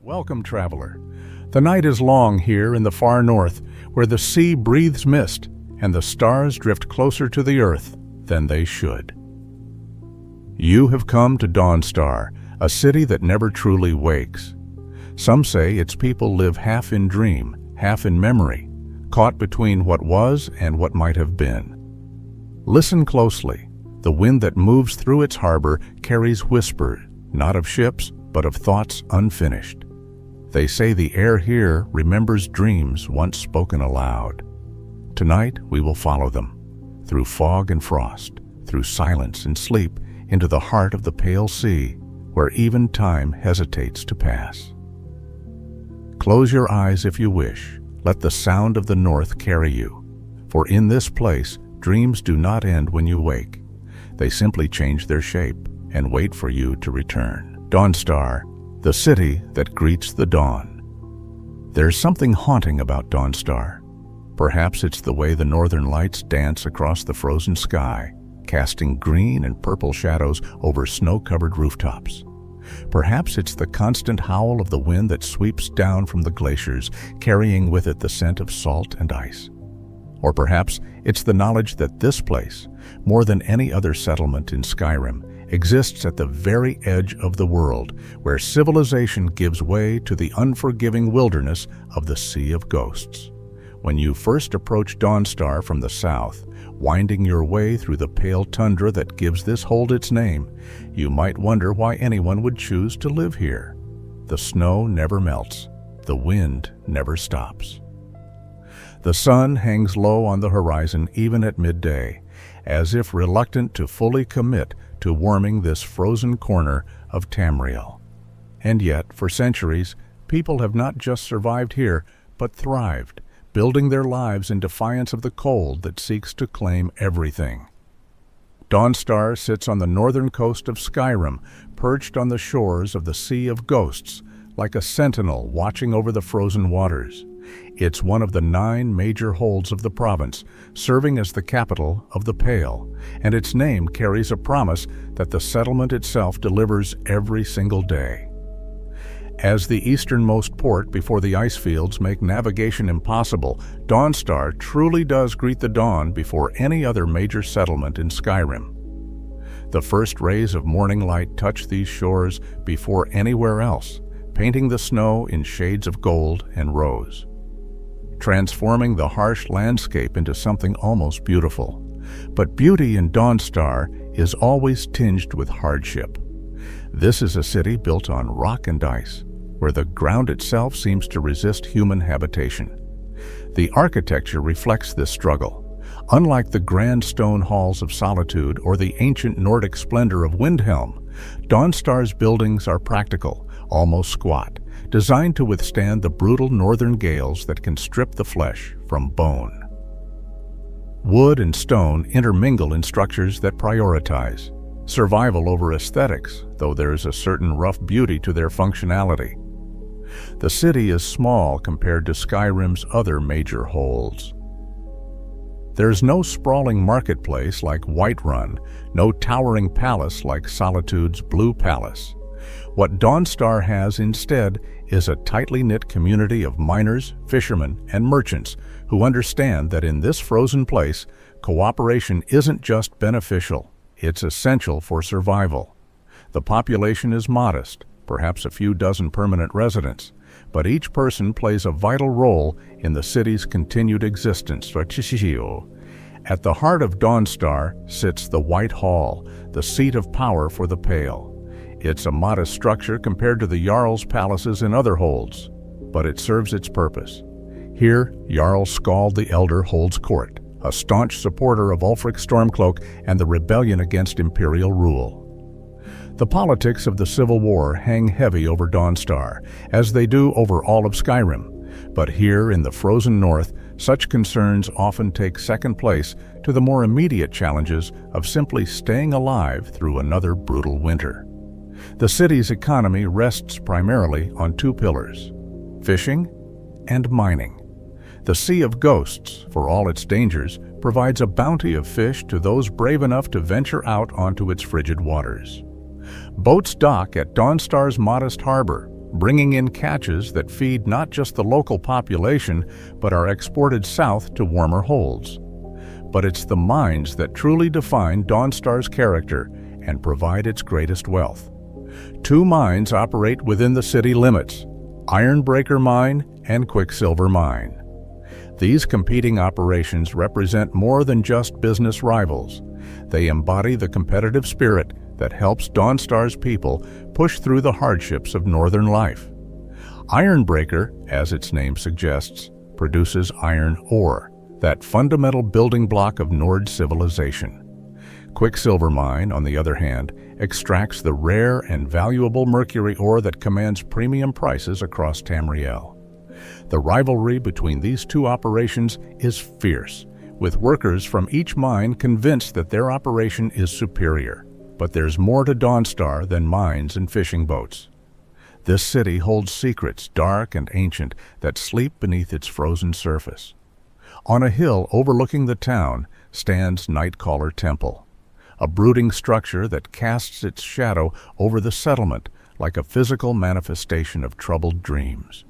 Welcome, traveler. The night is long here in the far north, where the sea breathes mist and the stars drift closer to the earth than they should. You have come to Dawnstar, a city that never truly wakes. Some say its people live half in dream, half in memory, caught between what was and what might have been. Listen closely. The wind that moves through its harbor carries whispers, not of ships, but of thoughts unfinished. They say the air here remembers dreams once spoken aloud. Tonight we will follow them, through fog and frost, through silence and sleep, into the heart of the pale sea, where even time hesitates to pass. Close your eyes if you wish. Let the sound of the north carry you. For in this place, dreams do not end when you wake. They simply change their shape and wait for you to return. Dawnstar, the city that greets the dawn. There's something haunting about Dawnstar. Perhaps it's the way the northern lights dance across the frozen sky, casting green and purple shadows over snow-covered rooftops. Perhaps it's the constant howl of the wind that sweeps down from the glaciers, carrying with it the scent of salt and ice. Or perhaps it's the knowledge that this place, more than any other settlement in Skyrim, exists at the very edge of the world, where civilization gives way to the unforgiving wilderness of the Sea of Ghosts. When you first approach Dawnstar from the south, winding your way through the pale tundra that gives this hold its name, you might wonder why anyone would choose to live here. The snow never melts. The wind never stops. The sun hangs low on the horizon even at midday, as if reluctant to fully commit to warming this frozen corner of Tamriel. And yet, for centuries, people have not just survived here, but thrived, building their lives in defiance of the cold that seeks to claim everything. Dawnstar sits on the northern coast of Skyrim, perched on the shores of the Sea of Ghosts, like a sentinel watching over the frozen waters. It's one of the 9 major holds of the province, serving as the capital of the Pale, and its name carries a promise that the settlement itself delivers every single day. As the easternmost port before the ice fields make navigation impossible, Dawnstar truly does greet the dawn before any other major settlement in Skyrim. The first rays of morning light touch these shores before anywhere else, painting the snow in shades of gold and rose, transforming the harsh landscape into something almost beautiful. But beauty in Dawnstar is always tinged with hardship. This is a city built on rock and ice, where the ground itself seems to resist human habitation. The architecture reflects this struggle. Unlike the grand stone halls of Solitude or the ancient Nordic splendor of Windhelm, Dawnstar's buildings are practical, almost squat, designed to withstand the brutal northern gales that can strip the flesh from bone. Wood and stone intermingle in structures that prioritize survival over aesthetics, though there is a certain rough beauty to their functionality. The city is small compared to Skyrim's other major holds. There's no sprawling marketplace like Whiterun, no towering palace like Solitude's Blue Palace. What Dawnstar has instead is a tightly knit community of miners, fishermen, and merchants who understand that in this frozen place, cooperation isn't just beneficial, it's essential for survival. The population is modest, perhaps a few dozen permanent residents, but each person plays a vital role in the city's continued existence. At the heart of Dawnstar sits the White Hall, the seat of power for the Pale. It's a modest structure compared to the Jarl's palaces in other holds, but it serves its purpose. Here, Jarl Skald the Elder holds court, a staunch supporter of Ulfric Stormcloak and the rebellion against imperial rule. The politics of the Civil War hang heavy over Dawnstar, as they do over all of Skyrim, but here in the frozen north, such concerns often take second place to the more immediate challenges of simply staying alive through another brutal winter. The city's economy rests primarily on 2 pillars: fishing and mining. The Sea of Ghosts, for all its dangers, provides a bounty of fish to those brave enough to venture out onto its frigid waters. Boats dock at Dawnstar's modest harbor, bringing in catches that feed not just the local population, but are exported south to warmer holds. But it's the mines that truly define Dawnstar's character and provide its greatest wealth. Two mines operate within the city limits: Ironbreaker Mine and Quicksilver Mine. These competing operations represent more than just business rivals. They embody the competitive spirit that helps Dawnstar's people push through the hardships of northern life. Ironbreaker, as its name suggests, produces iron ore, that fundamental building block of Nord civilization. Quicksilver Mine, on the other hand, extracts the rare and valuable mercury ore that commands premium prices across Tamriel. The rivalry between these two operations is fierce, with workers from each mine convinced that their operation is superior. But there's more to Dawnstar than mines and fishing boats. This city holds secrets dark and ancient that sleep beneath its frozen surface. On a hill overlooking the town stands Nightcaller Temple, a brooding structure that casts its shadow over the settlement like a physical manifestation of troubled dreams.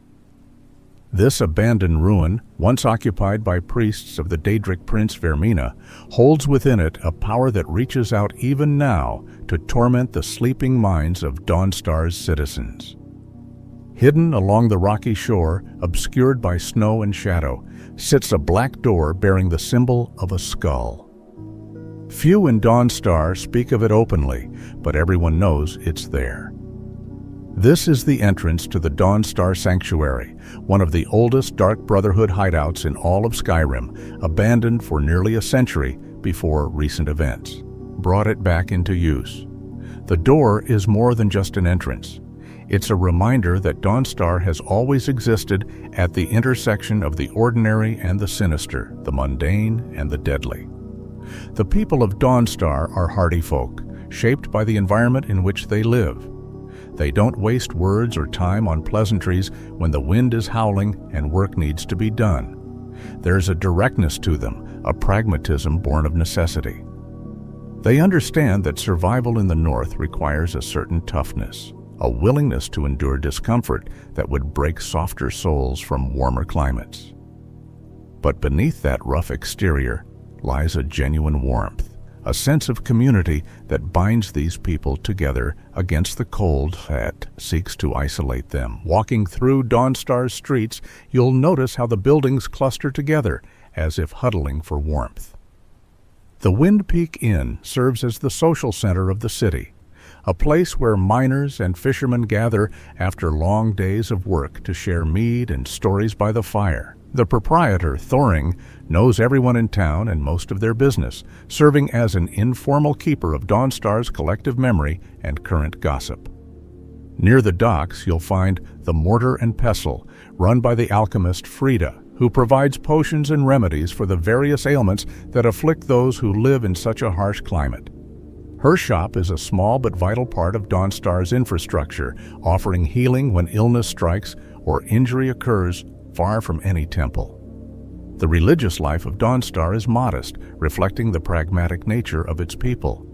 This abandoned ruin, once occupied by priests of the Daedric prince Vaermina, holds within it a power that reaches out even now to torment the sleeping minds of Dawnstar's citizens. Hidden along the rocky shore, obscured by snow and shadow, sits a black door bearing the symbol of a skull. Few in Dawnstar speak of it openly, but everyone knows it's there. This is the entrance to the Dawnstar Sanctuary, one of the oldest Dark Brotherhood hideouts in all of Skyrim, abandoned for nearly a century before recent events brought it back into use. The door is more than just an entrance. It's a reminder that Dawnstar has always existed at the intersection of the ordinary and the sinister, the mundane and the deadly. The people of Dawnstar are hardy folk, shaped by the environment in which they live. They don't waste words or time on pleasantries when the wind is howling and work needs to be done. There's a directness to them, a pragmatism born of necessity. They understand that survival in the north requires a certain toughness, a willingness to endure discomfort that would break softer souls from warmer climates. But beneath that rough exterior lies a genuine warmth, a sense of community that binds these people together against the cold that seeks to isolate them. Walking through Dawnstar's streets, you'll notice how the buildings cluster together, as if huddling for warmth. The Wind Peak Inn serves as the social center of the city, a place where miners and fishermen gather after long days of work to share mead and stories by the fire. The proprietor, Thoring, knows everyone in town and most of their business, serving as an informal keeper of Dawnstar's collective memory and current gossip. Near the docks, you'll find the Mortar and Pestle, run by the alchemist Frida, who provides potions and remedies for the various ailments that afflict those who live in such a harsh climate. Her shop is a small but vital part of Dawnstar's infrastructure, offering healing when illness strikes or injury occurs far from any temple. The religious life of Dawnstar is modest, reflecting the pragmatic nature of its people.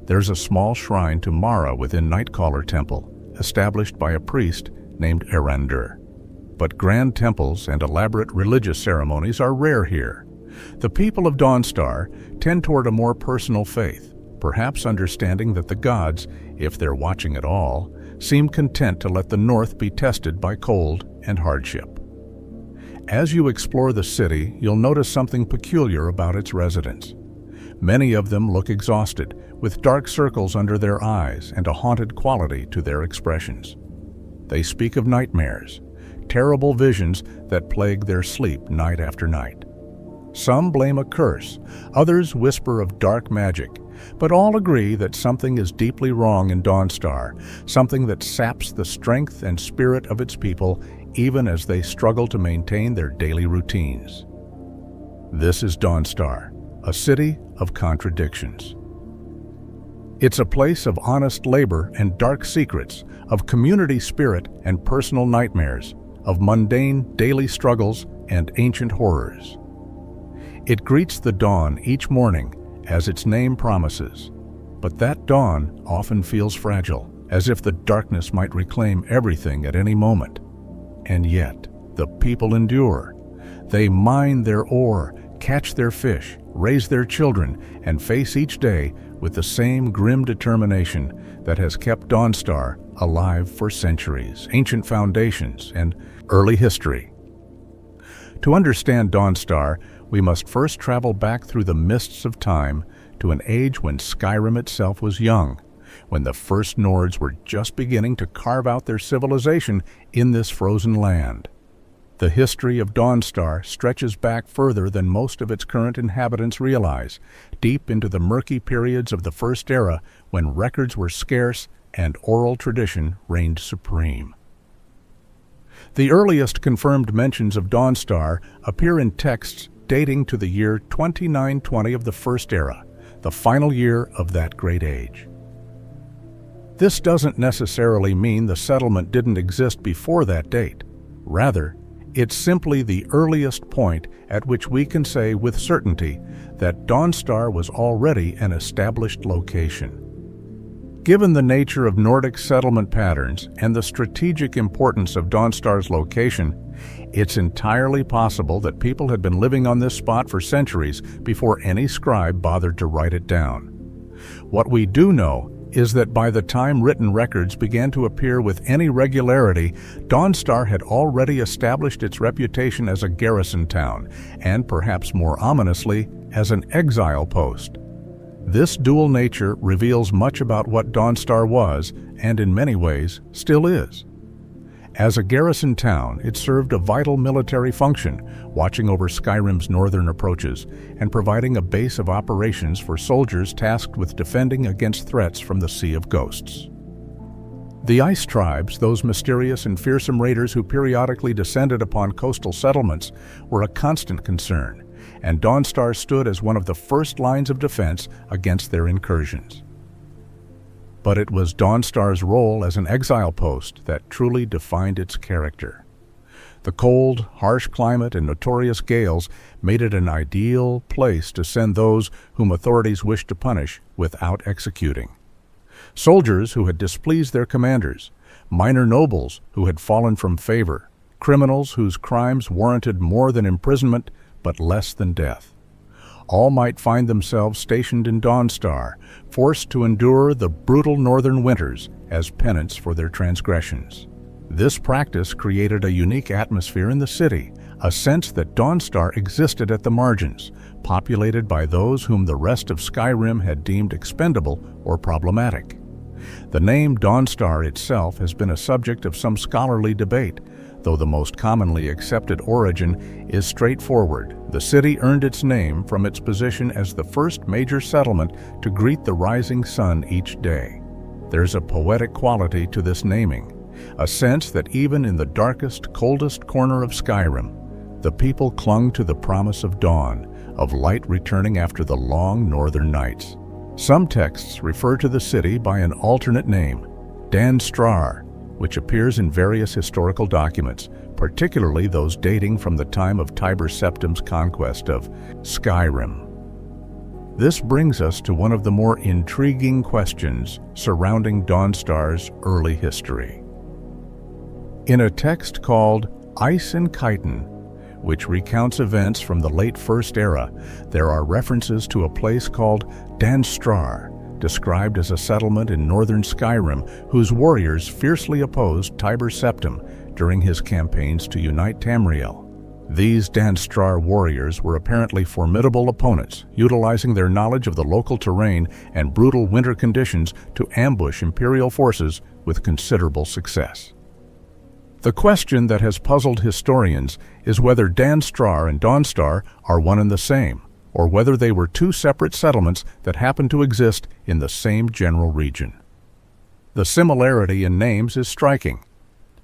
There's a small shrine to Mara within Nightcaller Temple, established by a priest named Erandur. But grand temples and elaborate religious ceremonies are rare here. The people of Dawnstar tend toward a more personal faith, perhaps understanding that the gods, if they're watching at all, seem content to let the north be tested by cold and hardship. As you explore the city, you'll notice something peculiar about its residents. Many of them look exhausted, with dark circles under their eyes and a haunted quality to their expressions. They speak of nightmares, terrible visions that plague their sleep night after night. Some blame a curse, others whisper of dark magic, but all agree that something is deeply wrong in Dawnstar, something that saps the strength and spirit of its people even as they struggle to maintain their daily routines. This is Dawnstar, a city of contradictions. It's a place of honest labor and dark secrets, of community spirit and personal nightmares, of mundane daily struggles and ancient horrors. It greets the dawn each morning, as its name promises, but that dawn often feels fragile, as if the darkness might reclaim everything at any moment. And yet, the people endure. They mine their ore, catch their fish, raise their children, and face each day with the same grim determination that has kept Dawnstar alive for centuries, ancient foundations, and early history. To understand Dawnstar, we must first travel back through the mists of time to an age when Skyrim itself was young, when the first Nords were just beginning to carve out their civilization in this frozen land. The history of Dawnstar stretches back further than most of its current inhabitants realize, deep into the murky periods of the First Era when records were scarce and oral tradition reigned supreme. The earliest confirmed mentions of Dawnstar appear in texts dating to the year 2920 of the First Era, the final year of that great age. This doesn't necessarily mean the settlement didn't exist before that date. Rather, it's simply the earliest point at which we can say with certainty that Dawnstar was already an established location. Given the nature of Nordic settlement patterns and the strategic importance of Dawnstar's location, it's entirely possible that people had been living on this spot for centuries before any scribe bothered to write it down. What we do know is that by the time written records began to appear with any regularity, Dawnstar had already established its reputation as a garrison town, and perhaps more ominously, as an exile post. This dual nature reveals much about what Dawnstar was, and in many ways, still is. As a garrison town, it served a vital military function, watching over Skyrim's northern approaches and providing a base of operations for soldiers tasked with defending against threats from the Sea of Ghosts. The Ice Tribes, those mysterious and fearsome raiders who periodically descended upon coastal settlements, were a constant concern, and Dawnstar stood as one of the first lines of defense against their incursions. But it was Dawnstar's role as an exile post that truly defined its character. The cold, harsh climate and notorious gales made it an ideal place to send those whom authorities wished to punish without executing. Soldiers who had displeased their commanders, minor nobles who had fallen from favor, criminals whose crimes warranted more than imprisonment but less than death. All might find themselves stationed in Dawnstar, forced to endure the brutal northern winters as penance for their transgressions. This practice created a unique atmosphere in the city, a sense that Dawnstar existed at the margins, populated by those whom the rest of Skyrim had deemed expendable or problematic. The name Dawnstar itself has been a subject of some scholarly debate, though the most commonly accepted origin is straightforward. The city earned its name from its position as the first major settlement to greet the rising sun each day. There's a poetic quality to this naming, a sense that even in the darkest, coldest corner of Skyrim, the people clung to the promise of dawn, of light returning after the long northern nights. Some texts refer to the city by an alternate name, Dawnstar, which appears in various historical documents, particularly those dating from the time of Tiber Septim's conquest of Skyrim. This brings us to one of the more intriguing questions surrounding Dawnstar's early history. In a text called Ice and Chitin, which recounts events from the late First Era, there are references to a place called Dawnstar, described as a settlement in northern Skyrim whose warriors fiercely opposed Tiber Septim during his campaigns to unite Tamriel. These Dawnstar warriors were apparently formidable opponents, utilizing their knowledge of the local terrain and brutal winter conditions to ambush Imperial forces with considerable success. The question that has puzzled historians is whether Dawnstar and Dawnstar are one and the same, or whether they were two separate settlements that happened to exist in the same general region. The similarity in names is striking.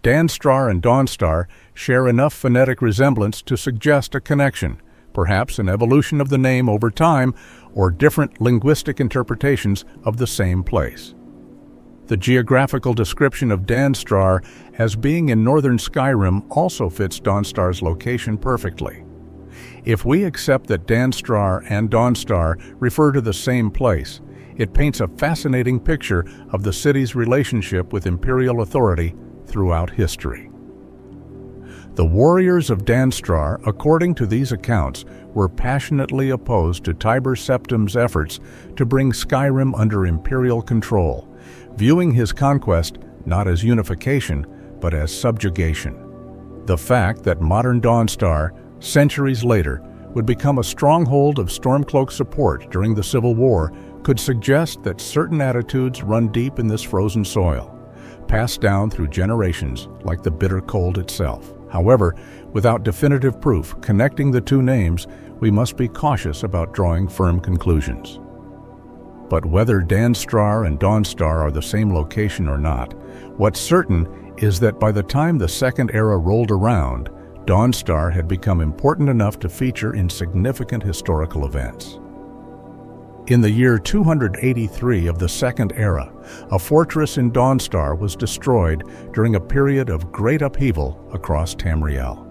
Dawnstar and Dawnstar share enough phonetic resemblance to suggest a connection, perhaps an evolution of the name over time, or different linguistic interpretations of the same place. The geographical description of Dawnstar as being in northern Skyrim also fits Dawnstar's location perfectly. If we accept that Dawnstar and Dawnstar refer to the same place, It paints a fascinating picture of the city's relationship with imperial authority throughout history. The warriors of Dawnstar, according to these accounts, were passionately opposed to Tiber Septim's efforts to bring Skyrim under imperial control, viewing his conquest not as unification, but as subjugation. The fact that modern Dawnstar, centuries later, would become a stronghold of Stormcloak support during the Civil War could suggest that certain attitudes run deep in this frozen soil, passed down through generations like the bitter cold itself. However, without definitive proof connecting the two names, we must be cautious about drawing firm conclusions. But whether Dawnstar and Dawnstar are the same location or not, what's certain is that by the time the Second Era rolled around, Dawnstar had become important enough to feature in significant historical events. In the year 283 of the Second Era, a fortress in Dawnstar was destroyed during a period of great upheaval across Tamriel.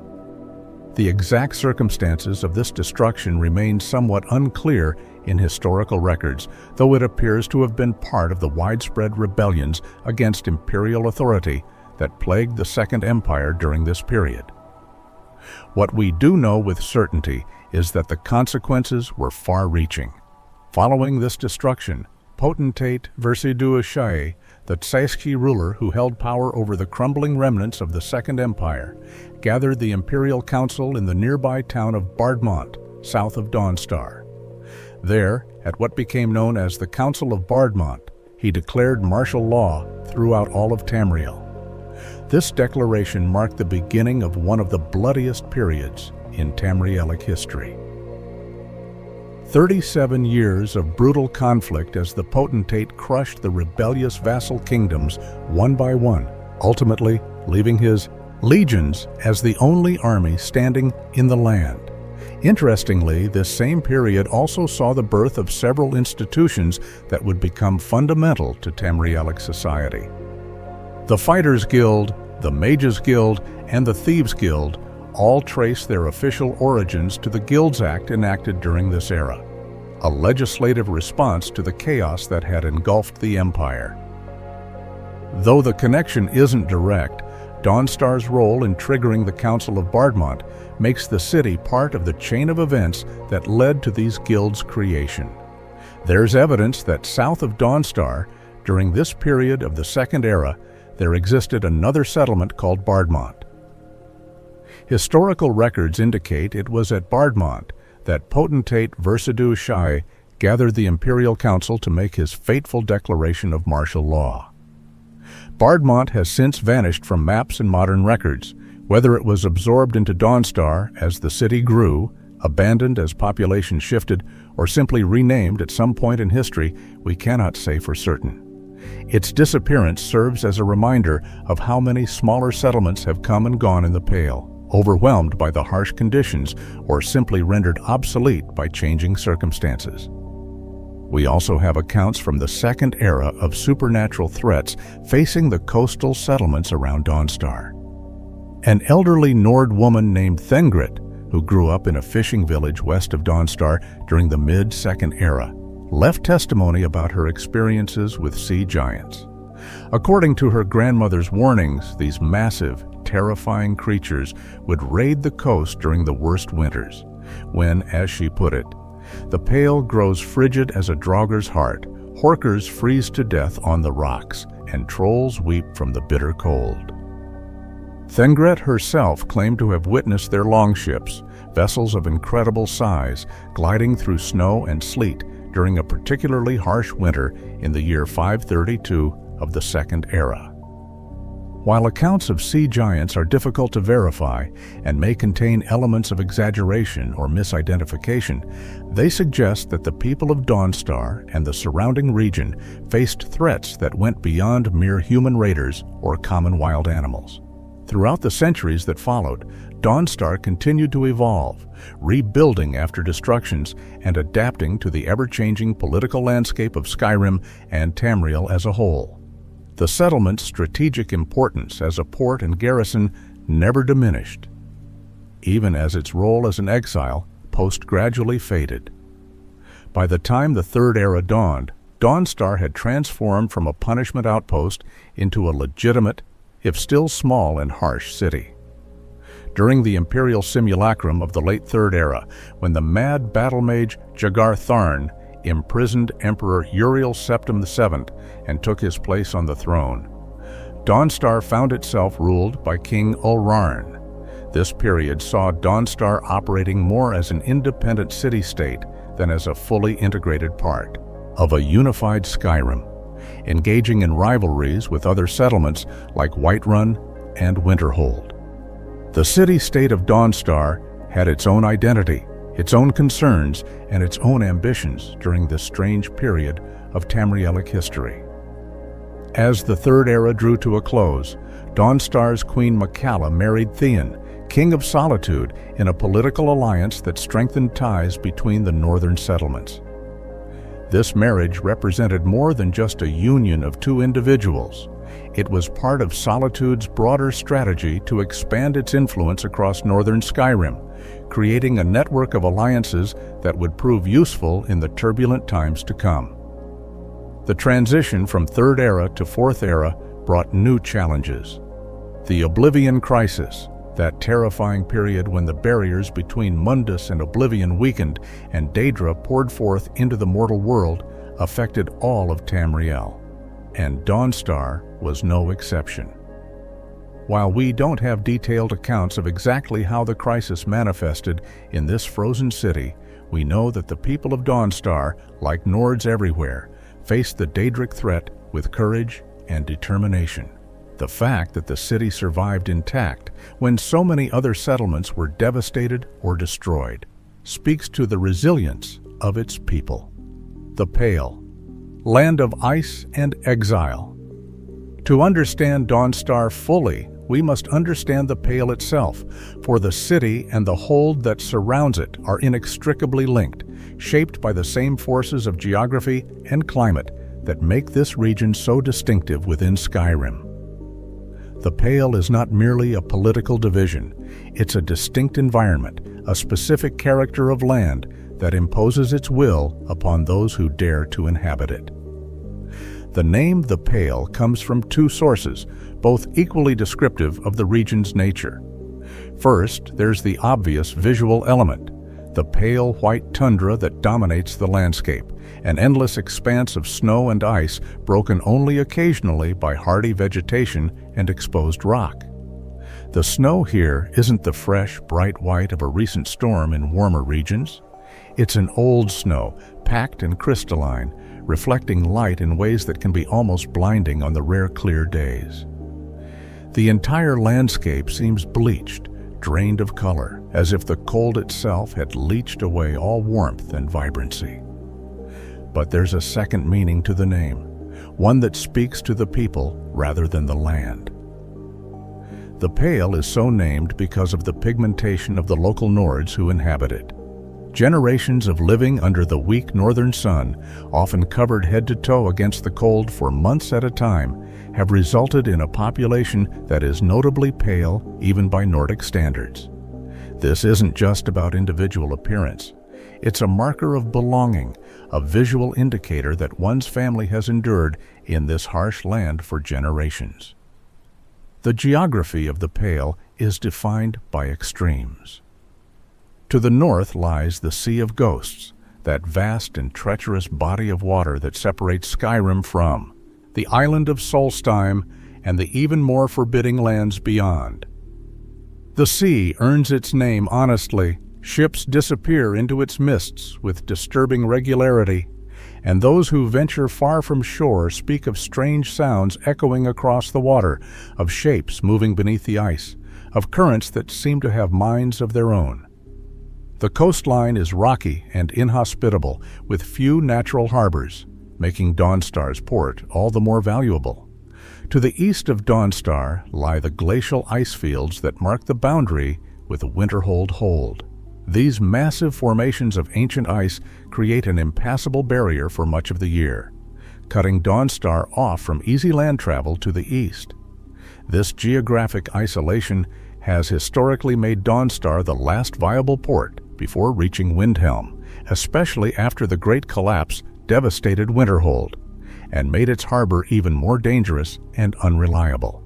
The exact circumstances of this destruction remain somewhat unclear in historical records, though it appears to have been part of the widespread rebellions against imperial authority that plagued the Second Empire during this period. What we do know with certainty is that the consequences were far-reaching. Following this destruction, potentate Vaermina, the Tsaisci ruler who held power over the crumbling remnants of the Second Empire, gathered the imperial council in the nearby town of Bardmont, south of Dawnstar. There, at what became known as the Council of Bardmont, he declared martial law throughout all of Tamriel. This declaration marked the beginning of one of the bloodiest periods in Tamrielic history. 37 years of brutal conflict as the potentate crushed the rebellious vassal kingdoms one by one, ultimately leaving his legions as the only army standing in the land. Interestingly, this same period also saw the birth of several institutions that would become fundamental to Tamrielic society. The Fighters Guild, the Mages Guild, and the Thieves Guild all trace their official origins to the Guilds Act enacted during this era, a legislative response to the chaos that had engulfed the Empire. Though the connection isn't direct, Dawnstar's role in triggering the Council of Bardmont makes the city part of the chain of events that led to these guilds' creation. There's evidence that south of Dawnstar, during this period of the Second Era, there existed another settlement called Bardmont. Historical records indicate it was at Bardmont that potentate Vaermina gathered the Imperial Council to make his fateful declaration of martial law. Bardmont has since vanished from maps and modern records. Whether it was absorbed into Dawnstar as the city grew, abandoned as population shifted, or simply renamed at some point in history, we cannot say for certain. Its disappearance serves as a reminder of how many smaller settlements have come and gone in the Pale, overwhelmed by the harsh conditions or simply rendered obsolete by changing circumstances. We also have accounts from the Second Era of supernatural threats facing the coastal settlements around Dawnstar. An elderly Nord woman named Thengrit, who grew up in a fishing village west of Dawnstar during the mid-Second Era, left testimony about her experiences with sea giants. According to her grandmother's warnings, these massive, terrifying creatures would raid the coast during the worst winters, when, as she put it, the Pale grows frigid as a draugar's heart, horkers freeze to death on the rocks, and trolls weep from the bitter cold. Thengret herself claimed to have witnessed their longships, vessels of incredible size, gliding through snow and sleet during a particularly harsh winter in the year 532 of the Second Era. While accounts of sea giants are difficult to verify and may contain elements of exaggeration or misidentification, they suggest that the people of Dawnstar and the surrounding region faced threats that went beyond mere human raiders or common wild animals. Throughout the centuries that followed, Dawnstar continued to evolve, rebuilding after destructions and adapting to the ever-changing political landscape of Skyrim and Tamriel as a whole. The settlement's strategic importance as a port and garrison never diminished, even as its role as an exile post gradually faded. By the time the Third Era dawned, Dawnstar had transformed from a punishment outpost into a legitimate, if still small and harsh city. During the imperial simulacrum of the late Third Era, when the mad battle mage Jagar Tharn imprisoned Emperor Uriel Septim VII and took his place on the throne, Dawnstar found itself ruled by King Ulrarn. This period saw Dawnstar operating more as an independent city-state than as a fully integrated part of a unified Skyrim, engaging in rivalries with other settlements like Whiterun and Winterhold. The city-state of Dawnstar had its own identity, its own concerns, and its own ambitions during this strange period of Tamrielic history. As the Third Era drew to a close, Dawnstar's Queen Makalla married Theon, King of Solitude, in a political alliance that strengthened ties between the northern settlements. This marriage represented more than just a union of two individuals. It was part of Solitude's broader strategy to expand its influence across northern Skyrim, creating a network of alliances that would prove useful in the turbulent times to come. The transition from Third Era to Fourth Era brought new challenges. The Oblivion Crisis, that terrifying period when the barriers between Mundus and Oblivion weakened and Daedra poured forth into the mortal world, affected all of Tamriel, and Dawnstar was no exception. While we don't have detailed accounts of exactly how the crisis manifested in this frozen city, we know that the people of Dawnstar, like Nords everywhere, faced the Daedric threat with courage and determination. The fact that the city survived intact when so many other settlements were devastated or destroyed speaks to the resilience of its people. The Pale, land of ice and exile. To understand Dawnstar fully, we must understand the Pale itself, for the city and the hold that surrounds it are inextricably linked, shaped by the same forces of geography and climate that make this region so distinctive within Skyrim. The Pale is not merely a political division, it's a distinct environment, a specific character of land that imposes its will upon those who dare to inhabit it. The name the Pale comes from two sources, both equally descriptive of the region's nature. First, there's the obvious visual element, the pale white tundra that dominates the landscape, an endless expanse of snow and ice broken only occasionally by hardy vegetation and exposed rock. The snow here isn't the fresh, bright white of a recent storm in warmer regions. It's an old snow, packed and crystalline, reflecting light in ways that can be almost blinding on the rare clear days. The entire landscape seems bleached, drained of color, as if the cold itself had leached away all warmth and vibrancy. But there's a second meaning to the name, one that speaks to the people rather than the land. The Pale is so named because of the pigmentation of the local Nords who inhabit it. Generations of living under the weak northern sun, often covered head to toe against the cold for months at a time, have resulted in a population that is notably pale even by Nordic standards. This isn't just about individual appearance. It's a marker of belonging, a visual indicator that one's family has endured in this harsh land for generations. The geography of the Pale is defined by extremes. To the north lies the Sea of Ghosts, that vast and treacherous body of water that separates Skyrim from the island of Solstheim and the even more forbidding lands beyond. The sea earns its name honestly. Ships disappear into its mists with disturbing regularity, and those who venture far from shore speak of strange sounds echoing across the water, of shapes moving beneath the ice, of currents that seem to have minds of their own. The coastline is rocky and inhospitable, with few natural harbors, making Dawnstar's port all the more valuable. To the east of Dawnstar lie the glacial ice fields that mark the boundary with the Winterhold hold. These massive formations of ancient ice create an impassable barrier for much of the year, cutting Dawnstar off from easy land travel to the east. This geographic isolation has historically made Dawnstar the last viable port before reaching Windhelm, especially after the Great Collapse devastated Winterhold and made its harbor even more dangerous and unreliable.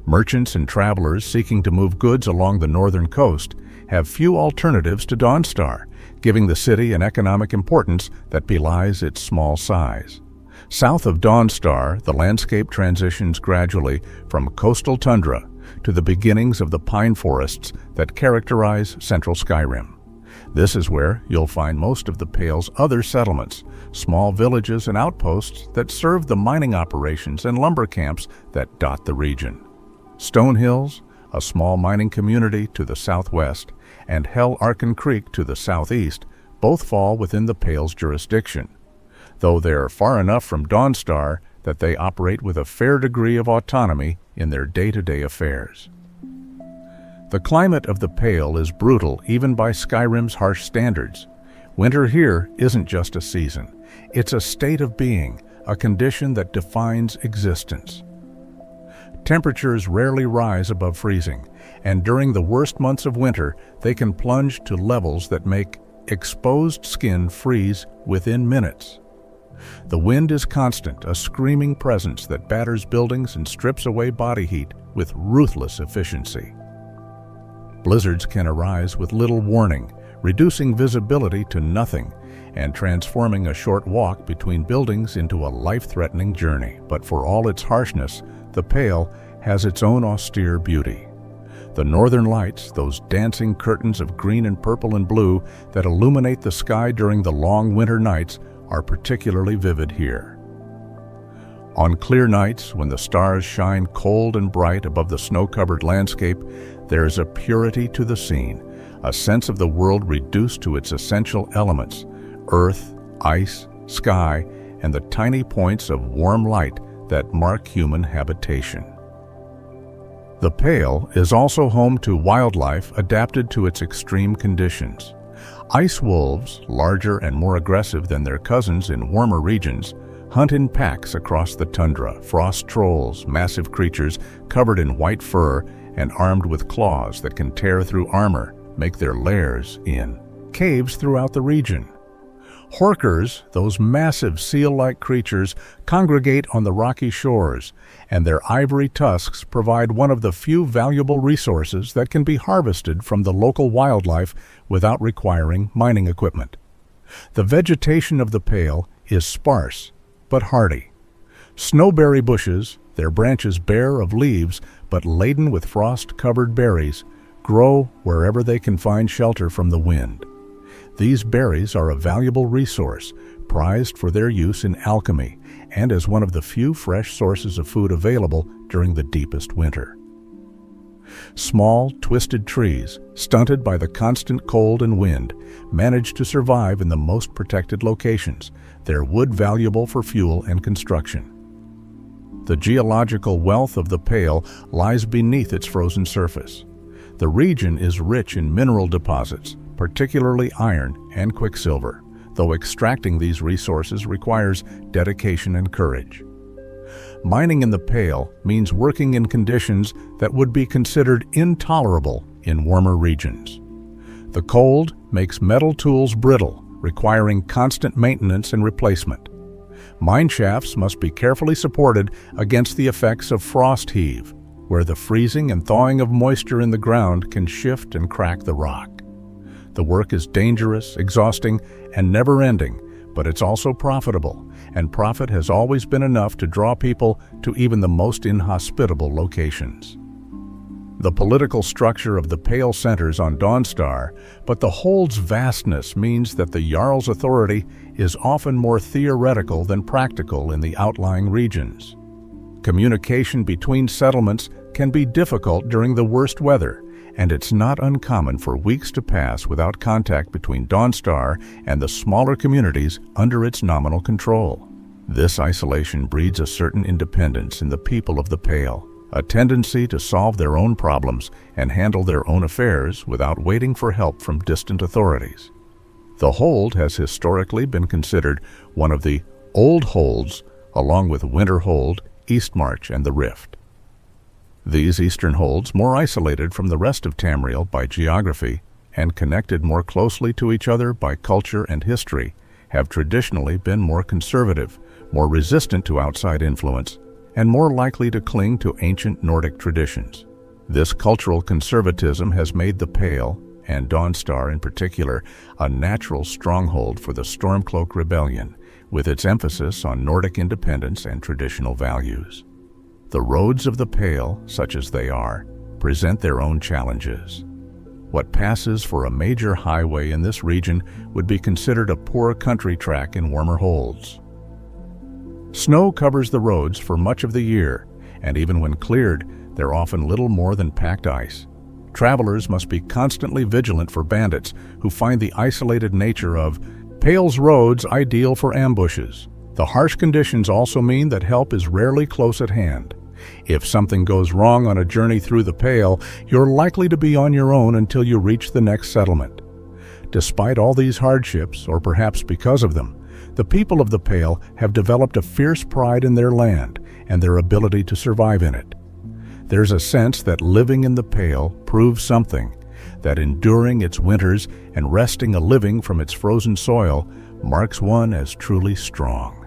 Merchants and travelers seeking to move goods along the northern coast have few alternatives to Dawnstar, giving the city an economic importance that belies its small size. South of Dawnstar, the landscape transitions gradually from coastal tundra to the beginnings of the pine forests that characterize central Skyrim. This is where you'll find most of the Pale's other settlements, small villages and outposts that serve the mining operations and lumber camps that dot the region. Stone Hills, a small mining community to the southwest, and Hell Arkin Creek to the southeast, both fall within the Pale's jurisdiction, though they are far enough from Dawnstar that they operate with a fair degree of autonomy in their day-to-day affairs. The climate of the Pale is brutal even by Skyrim's harsh standards. Winter here isn't just a season. It's a state of being, a condition that defines existence. Temperatures rarely rise above freezing, and during the worst months of winter, they can plunge to levels that make exposed skin freeze within minutes. The wind is constant, a screaming presence that batters buildings and strips away body heat with ruthless efficiency. Blizzards can arise with little warning, reducing visibility to nothing and transforming a short walk between buildings into a life-threatening journey. But for all its harshness, the Pale has its own austere beauty. The northern lights, those dancing curtains of green and purple and blue that illuminate the sky during the long winter nights, are particularly vivid here. On clear nights, when the stars shine cold and bright above the snow-covered landscape, there is a purity to the scene, a sense of the world reduced to its essential elements: earth, ice, sky, and the tiny points of warm light that mark human habitation. The Pale is also home to wildlife adapted to its extreme conditions. Ice wolves, larger and more aggressive than their cousins in warmer regions, hunt in packs across the tundra. Frost trolls, massive creatures covered in white fur and armed with claws that can tear through armor, make their lairs in caves throughout the region. Horkers, those massive seal-like creatures, congregate on the rocky shores, and their ivory tusks provide one of the few valuable resources that can be harvested from the local wildlife without requiring mining equipment. The vegetation of the Pale is sparse but hardy. Snowberry bushes, their branches bare of leaves but laden with frost-covered berries, grow wherever they can find shelter from the wind. These berries are a valuable resource, prized for their use in alchemy and as one of the few fresh sources of food available during the deepest winter. Small, twisted trees, stunted by the constant cold and wind, manage to survive in the most protected locations, their wood valuable for fuel and construction. The geological wealth of the Pale lies beneath its frozen surface. The region is rich in mineral deposits, particularly iron and quicksilver, though extracting these resources requires dedication and courage. Mining in the Pale means working in conditions that would be considered intolerable in warmer regions. The cold makes metal tools brittle, requiring constant maintenance and replacement. Mine shafts must be carefully supported against the effects of frost heave, where the freezing and thawing of moisture in the ground can shift and crack the rock. The work is dangerous, exhausting, and never-ending, but it's also profitable, and profit has always been enough to draw people to even the most inhospitable locations. The political structure of the Pale centers on Dawnstar, but the Hold's vastness means that the Jarl's authority is often more theoretical than practical in the outlying regions. Communication between settlements can be difficult during the worst weather, and it's not uncommon for weeks to pass without contact between Dawnstar and the smaller communities under its nominal control. This isolation breeds a certain independence in the people of the Pale, a tendency to solve their own problems and handle their own affairs without waiting for help from distant authorities. The Hold has historically been considered one of the Old Holds, along with Winterhold, Eastmarch, and the Rift. These eastern holds, more isolated from the rest of Tamriel by geography and connected more closely to each other by culture and history, have traditionally been more conservative, more resistant to outside influence, and more likely to cling to ancient Nordic traditions. This cultural conservatism has made the Pale, and Dawnstar in particular, a natural stronghold for the Stormcloak Rebellion, with its emphasis on Nordic independence and traditional values. The roads of the Pale, such as they are, present their own challenges. What passes for a major highway in this region would be considered a poor country track in warmer holds. Snow covers the roads for much of the year, and even when cleared, they're often little more than packed ice. Travelers must be constantly vigilant for bandits who find the isolated nature of Pale's roads ideal for ambushes. The harsh conditions also mean that help is rarely close at hand. If something goes wrong on a journey through the Pale, you're likely to be on your own until you reach the next settlement. Despite all these hardships, or perhaps because of them, the people of the Pale have developed a fierce pride in their land and their ability to survive in it. There's a sense that living in the Pale proves something, that enduring its winters and wresting a living from its frozen soil marks one as truly strong.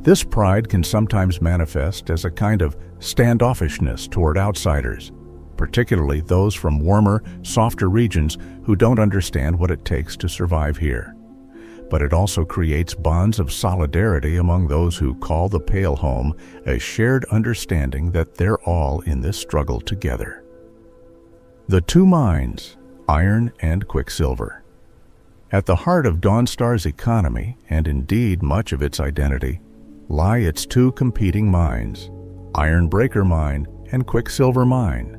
This pride can sometimes manifest as a kind of standoffishness toward outsiders, particularly those from warmer, softer regions who don't understand what it takes to survive here. But it also creates bonds of solidarity among those who call the Pale home, a shared understanding that they're all in this struggle together. The two mines, iron and quicksilver. At the heart of Dawnstar's economy, and indeed much of its identity, lie its two competing mines, Iron Breaker Mine and Quicksilver Mine.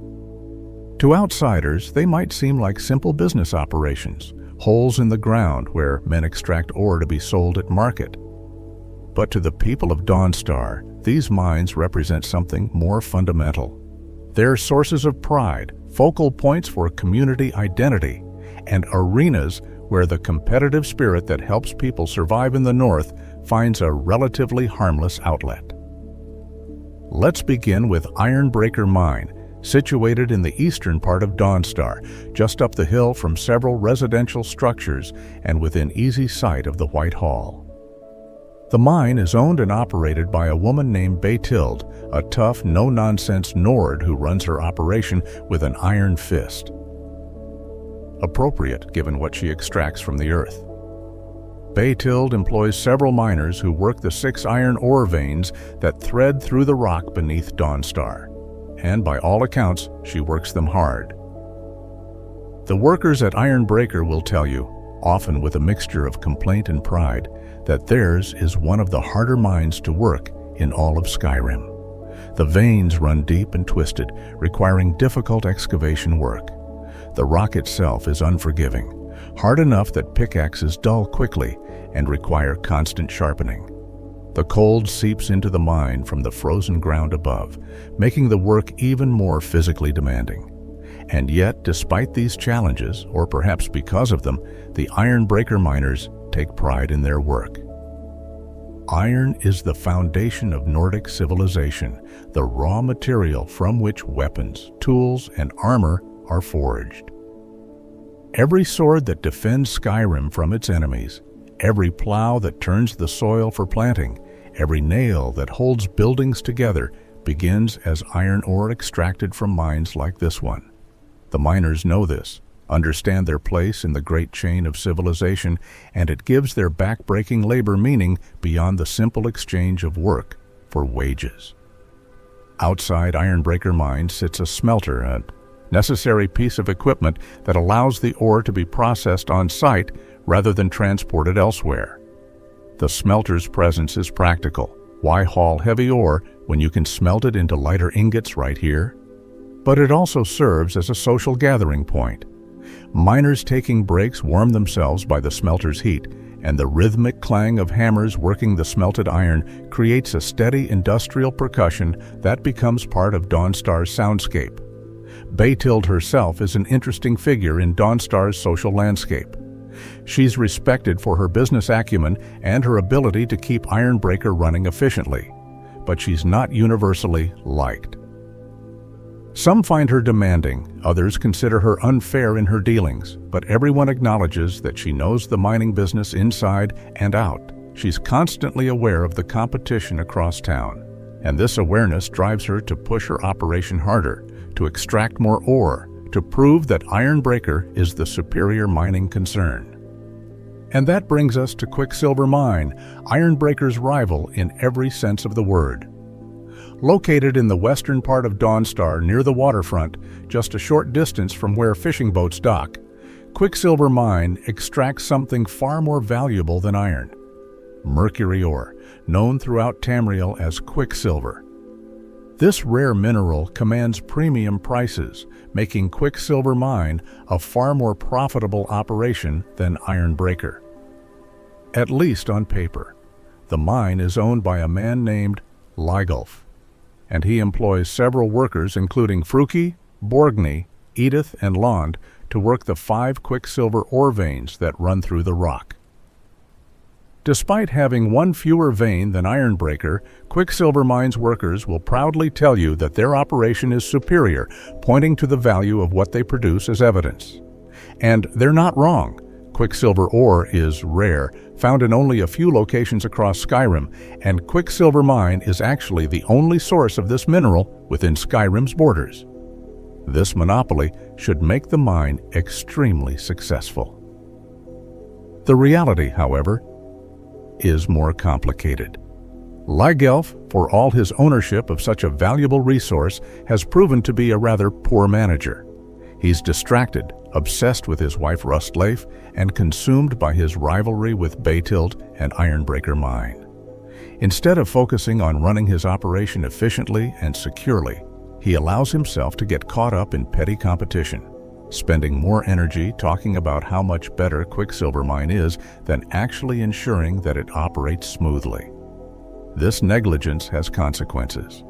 To outsiders, they might seem like simple business operations, holes in the ground where men extract ore to be sold at market. But to the people of Dawnstar, these mines represent something more fundamental. They're sources of pride, focal points for community identity, and arenas where the competitive spirit that helps people survive in the North finds a relatively harmless outlet. Let's begin with Iron Breaker Mine, situated in the eastern part of Dawnstar, just up the hill from several residential structures and within easy sight of the White Hall. The mine is owned and operated by a woman named Baetild, a tough, no-nonsense Nord who runs her operation with an iron fist. Appropriate given what she extracts from the earth. Baetild employs several miners who work the 6 iron ore veins that thread through the rock beneath Dawnstar. And by all accounts, she works them hard. The workers at Iron Breaker will tell you, often with a mixture of complaint and pride, that theirs is one of the harder mines to work in all of Skyrim. The veins run deep and twisted, requiring difficult excavation work. The rock itself is unforgiving, hard enough that pickaxes dull quickly and require constant sharpening. The cold seeps into the mine from the frozen ground above, making the work even more physically demanding. And yet, despite these challenges, or perhaps because of them, the Iron Breaker miners take pride in their work. Iron is the foundation of Nordic civilization, the raw material from which weapons, tools, and armor are forged. Every sword that defends Skyrim from its enemies, every plow that turns the soil for planting, every nail that holds buildings together begins as iron ore extracted from mines like this one. The miners know this, understand their place in the great chain of civilization, and it gives their back-breaking labor meaning beyond the simple exchange of work for wages. Outside Iron Breaker Mine sits a smelter, a necessary piece of equipment that allows the ore to be processed on site rather than transported elsewhere. The smelter's presence is practical. Why haul heavy ore when you can smelt it into lighter ingots right here? But it also serves as a social gathering point. Miners taking breaks warm themselves by the smelter's heat, and the rhythmic clang of hammers working the smelted iron creates a steady industrial percussion that becomes part of Dawnstar's soundscape. Baetild herself is an interesting figure in Dawnstar's social landscape. She's respected for her business acumen and her ability to keep Iron Breaker running efficiently, but she's not universally liked. Some find her demanding, others consider her unfair in her dealings, but everyone acknowledges that she knows the mining business inside and out. She's constantly aware of the competition across town, and this awareness drives her to push her operation harder, to extract more ore, to prove that Ironbreaker is the superior mining concern. And that brings us to Quicksilver Mine, Ironbreaker's rival in every sense of the word. Located in the western part of Dawnstar near the waterfront, just a short distance from where fishing boats dock, Quicksilver Mine extracts something far more valuable than iron: mercury ore, known throughout Tamriel as Quicksilver. This rare mineral commands premium prices, making Quicksilver Mine a far more profitable operation than Ironbreaker. At least on paper. The mine is owned by a man named Lygulf, and he employs several workers including Fruki, Borgny, Edith, and Lond to work the 5 quicksilver ore veins that run through the rock. Despite having one fewer vein than Ironbreaker, Quicksilver Mine's workers will proudly tell you that their operation is superior, pointing to the value of what they produce as evidence. And they're not wrong. Quicksilver ore is rare, found in only a few locations across Skyrim, and Quicksilver Mine is actually the only source of this mineral within Skyrim's borders. This monopoly should make the mine extremely successful. The reality, however, is more complicated. Lygulf, for all his ownership of such a valuable resource, has proven to be a rather poor manager. He's distracted, obsessed with his wife Rustleif, and consumed by his rivalry with Baytilt and Ironbreaker Mine. Instead of focusing on running his operation efficiently and securely, he allows himself to get caught up in petty competition, spending more energy talking about how much better Quicksilver Mine is than actually ensuring that it operates smoothly. This negligence has consequences.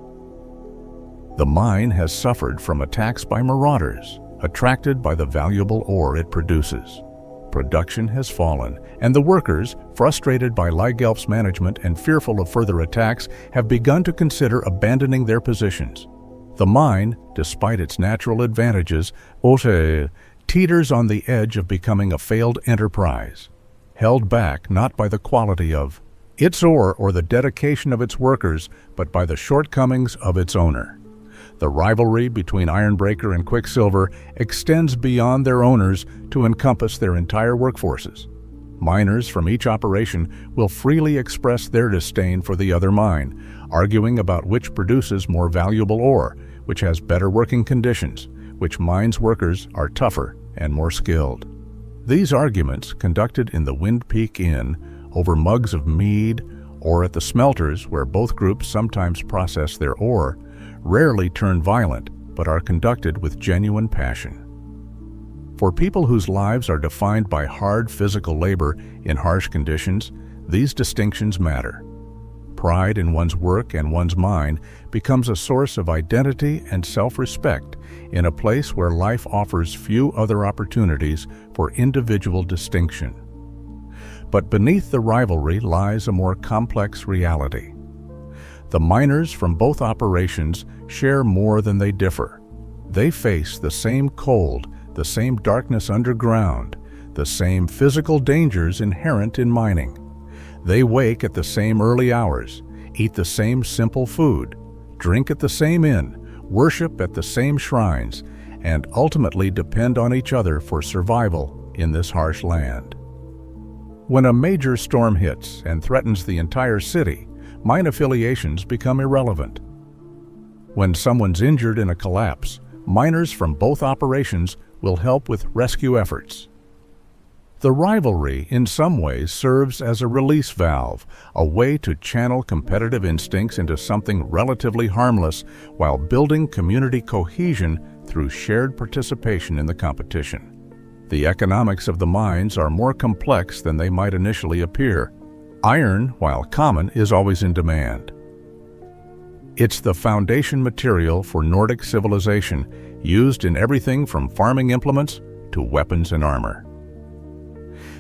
The mine has suffered from attacks by marauders, attracted by the valuable ore it produces. Production has fallen, and the workers, frustrated by Lygulf's management and fearful of further attacks, have begun to consider abandoning their positions. The mine, despite its natural advantages, teeters on the edge of becoming a failed enterprise, held back not by the quality of its ore or the dedication of its workers, but by the shortcomings of its owner. The rivalry between Ironbreaker and Quicksilver extends beyond their owners to encompass their entire workforces. Miners from each operation will freely express their disdain for the other mine, arguing about which produces more valuable ore, which has better working conditions, which mine's workers are tougher and more skilled. These arguments, conducted in the Wind Peak Inn, over mugs of mead, or at the smelters where both groups sometimes process their ore, rarely turn violent, but are conducted with genuine passion. For people whose lives are defined by hard physical labor in harsh conditions, these distinctions matter. Pride in one's work and one's mine becomes a source of identity and self-respect in a place where life offers few other opportunities for individual distinction. But beneath the rivalry lies a more complex reality. The miners from both operations share more than they differ. They face the same cold, the same darkness underground, the same physical dangers inherent in mining. They wake at the same early hours, eat the same simple food, drink at the same inn, worship at the same shrines, and ultimately depend on each other for survival in this harsh land. When a major storm hits and threatens the entire city, mine affiliations become irrelevant. When someone's injured in a collapse, miners from both operations will help with rescue efforts. The rivalry, in some ways, serves as a release valve, a way to channel competitive instincts into something relatively harmless while building community cohesion through shared participation in the competition. The economics of the mines are more complex than they might initially appear. Iron, while common, is always in demand. It's the foundation material for Nordic civilization, used in everything from farming implements to weapons and armor.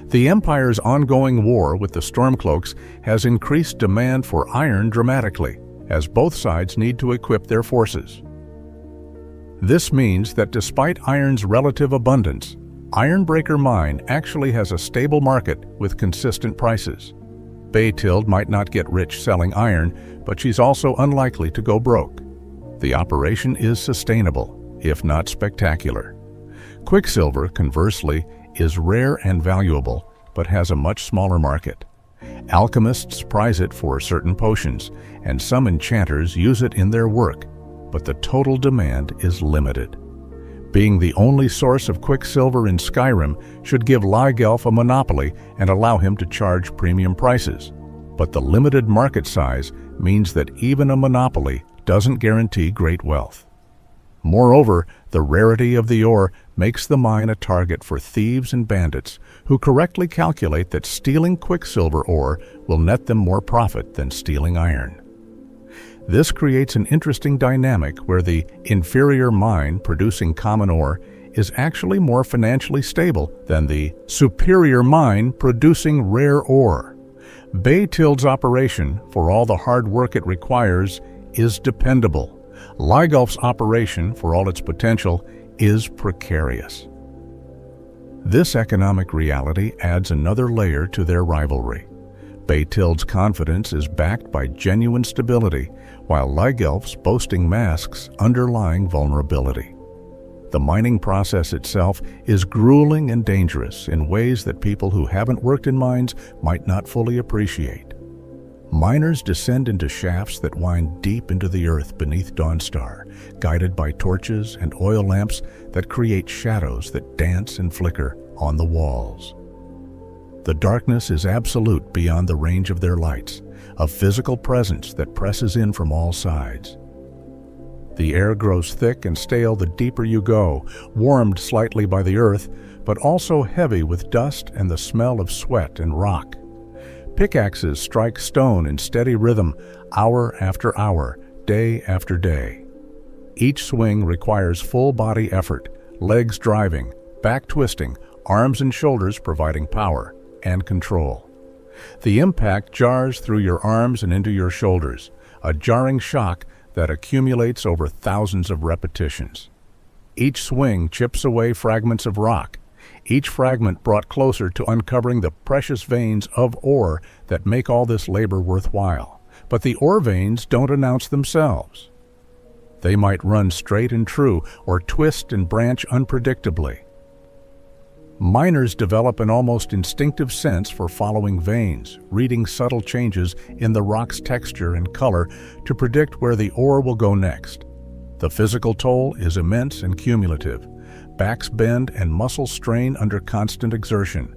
The Empire's ongoing war with the Stormcloaks has increased demand for iron dramatically, as both sides need to equip their forces. This means that despite iron's relative abundance, Ironbreaker Mine actually has a stable market with consistent prices. Baytild might not get rich selling iron, but she's also unlikely to go broke. The operation is sustainable, if not spectacular. Quicksilver, conversely, is rare and valuable, but has a much smaller market. Alchemists prize it for certain potions, and some enchanters use it in their work, but the total demand is limited. Being the only source of quicksilver in Skyrim should give Lygelf a monopoly and allow him to charge premium prices. But the limited market size means that even a monopoly doesn't guarantee great wealth. Moreover, the rarity of the ore makes the mine a target for thieves and bandits who correctly calculate that stealing quicksilver ore will net them more profit than stealing iron. This creates an interesting dynamic where the inferior mine producing common ore is actually more financially stable than the superior mine producing rare ore. Baytild's operation, for all the hard work it requires, is dependable. Lygelf's operation, for all its potential, is precarious. This economic reality adds another layer to their rivalry. Baytild's confidence is backed by genuine stability, while Lygelf's boasting masks underlying vulnerability. The mining process itself is grueling and dangerous in ways that people who haven't worked in mines might not fully appreciate. Miners descend into shafts that wind deep into the earth beneath Dawnstar, guided by torches and oil lamps that create shadows that dance and flicker on the walls. The darkness is absolute beyond the range of their lights, a physical presence that presses in from all sides. The air grows thick and stale the deeper you go, warmed slightly by the earth, but also heavy with dust and the smell of sweat and rock. Pickaxes strike stone in steady rhythm, hour after hour, day after day. Each swing requires full-body effort, legs driving, back twisting, arms and shoulders providing power and control. The impact jars through your arms and into your shoulders, a jarring shock that accumulates over thousands of repetitions. Each swing chips away fragments of rock, each fragment brought closer to uncovering the precious veins of ore that make all this labor worthwhile. But the ore veins don't announce themselves. They might run straight and true or twist and branch unpredictably. Miners develop an almost instinctive sense for following veins, reading subtle changes in the rock's texture and color to predict where the ore will go next. The physical toll is immense and cumulative. Backs bend and muscles strain under constant exertion.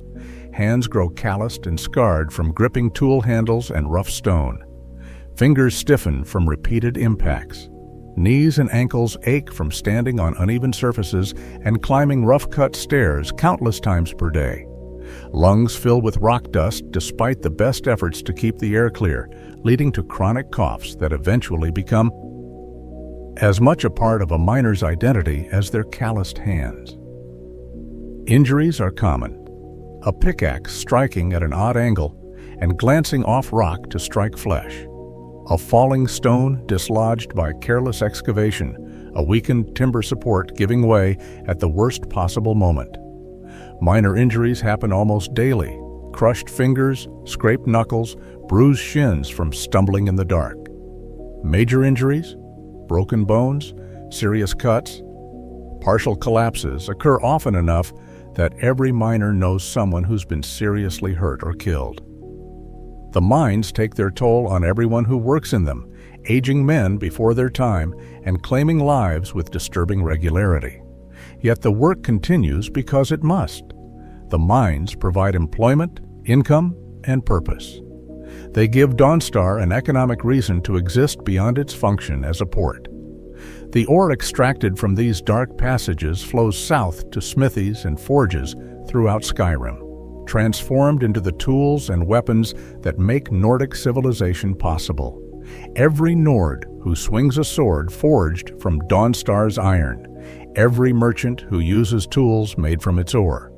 Hands grow calloused and scarred from gripping tool handles and rough stone. Fingers stiffen from repeated impacts. Knees and ankles ache from standing on uneven surfaces and climbing rough-cut stairs countless times per day. Lungs fill with rock dust despite the best efforts to keep the air clear, leading to chronic coughs that eventually become as much a part of a miner's identity as their calloused hands. Injuries are common. A pickaxe striking at an odd angle and glancing off rock to strike flesh. A falling stone dislodged by careless excavation, a weakened timber support giving way at the worst possible moment. Minor injuries happen almost daily. Crushed fingers, scraped knuckles, bruised shins from stumbling in the dark. Major injuries, broken bones, serious cuts, partial collapses occur often enough that every miner knows someone who's been seriously hurt or killed. The mines take their toll on everyone who works in them, aging men before their time and claiming lives with disturbing regularity. Yet the work continues because it must. The mines provide employment, income, and purpose. They give Dawnstar an economic reason to exist beyond its function as a port. The ore extracted from these dark passages flows south to smithies and forges throughout Skyrim, transformed into the tools and weapons that make Nordic civilization possible. Every Nord who swings a sword forged from Dawnstar's iron, every merchant who uses tools made from its ore,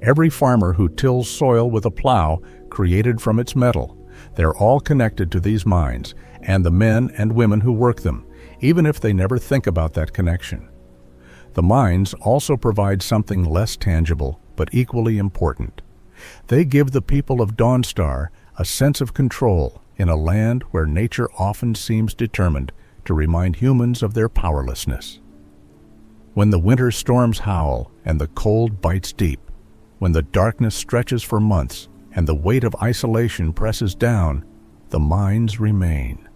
every farmer who tills soil with a plow created from its metal, they're all connected to these mines and the men and women who work them, even if they never think about that connection. The mines also provide something less tangible, but equally important. They give the people of Dawnstar a sense of control in a land where nature often seems determined to remind humans of their powerlessness. When the winter storms howl and the cold bites deep, when the darkness stretches for months and the weight of isolation presses down, the mines remain.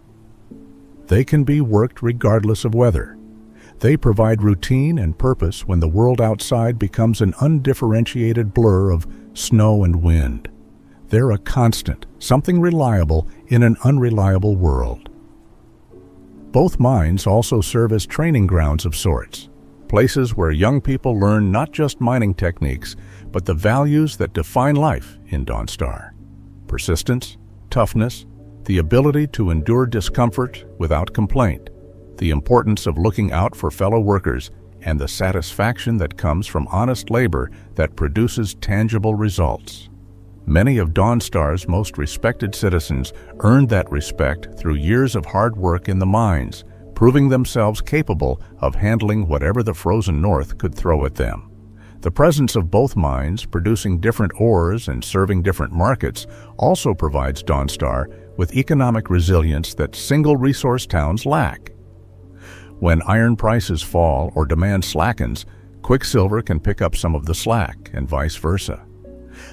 They can be worked regardless of weather. They provide routine and purpose when the world outside becomes an undifferentiated blur of snow and wind. They're a constant, something reliable in an unreliable world. Both mines also serve as training grounds of sorts, places where young people learn not just mining techniques, but the values that define life in Dawnstar: persistence, toughness, the ability to endure discomfort without complaint, the importance of looking out for fellow workers, and the satisfaction that comes from honest labor that produces tangible results. Many of Dawnstar's most respected citizens earned that respect through years of hard work in the mines, proving themselves capable of handling whatever the frozen north could throw at them. The presence of both mines, producing different ores and serving different markets, also provides Dawnstar with economic resilience that single-resource towns lack. When iron prices fall or demand slackens, Quicksilver can pick up some of the slack, and vice versa.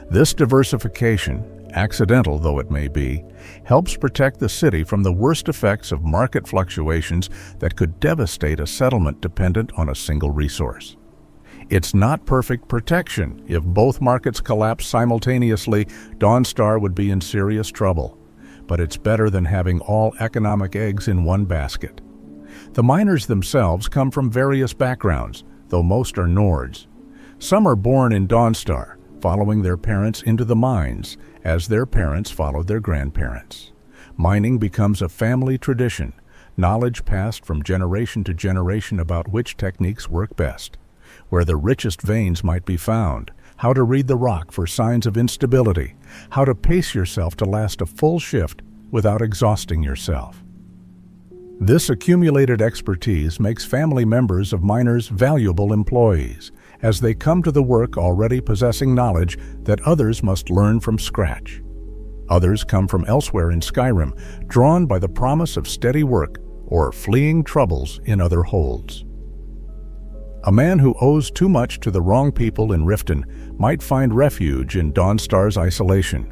This diversification, accidental though it may be, helps protect the city from the worst effects of market fluctuations that could devastate a settlement dependent on a single resource. It's not perfect protection. If both markets collapse simultaneously, Dawnstar would be in serious trouble. But it's better than having all economic eggs in one basket. The miners themselves come from various backgrounds, though most are Nords. Some are born in Dawnstar, following their parents into the mines, as their parents followed their grandparents. Mining becomes a family tradition, knowledge passed from generation to generation about which techniques work best, where the richest veins might be found, how to read the rock for signs of instability, how to pace yourself to last a full shift without exhausting yourself. This accumulated expertise makes family members of miners valuable employees, as they come to the work already possessing knowledge that others must learn from scratch. Others come from elsewhere in Skyrim, drawn by the promise of steady work or fleeing troubles in other holds. A man who owes too much to the wrong people in Riften might find refuge in Dawnstar's isolation.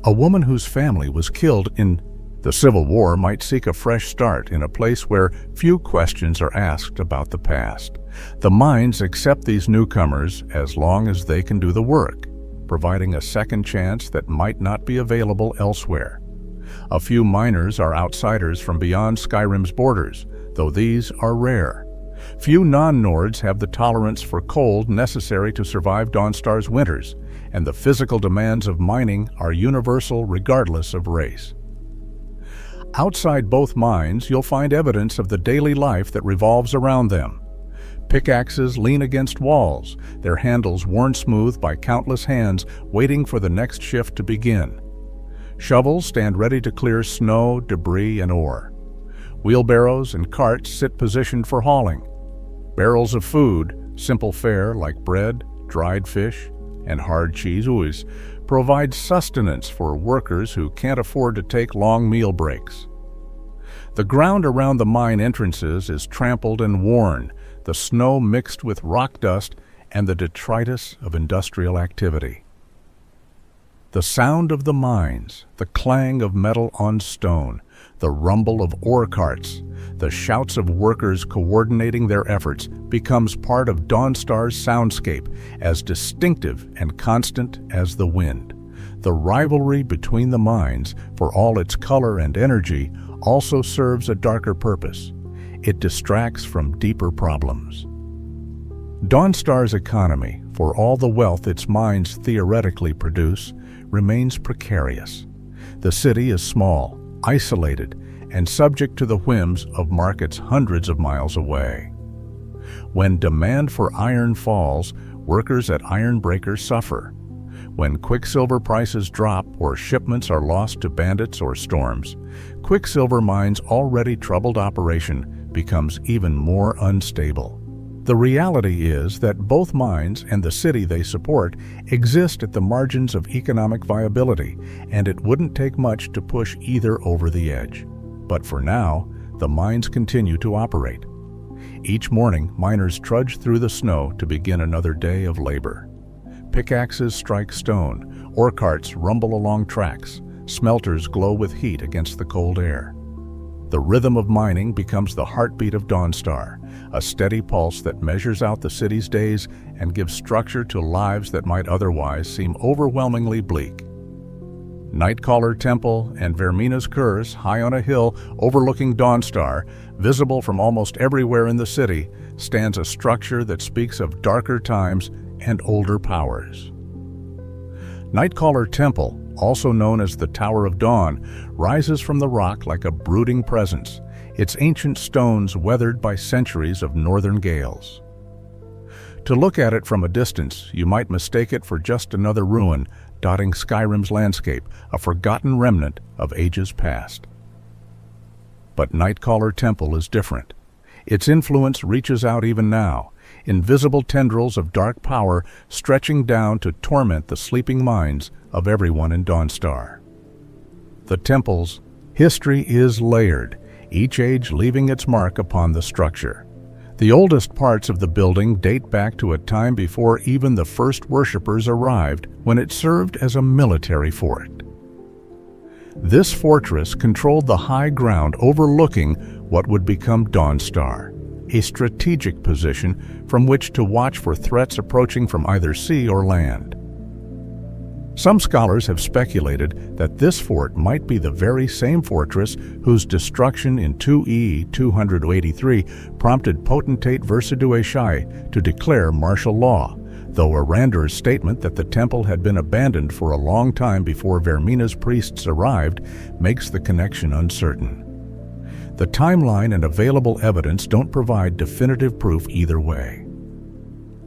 A woman whose family was killed in the Civil War might seek a fresh start in a place where few questions are asked about the past. The mines accept these newcomers as long as they can do the work, providing a second chance that might not be available elsewhere. A few miners are outsiders from beyond Skyrim's borders, though these are rare. Few non-Nords have the tolerance for cold necessary to survive Dawnstar's winters, and the physical demands of mining are universal regardless of race. Outside both mines, you'll find evidence of the daily life that revolves around them. Pickaxes lean against walls, their handles worn smooth by countless hands waiting for the next shift to begin. Shovels stand ready to clear snow, debris, and ore. Wheelbarrows and carts sit positioned for hauling. Barrels of food, simple fare like bread, dried fish, and hard cheese provide sustenance for workers who can't afford to take long meal breaks. The ground around the mine entrances is trampled and worn, the snow mixed with rock dust and the detritus of industrial activity. The sound of the mines, the clang of metal on stone, the rumble of ore carts, the shouts of workers coordinating their efforts becomes part of Dawnstar's soundscape, as distinctive and constant as the wind. The rivalry between the mines, for all its color and energy, also serves a darker purpose. It distracts from deeper problems. Dawnstar's economy, for all the wealth its mines theoretically produce, remains precarious. The city is small, isolated, and subject to the whims of markets hundreds of miles away. When demand for iron falls, workers at iron breakers suffer. When quicksilver prices drop or shipments are lost to bandits or storms, Quicksilver Mine's already troubled operation becomes even more unstable. The reality is that both mines and the city they support exist at the margins of economic viability, and it wouldn't take much to push either over the edge. But for now, the mines continue to operate. Each morning, miners trudge through the snow to begin another day of labor. Pickaxes strike stone, ore carts rumble along tracks, smelters glow with heat against the cold air. The rhythm of mining becomes the heartbeat of Dawnstar, a steady pulse that measures out the city's days and gives structure to lives that might otherwise seem overwhelmingly bleak. Nightcaller Temple and Vaermina's Curse, high on a hill overlooking Dawnstar, visible from almost everywhere in the city, stands a structure that speaks of darker times and older powers. Nightcaller Temple, also known as the Tower of Dawn, rises from the rock like a brooding presence, its ancient stones weathered by centuries of northern gales. To look at it from a distance, you might mistake it for just another ruin dotting Skyrim's landscape, a forgotten remnant of ages past. But Nightcaller Temple is different. Its influence reaches out even now, invisible tendrils of dark power stretching down to torment the sleeping minds of everyone in Dawnstar. The temple's history is layered, each age leaving its mark upon the structure. The oldest parts of the building date back to a time before even the first worshippers arrived, when it served as a military fort. This fortress controlled the high ground overlooking what would become Dawnstar, a strategic position from which to watch for threats approaching from either sea or land. Some scholars have speculated that this fort might be the very same fortress whose destruction in 2E 283 prompted potentate Versidue to declare martial law, though Arander's statement that the temple had been abandoned for a long time before Vaermina's priests arrived makes the connection uncertain. The timeline and available evidence don't provide definitive proof either way.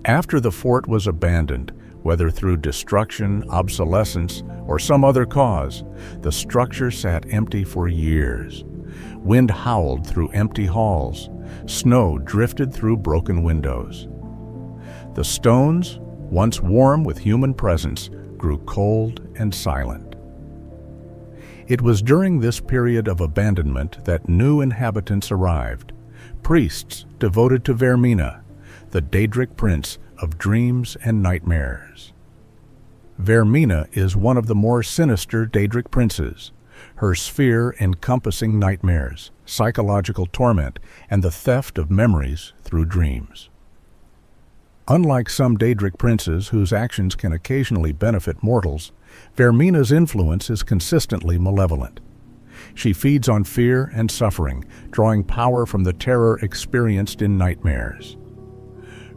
After the fort was abandoned, whether through destruction, obsolescence, or some other cause, the structure sat empty for years. Wind howled through empty halls. Snow drifted through broken windows. The stones, once warm with human presence, grew cold and silent. It was during this period of abandonment that new inhabitants arrived, priests devoted to Vaermina, the Daedric prince of dreams and nightmares. Vaermina is one of the more sinister Daedric princes, her sphere encompassing nightmares, psychological torment, and the theft of memories through dreams. Unlike some Daedric princes whose actions can occasionally benefit mortals, Vaermina's influence is consistently malevolent. She feeds on fear and suffering, drawing power from the terror experienced in nightmares.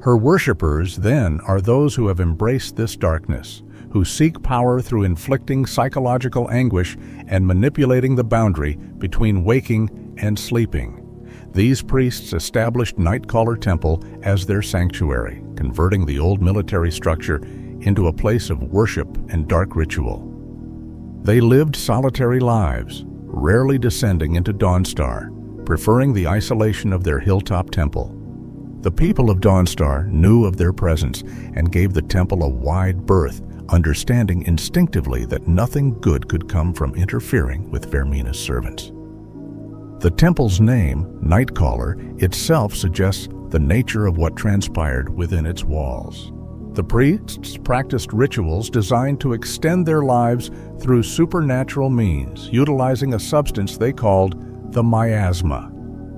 Her worshippers, then, are those who have embraced this darkness, who seek power through inflicting psychological anguish and manipulating the boundary between waking and sleeping. These priests established Nightcaller Temple as their sanctuary, converting the old military structure into a place of worship and dark ritual. They lived solitary lives, rarely descending into Dawnstar, preferring the isolation of their hilltop temple. The people of Dawnstar knew of their presence and gave the temple a wide berth, understanding instinctively that nothing good could come from interfering with Vaermina's servants. The temple's name, Nightcaller, itself suggests the nature of what transpired within its walls. The priests practiced rituals designed to extend their lives through supernatural means, utilizing a substance they called the miasma.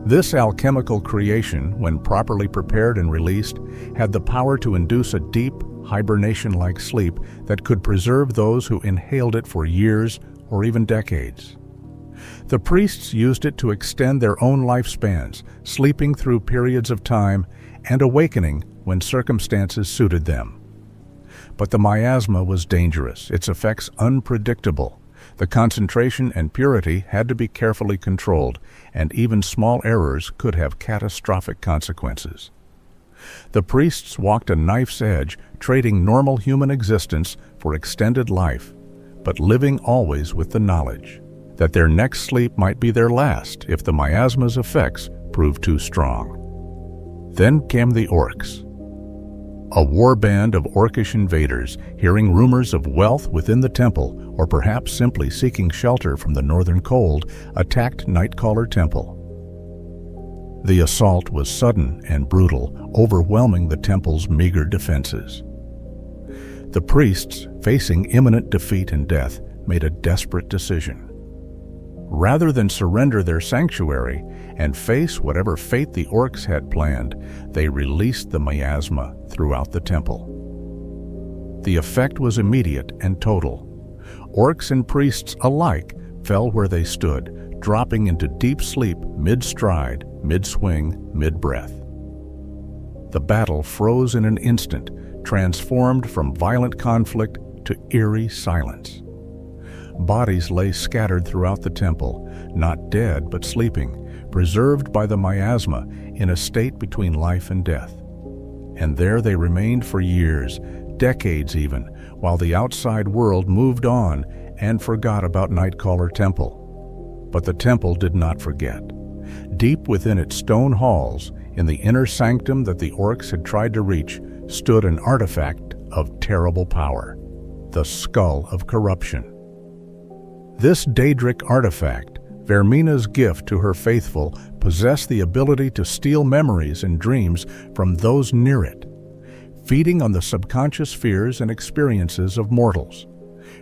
This alchemical creation, when properly prepared and released, had the power to induce a deep, hibernation-like sleep that could preserve those who inhaled it for years or even decades. The priests used it to extend their own lifespans, sleeping through periods of time and awakening when circumstances suited them. But the miasma was dangerous, its effects unpredictable. The concentration and purity had to be carefully controlled, and even small errors could have catastrophic consequences. The priests walked a knife's edge, trading normal human existence for extended life, but living always with the knowledge that their next sleep might be their last if the miasma's effects proved too strong. Then came the orcs. A war band of orcish invaders, hearing rumors of wealth within the temple, or perhaps simply seeking shelter from the northern cold, attacked Nightcaller Temple. The assault was sudden and brutal, overwhelming the temple's meager defenses. The priests, facing imminent defeat and death, made a desperate decision. Rather than surrender their sanctuary and face whatever fate the orcs had planned, they released the miasma throughout the temple. The effect was immediate and total. Orcs and priests alike fell where they stood, dropping into deep sleep mid-stride, mid-swing, mid-breath. The battle froze in an instant, transformed from violent conflict to eerie silence. Bodies lay scattered throughout the temple, not dead but sleeping, preserved by the miasma in a state between life and death. And there they remained for years, decades even, while the outside world moved on and forgot about Nightcaller Temple. But the temple did not forget. Deep within its stone halls, in the inner sanctum that the orcs had tried to reach, stood an artifact of terrible power, the Skull of Corruption. This Daedric artifact, Vaermina's gift to her faithful, possessed the ability to steal memories and dreams from those near it, feeding on the subconscious fears and experiences of mortals.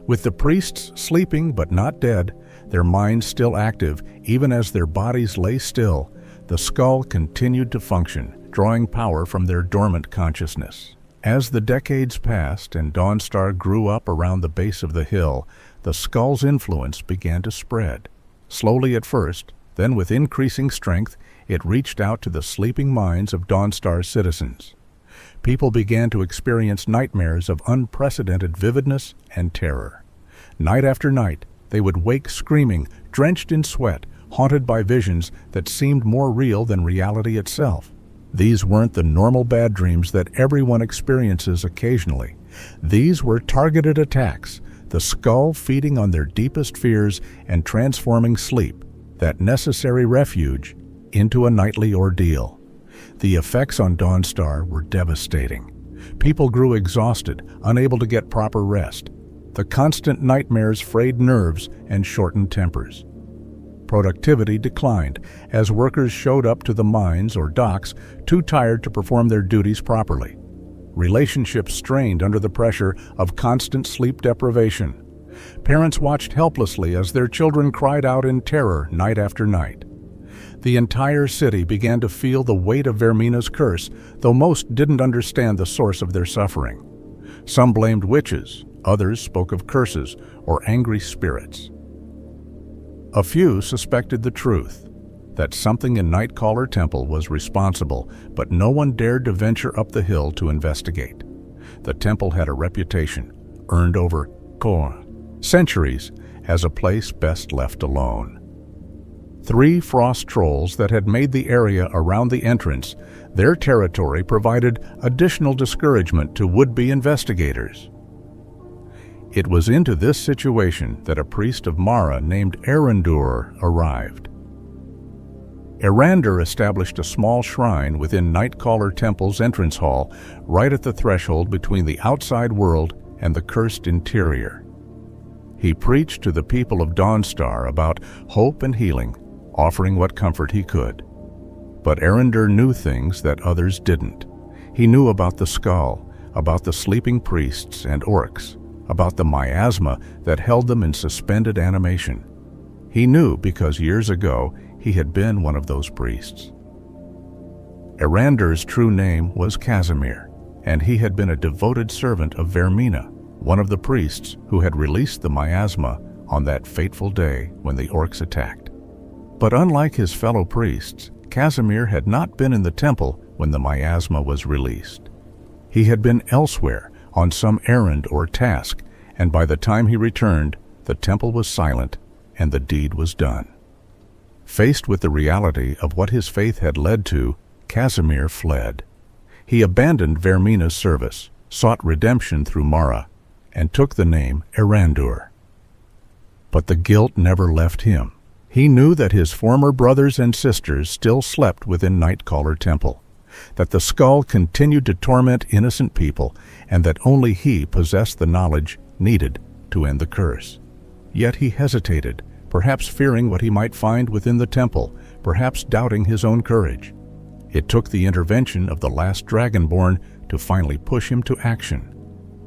With the priests sleeping but not dead, their minds still active even as their bodies lay still, the skull continued to function, drawing power from their dormant consciousness. As the decades passed and Dawnstar grew up around the base of the hill, the skull's influence began to spread. Slowly at first, then with increasing strength, it reached out to the sleeping minds of Dawnstar's citizens. People began to experience nightmares of unprecedented vividness and terror. Night after night, they would wake screaming, drenched in sweat, haunted by visions that seemed more real than reality itself. These weren't the normal bad dreams that everyone experiences occasionally. These were targeted attacks, the skull feeding on their deepest fears and transforming sleep, that necessary refuge, into a nightly ordeal. The effects on Dawnstar were devastating. People grew exhausted, unable to get proper rest. The constant nightmares frayed nerves and shortened tempers. Productivity declined as workers showed up to the mines or docks too tired to perform their duties properly. Relationships strained under the pressure of constant sleep deprivation. Parents watched helplessly as their children cried out in terror night after night. The entire city began to feel the weight of Vaermina's curse, though most didn't understand the source of their suffering. Some blamed witches, others spoke of curses or angry spirits. A few suspected the truth, that something in Nightcaller Temple was responsible, but no one dared to venture up the hill to investigate. The temple had a reputation, earned over centuries, as a place best left alone. 3 frost trolls that had made the area around the entrance, their territory provided additional discouragement to would-be investigators. It was into this situation that a priest of Mara named Erandur arrived. Erandur established a small shrine within Nightcaller Temple's entrance hall, right at the threshold between the outside world and the cursed interior. He preached to the people of Dawnstar about hope and healing, offering what comfort he could. But Erandur knew things that others didn't. He knew about the skull, about the sleeping priests and orcs, about the miasma that held them in suspended animation. He knew because years ago he had been one of those priests. Erandur's true name was Casimir, and he had been a devoted servant of Vaermina, one of the priests who had released the miasma on that fateful day when the orcs attacked. But unlike his fellow priests, Casimir had not been in the temple when the miasma was released. He had been elsewhere on some errand or task, and by the time he returned, the temple was silent and the deed was done. Faced with the reality of what his faith had led to, Casimir fled. He abandoned Vaermina's service, sought redemption through Mara, and took the name Erandur. But the guilt never left him. He knew that his former brothers and sisters still slept within Nightcaller Temple. that the skull continued to torment innocent people, and that only he possessed the knowledge needed to end the curse. Yet he hesitated, perhaps fearing what he might find within the temple, perhaps doubting his own courage. It took the intervention of the last Dragonborn to finally push him to action.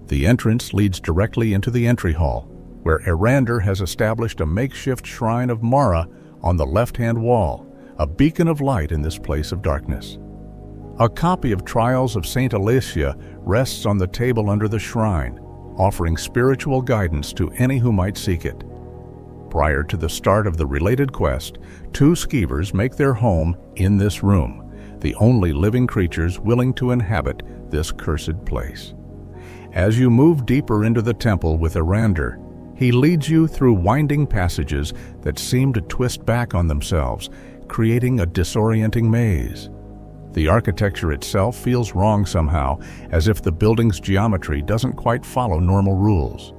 The entrance leads directly into the entry hall, where Erander has established a makeshift shrine of Mara on the left-hand wall, a beacon of light in this place of darkness. A copy of Trials of St. Alicia rests on the table under the shrine, offering spiritual guidance to any who might seek it. Prior to the start of the related quest, two skeevers make their home in this room, the only living creatures willing to inhabit this cursed place. As you move deeper into the temple with Erander, he leads you through winding passages that seem to twist back on themselves, creating a disorienting maze. The architecture itself feels wrong somehow, as if the building's geometry doesn't quite follow normal rules.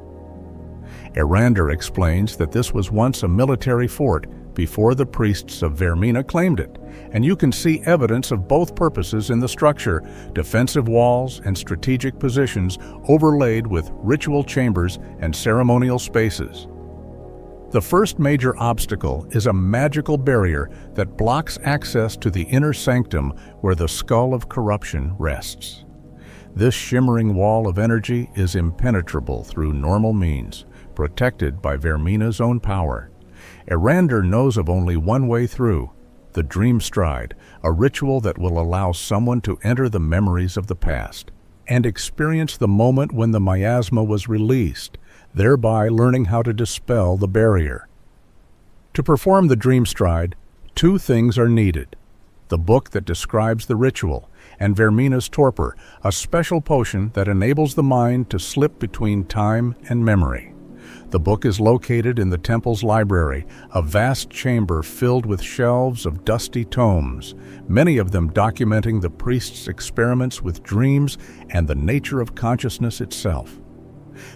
Erander explains that this was once a military fort before the priests of Vaermina claimed it, and you can see evidence of both purposes in the structure: defensive walls and strategic positions overlaid with ritual chambers and ceremonial spaces. The first major obstacle is a magical barrier that blocks access to the inner sanctum where the skull of corruption rests. This shimmering wall of energy is impenetrable through normal means, protected by Vaermina's own power. Erander knows of only one way through: the Dreamstride, a ritual that will allow someone to enter the memories of the past and experience the moment when the miasma was released, thereby learning how to dispel the barrier. To perform the Dreamstride, two things are needed: the book that describes the ritual, and Vaermina's torpor, a special potion that enables the mind to slip between time and memory. The book is located in the temple's library, a vast chamber filled with shelves of dusty tomes, many of them documenting the priest's experiments with dreams and the nature of consciousness itself.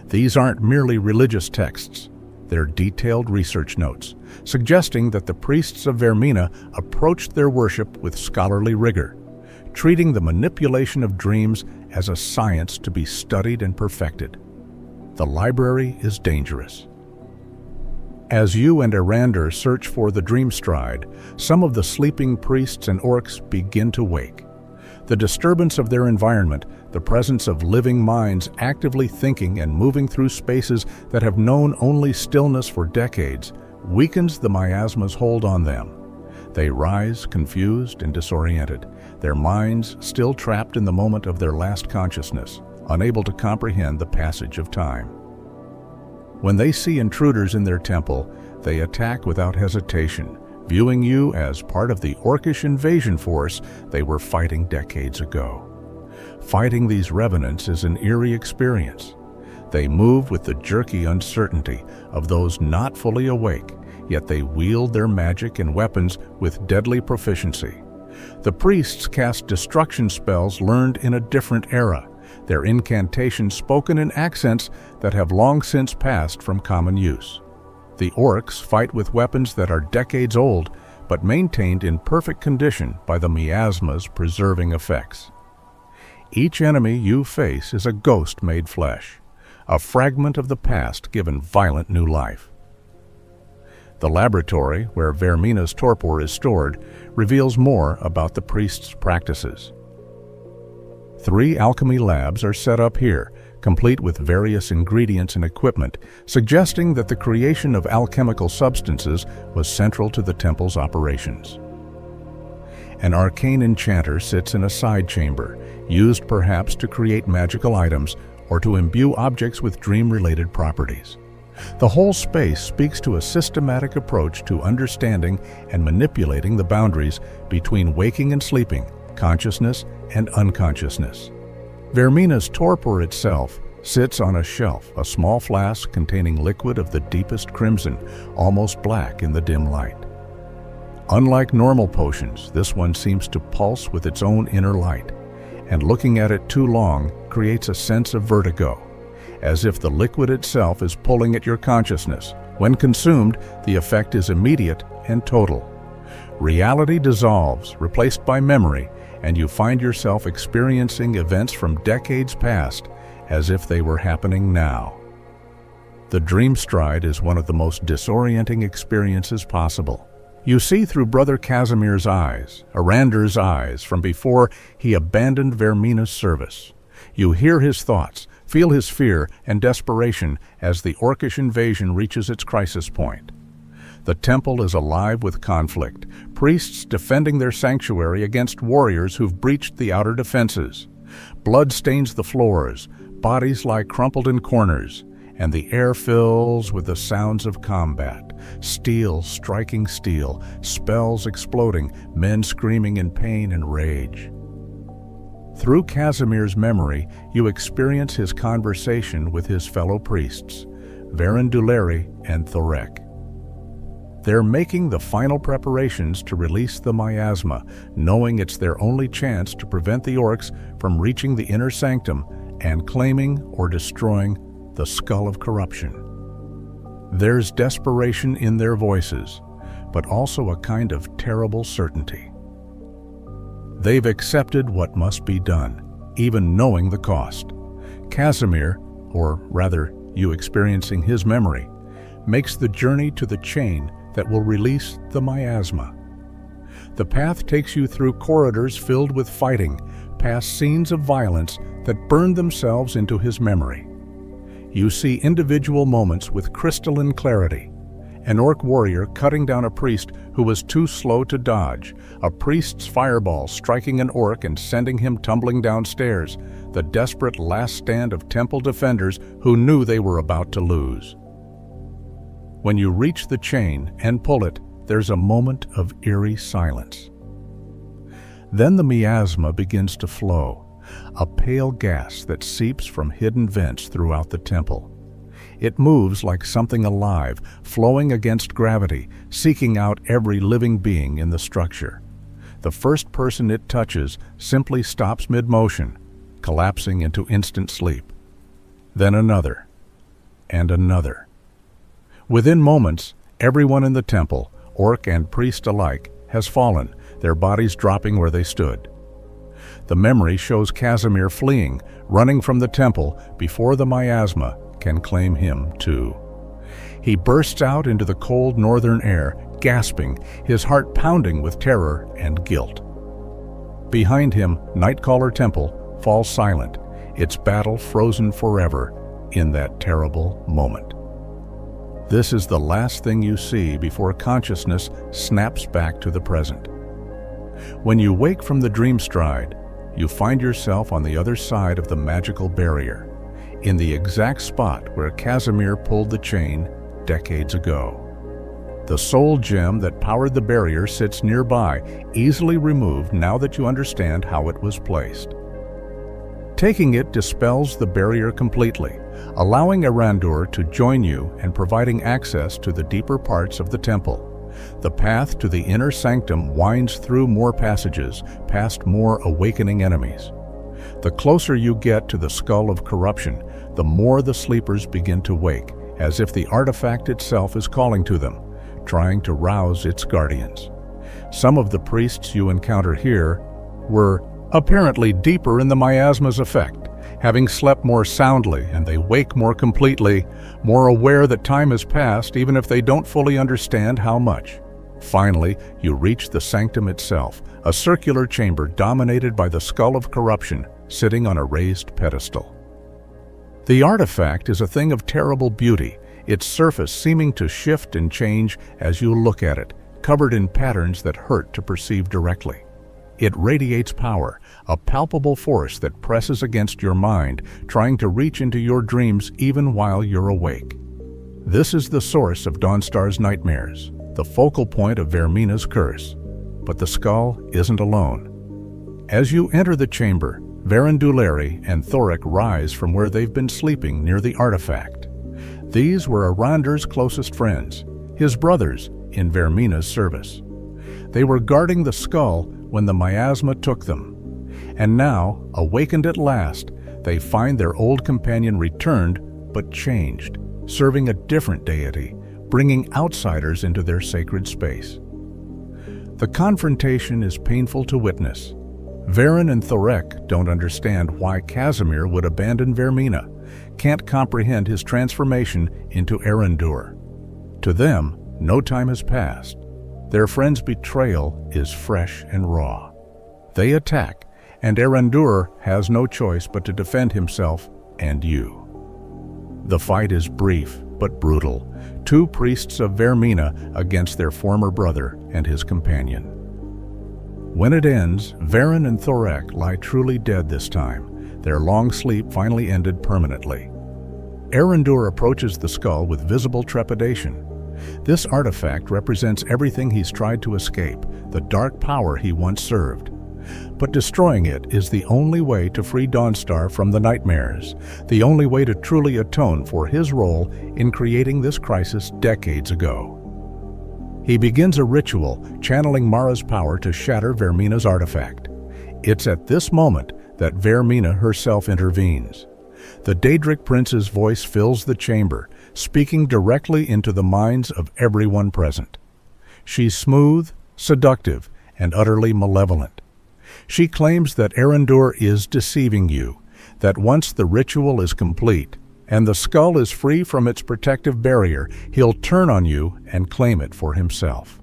These aren't merely religious texts. They're detailed research notes, suggesting that the priests of Vaermina approached their worship with scholarly rigor, treating the manipulation of dreams as a science to be studied and perfected. The library is dangerous. As you and Erander search for the Dreamstride, some of the sleeping priests and orcs begin to wake. The disturbance of their environment, the presence of living minds actively thinking and moving through spaces that have known only stillness for decades, weakens the miasma's hold on them. They rise, confused and disoriented, their minds still trapped in the moment of their last consciousness, unable to comprehend the passage of time. When they see intruders in their temple, they attack without hesitation, viewing you as part of the orcish invasion force they were fighting decades ago. Fighting these revenants is an eerie experience. They move with the jerky uncertainty of those not fully awake, yet they wield their magic and weapons with deadly proficiency. The priests cast destruction spells learned in a different era, their incantations spoken in accents that have long since passed from common use. The orcs fight with weapons that are decades old, but maintained in perfect condition by the miasma's preserving effects. Each enemy you face is a ghost made flesh, a fragment of the past given violent new life. The laboratory, where Vaermina's torpor is stored, reveals more about the priest's practices. 3 alchemy labs are set up here, complete with various ingredients and equipment, suggesting that the creation of alchemical substances was central to the temple's operations. An arcane enchanter sits in a side chamber, used perhaps to create magical items or to imbue objects with dream-related properties. The whole space speaks to a systematic approach to understanding and manipulating the boundaries between waking and sleeping, consciousness and unconsciousness. Vaermina's torpor itself sits on a shelf, a small flask containing liquid of the deepest crimson, almost black in the dim light. Unlike normal potions, this one seems to pulse with its own inner light, and looking at it too long creates a sense of vertigo, as if the liquid itself is pulling at your consciousness. When consumed, the effect is immediate and total. Reality dissolves, replaced by memory, and you find yourself experiencing events from decades past as if they were happening now. The Dreamstride is one of the most disorienting experiences possible. You see through Brother Casimir's eyes, Arander's eyes, from before he abandoned Vaermina's service. You hear his thoughts, feel his fear and desperation as the Orcish invasion reaches its crisis point. The temple is alive with conflict, priests defending their sanctuary against warriors who've breached the outer defenses. Blood stains the floors, bodies lie crumpled in corners, and the air fills with the sounds of combat. Steel striking steel, spells exploding, men screaming in pain and rage. Through Casimir's memory, you experience his conversation with his fellow priests, Vaermina and Stoic. They're making the final preparations to release the miasma, knowing it's their only chance to prevent the orcs from reaching the inner sanctum and claiming or destroying the skull of corruption. There's desperation in their voices, but also a kind of terrible certainty. They've accepted what must be done, even knowing the cost. Casimir, or rather you experiencing his memory, makes the journey to the chain that will release the miasma. The path takes you through corridors filled with fighting, past scenes of violence that burn themselves into his memory. You see individual moments with crystalline clarity. An orc warrior cutting down a priest who was too slow to dodge, a priest's fireball striking an orc and sending him tumbling downstairs, the desperate last stand of temple defenders who knew they were about to lose. When you reach the chain and pull it, there's a moment of eerie silence. Then the miasma begins to flow, a pale gas that seeps from hidden vents throughout the temple. It moves like something alive, flowing against gravity, seeking out every living being in the structure. The first person it touches simply stops mid-motion, collapsing into instant sleep. Then another, and another. Within moments, everyone in the temple, orc and priest alike, has fallen, their bodies dropping where they stood. The memory shows Casimir fleeing, running from the temple before the miasma can claim him too. He bursts out into the cold northern air, gasping, his heart pounding with terror and guilt. Behind him, Nightcaller Temple falls silent, its battle frozen forever in that terrible moment. This is the last thing you see before consciousness snaps back to the present. When you wake from the Dreamstride, you find yourself on the other side of the magical barrier, in the exact spot where Casimir pulled the chain decades ago. The soul gem that powered the barrier sits nearby, easily removed now that you understand how it was placed. Taking it dispels the barrier completely, allowing Arander to join you and providing access to the deeper parts of the temple. The path to the inner sanctum winds through more passages, past more awakening enemies. The closer you get to the skull of corruption, the more the sleepers begin to wake, as if the artifact itself is calling to them, trying to rouse its guardians. Some of the priests you encounter here were apparently deeper in the miasma's effect, having slept more soundly, and they wake more completely, more aware that time has passed even if they don't fully understand how much. Finally, you reach the sanctum itself, a circular chamber dominated by the skull of corruption, sitting on a raised pedestal. The artifact is a thing of terrible beauty, its surface seeming to shift and change as you look at it, covered in patterns that hurt to perceive directly. It radiates power, a palpable force that presses against your mind, trying to reach into your dreams even while you're awake. This is the source of Dawnstar's nightmares, the focal point of Vaermina's curse. But the skull isn't alone. As you enter the chamber, Vaermina and Stoic rise from where they've been sleeping near the artifact. These were Arander's closest friends, his brothers in Vaermina's service. They were guarding the skull when the miasma took them. And now, awakened at last, they find their old companion returned, but changed, serving a different deity, bringing outsiders into their sacred space. The confrontation is painful to witness. Varen and Thorek don't understand why Casimir would abandon Vaermina, can't comprehend his transformation into Erendur. To them, no time has passed. Their friend's betrayal is fresh and raw. They attack, and Erendur has no choice but to defend himself and you. The fight is brief but brutal. Two priests of Vaermina against their former brother and his companion. When it ends, Varen and Thorek lie truly dead this time. Their long sleep finally ended permanently. Erendur approaches the skull with visible trepidation. This artifact represents everything he's tried to escape, the dark power he once served. But destroying it is the only way to free Dawnstar from the nightmares, the only way to truly atone for his role in creating this crisis decades ago. He begins a ritual, channeling Mara's power to shatter Vaermina's artifact. It's at this moment that Vaermina herself intervenes. The Daedric Prince's voice fills the chamber, speaking directly into the minds of everyone present. She's smooth, seductive, and utterly malevolent. She claims that Erendur is deceiving you, that once the ritual is complete and the skull is free from its protective barrier, he'll turn on you and claim it for himself.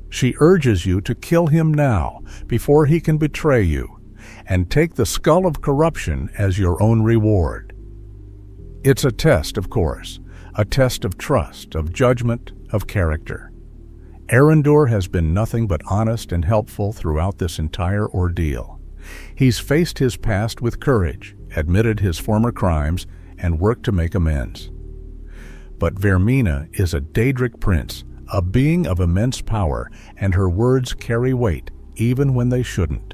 She urges you to kill him now, before he can betray you, and take the skull of corruption as your own reward. It's a test, of course, a test of trust, of judgment, of character. Erendur has been nothing but honest and helpful throughout this entire ordeal. He's faced his past with courage, admitted his former crimes, and worked to make amends. But Vaermina is a Daedric prince, a being of immense power, and her words carry weight, even when they shouldn't.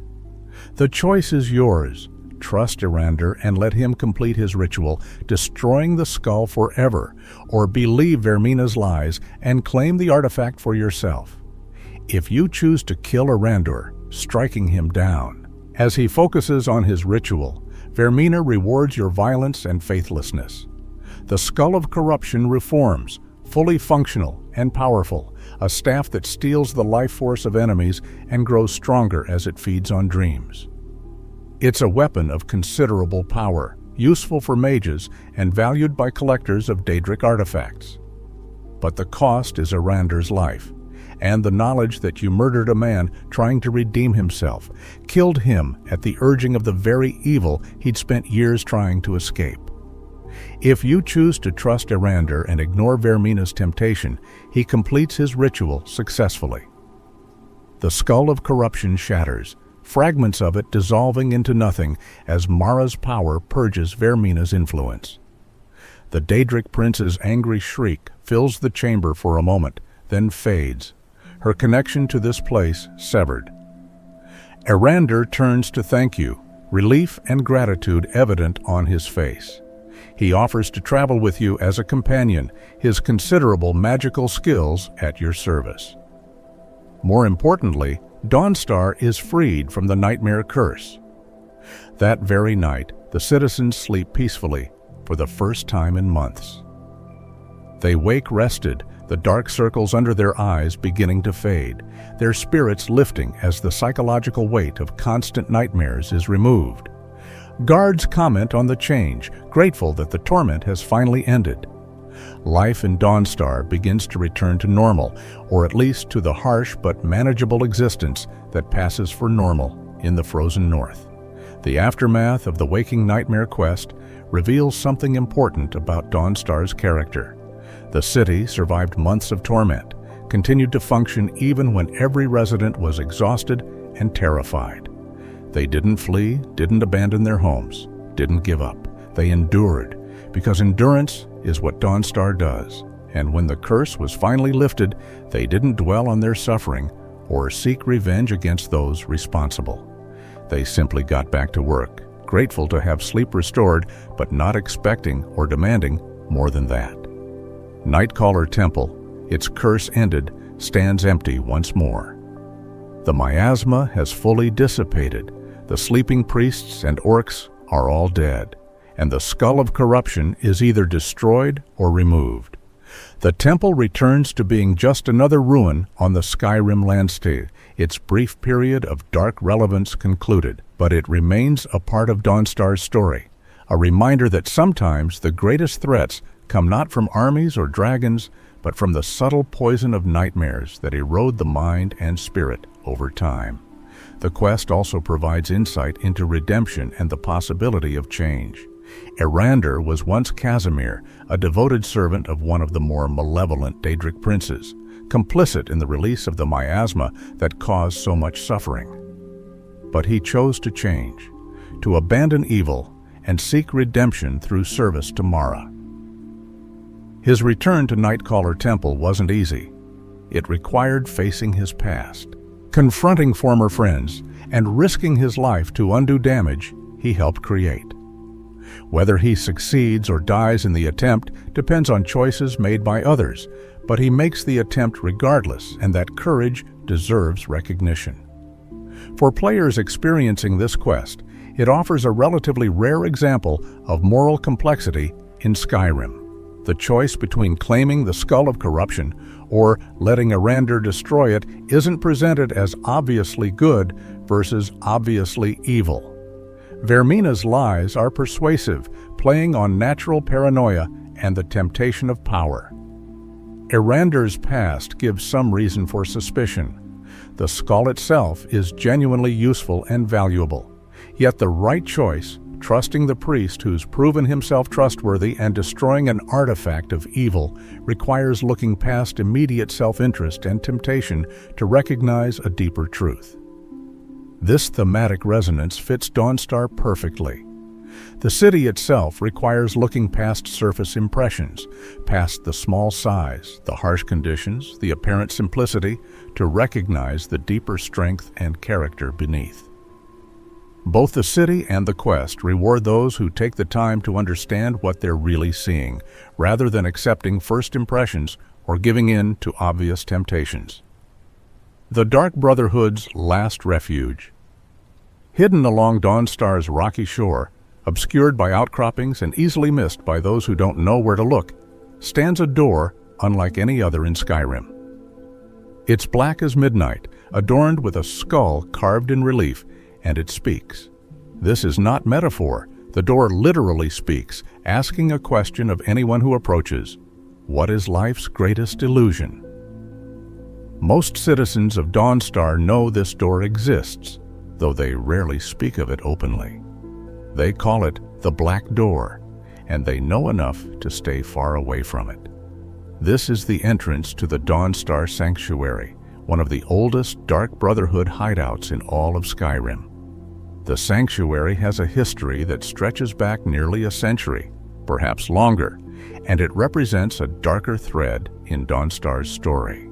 The choice is yours. Trust Erendur and let him complete his ritual, destroying the skull forever, or believe Vaermina's lies and claim the artifact for yourself. If you choose to kill Erendur, striking him down, as he focuses on his ritual, Vaermina rewards your violence and faithlessness. The skull of corruption reforms, fully functional and powerful, a staff that steals the life force of enemies and grows stronger as it feeds on dreams. It's a weapon of considerable power, useful for mages and valued by collectors of Daedric artifacts. But the cost is Erendur's life, and the knowledge that you murdered a man trying to redeem himself, killed him at the urging of the very evil he'd spent years trying to escape. If you choose to trust Erendur and ignore Vaermina's temptation, he completes his ritual successfully. The skull of corruption shatters, fragments of it dissolving into nothing as Mara's power purges Vaermina's influence. The Daedric Prince's angry shriek fills the chamber for a moment, then fades, her connection to this place severed. Erendur turns to thank you, relief and gratitude evident on his face. He offers to travel with you as a companion, his considerable magical skills at your service. More importantly, Dawnstar is freed from the nightmare curse. That very night, the citizens sleep peacefully for the first time in months. They wake rested, the dark circles under their eyes beginning to fade, their spirits lifting as the psychological weight of constant nightmares is removed. Guards comment on the change, grateful that the torment has finally ended. Life in Dawnstar begins to return to normal, or at least to the harsh but manageable existence that passes for normal in the frozen north. The aftermath of the Waking Nightmare quest reveals something important about Dawnstar's character. The city survived months of torment, continued to function even when every resident was exhausted and terrified. They didn't flee, didn't abandon their homes, didn't give up. They endured, because endurance is what Dawnstar does. And when the curse was finally lifted, they didn't dwell on their suffering or seek revenge against those responsible. They simply got back to work, grateful to have sleep restored, but not expecting or demanding more than that. Nightcaller Temple, its curse ended, stands empty once more. The miasma has fully dissipated. The sleeping priests and orcs are all dead, and the skull of corruption is either destroyed or removed. The temple returns to being just another ruin on the Skyrim landscape, its brief period of dark relevance concluded, but it remains a part of Dawnstar's story, a reminder that sometimes the greatest threats come not from armies or dragons, but from the subtle poison of nightmares that erode the mind and spirit over time. The quest also provides insight into redemption and the possibility of change. Erander was once Casimir, a devoted servant of one of the more malevolent Daedric princes, complicit in the release of the miasma that caused so much suffering. But he chose to change, to abandon evil and seek redemption through service to Mara. His return to Nightcaller Temple wasn't easy. It required facing his past, confronting former friends, and risking his life to undo damage he helped create. Whether he succeeds or dies in the attempt depends on choices made by others, but he makes the attempt regardless, and that courage deserves recognition. For players experiencing this quest, it offers a relatively rare example of moral complexity in Skyrim. The choice between claiming the skull of corruption or letting Erander destroy it isn't presented as obviously good versus obviously evil. Vaermina's lies are persuasive, playing on natural paranoia and the temptation of power. Erander's past gives some reason for suspicion. The skull itself is genuinely useful and valuable. Yet the right choice, trusting the priest who's proven himself trustworthy and destroying an artifact of evil, requires looking past immediate self-interest and temptation to recognize a deeper truth. This thematic resonance fits Dawnstar perfectly. The city itself requires looking past surface impressions, past the small size, the harsh conditions, the apparent simplicity, to recognize the deeper strength and character beneath. Both the city and the quest reward those who take the time to understand what they're really seeing, rather than accepting first impressions or giving in to obvious temptations. The Dark Brotherhood's last refuge. Hidden along Dawnstar's rocky shore, obscured by outcroppings and easily missed by those who don't know where to look, stands a door unlike any other in Skyrim. It's black as midnight, adorned with a skull carved in relief, and it speaks. This is not metaphor. The door literally speaks, asking a question of anyone who approaches. What is life's greatest illusion? Most citizens of Dawnstar know this door exists, though they rarely speak of it openly. They call it the Black Door, and they know enough to stay far away from it. This is the entrance to the Dawnstar Sanctuary, one of the oldest Dark Brotherhood hideouts in all of Skyrim. The sanctuary has a history that stretches back nearly a century, perhaps longer, and it represents a darker thread in Dawnstar's story.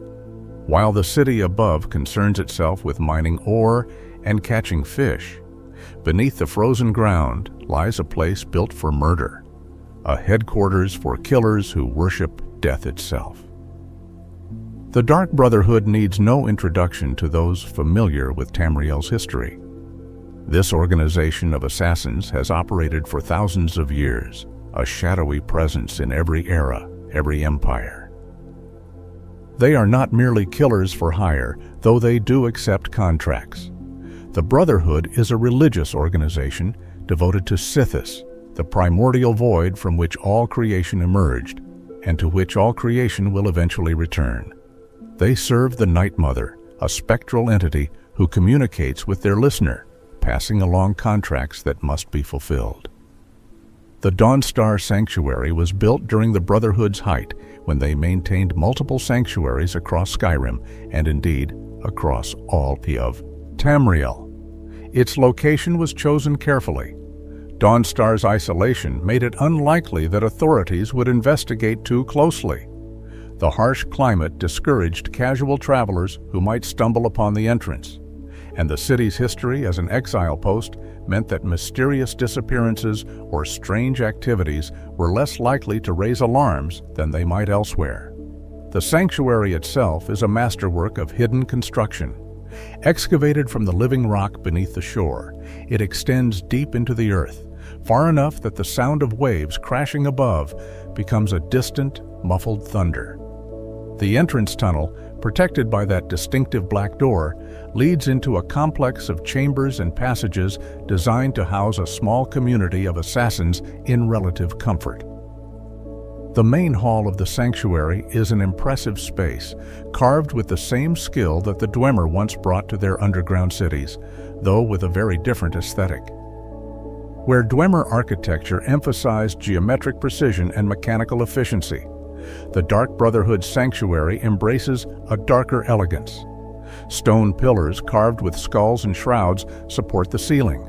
While the city above concerns itself with mining ore and catching fish, beneath the frozen ground lies a place built for murder, a headquarters for killers who worship death itself. The Dark Brotherhood needs no introduction to those familiar with Tamriel's history. This organization of assassins has operated for thousands of years, a shadowy presence in every era, every empire. They are not merely killers for hire, though they do accept contracts. The Brotherhood is a religious organization devoted to Sithis, the primordial void from which all creation emerged, and to which all creation will eventually return. They serve the Night Mother, a spectral entity who communicates with their listener, passing along contracts that must be fulfilled. The Dawnstar Sanctuary was built during the Brotherhood's height, when they maintained multiple sanctuaries across Skyrim, and indeed across all of Tamriel. Its location was chosen carefully. Dawnstar's isolation made it unlikely that authorities would investigate too closely. The harsh climate discouraged casual travelers who might stumble upon the entrance, and the city's history as an exile post meant that mysterious disappearances or strange activities were less likely to raise alarms than they might elsewhere. The sanctuary itself is a masterwork of hidden construction. Excavated from the living rock beneath the shore, it extends deep into the earth, far enough that the sound of waves crashing above becomes a distant, muffled thunder. The entrance tunnel, protected by that distinctive black door, leads into a complex of chambers and passages designed to house a small community of assassins in relative comfort. The main hall of the sanctuary is an impressive space, carved with the same skill that the Dwemer once brought to their underground cities, though with a very different aesthetic. Where Dwemer architecture emphasized geometric precision and mechanical efficiency, the Dark Brotherhood sanctuary embraces a darker elegance. Stone pillars carved with skulls and shrouds support the ceiling.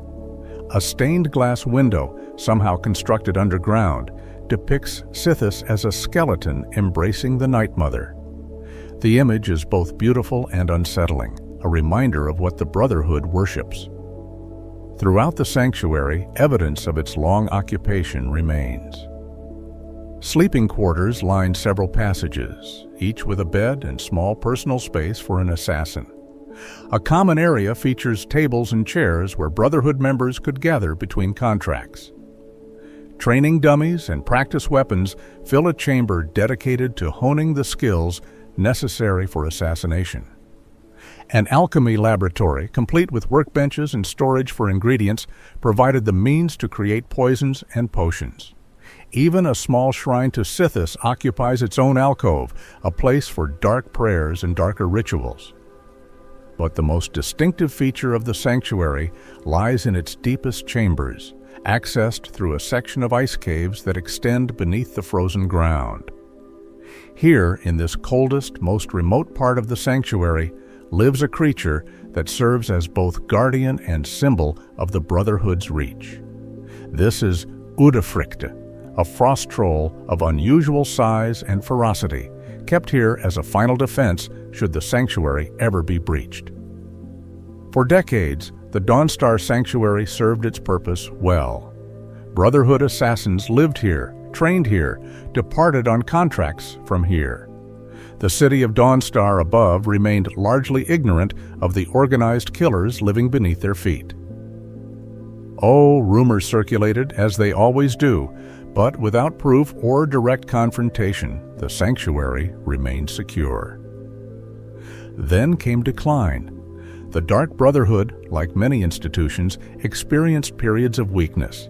A stained glass window, somehow constructed underground, depicts Sithis as a skeleton embracing the Night Mother. The image is both beautiful and unsettling, a reminder of what the Brotherhood worships. Throughout the sanctuary, evidence of its long occupation remains. Sleeping quarters line several passages, each with a bed and small personal space for an assassin. A common area features tables and chairs where Brotherhood members could gather between contracts. Training dummies and practice weapons fill a chamber dedicated to honing the skills necessary for assassination. An alchemy laboratory, complete with workbenches and storage for ingredients, provided the means to create poisons and potions. Even a small shrine to Sithis occupies its own alcove, a place for dark prayers and darker rituals. But the most distinctive feature of the sanctuary lies in its deepest chambers, accessed through a section of ice caves that extend beneath the frozen ground. Here, in this coldest, most remote part of the sanctuary, lives a creature that serves as both guardian and symbol of the Brotherhood's reach. This is Udafricta, a frost troll of unusual size and ferocity, kept here as a final defense should the sanctuary ever be breached. For decades, the Dawnstar Sanctuary served its purpose well. Brotherhood assassins lived here, trained here, departed on contracts from here. The city of Dawnstar above remained largely ignorant of the organized killers living beneath their feet. Oh, rumors circulated, as they always do, but without proof or direct confrontation, the sanctuary remained secure. Then came decline. The Dark Brotherhood, like many institutions, experienced periods of weakness.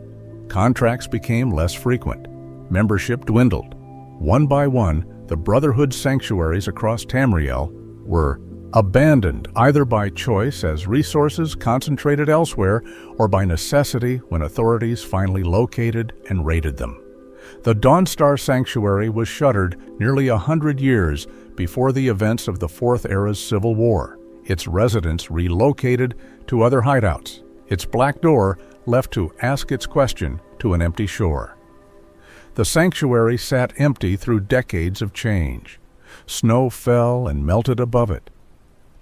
Contracts became less frequent. Membership dwindled. One by one, the Brotherhood sanctuaries across Tamriel were abandoned either by choice as resources concentrated elsewhere or by necessity when authorities finally located and raided them. The Dawnstar Sanctuary was shuttered nearly 100 years before the events of the Fourth Era's Civil War, its residents relocated to other hideouts, its black door left to ask its question to an empty shore. The sanctuary sat empty through decades of change. Snow fell and melted above it.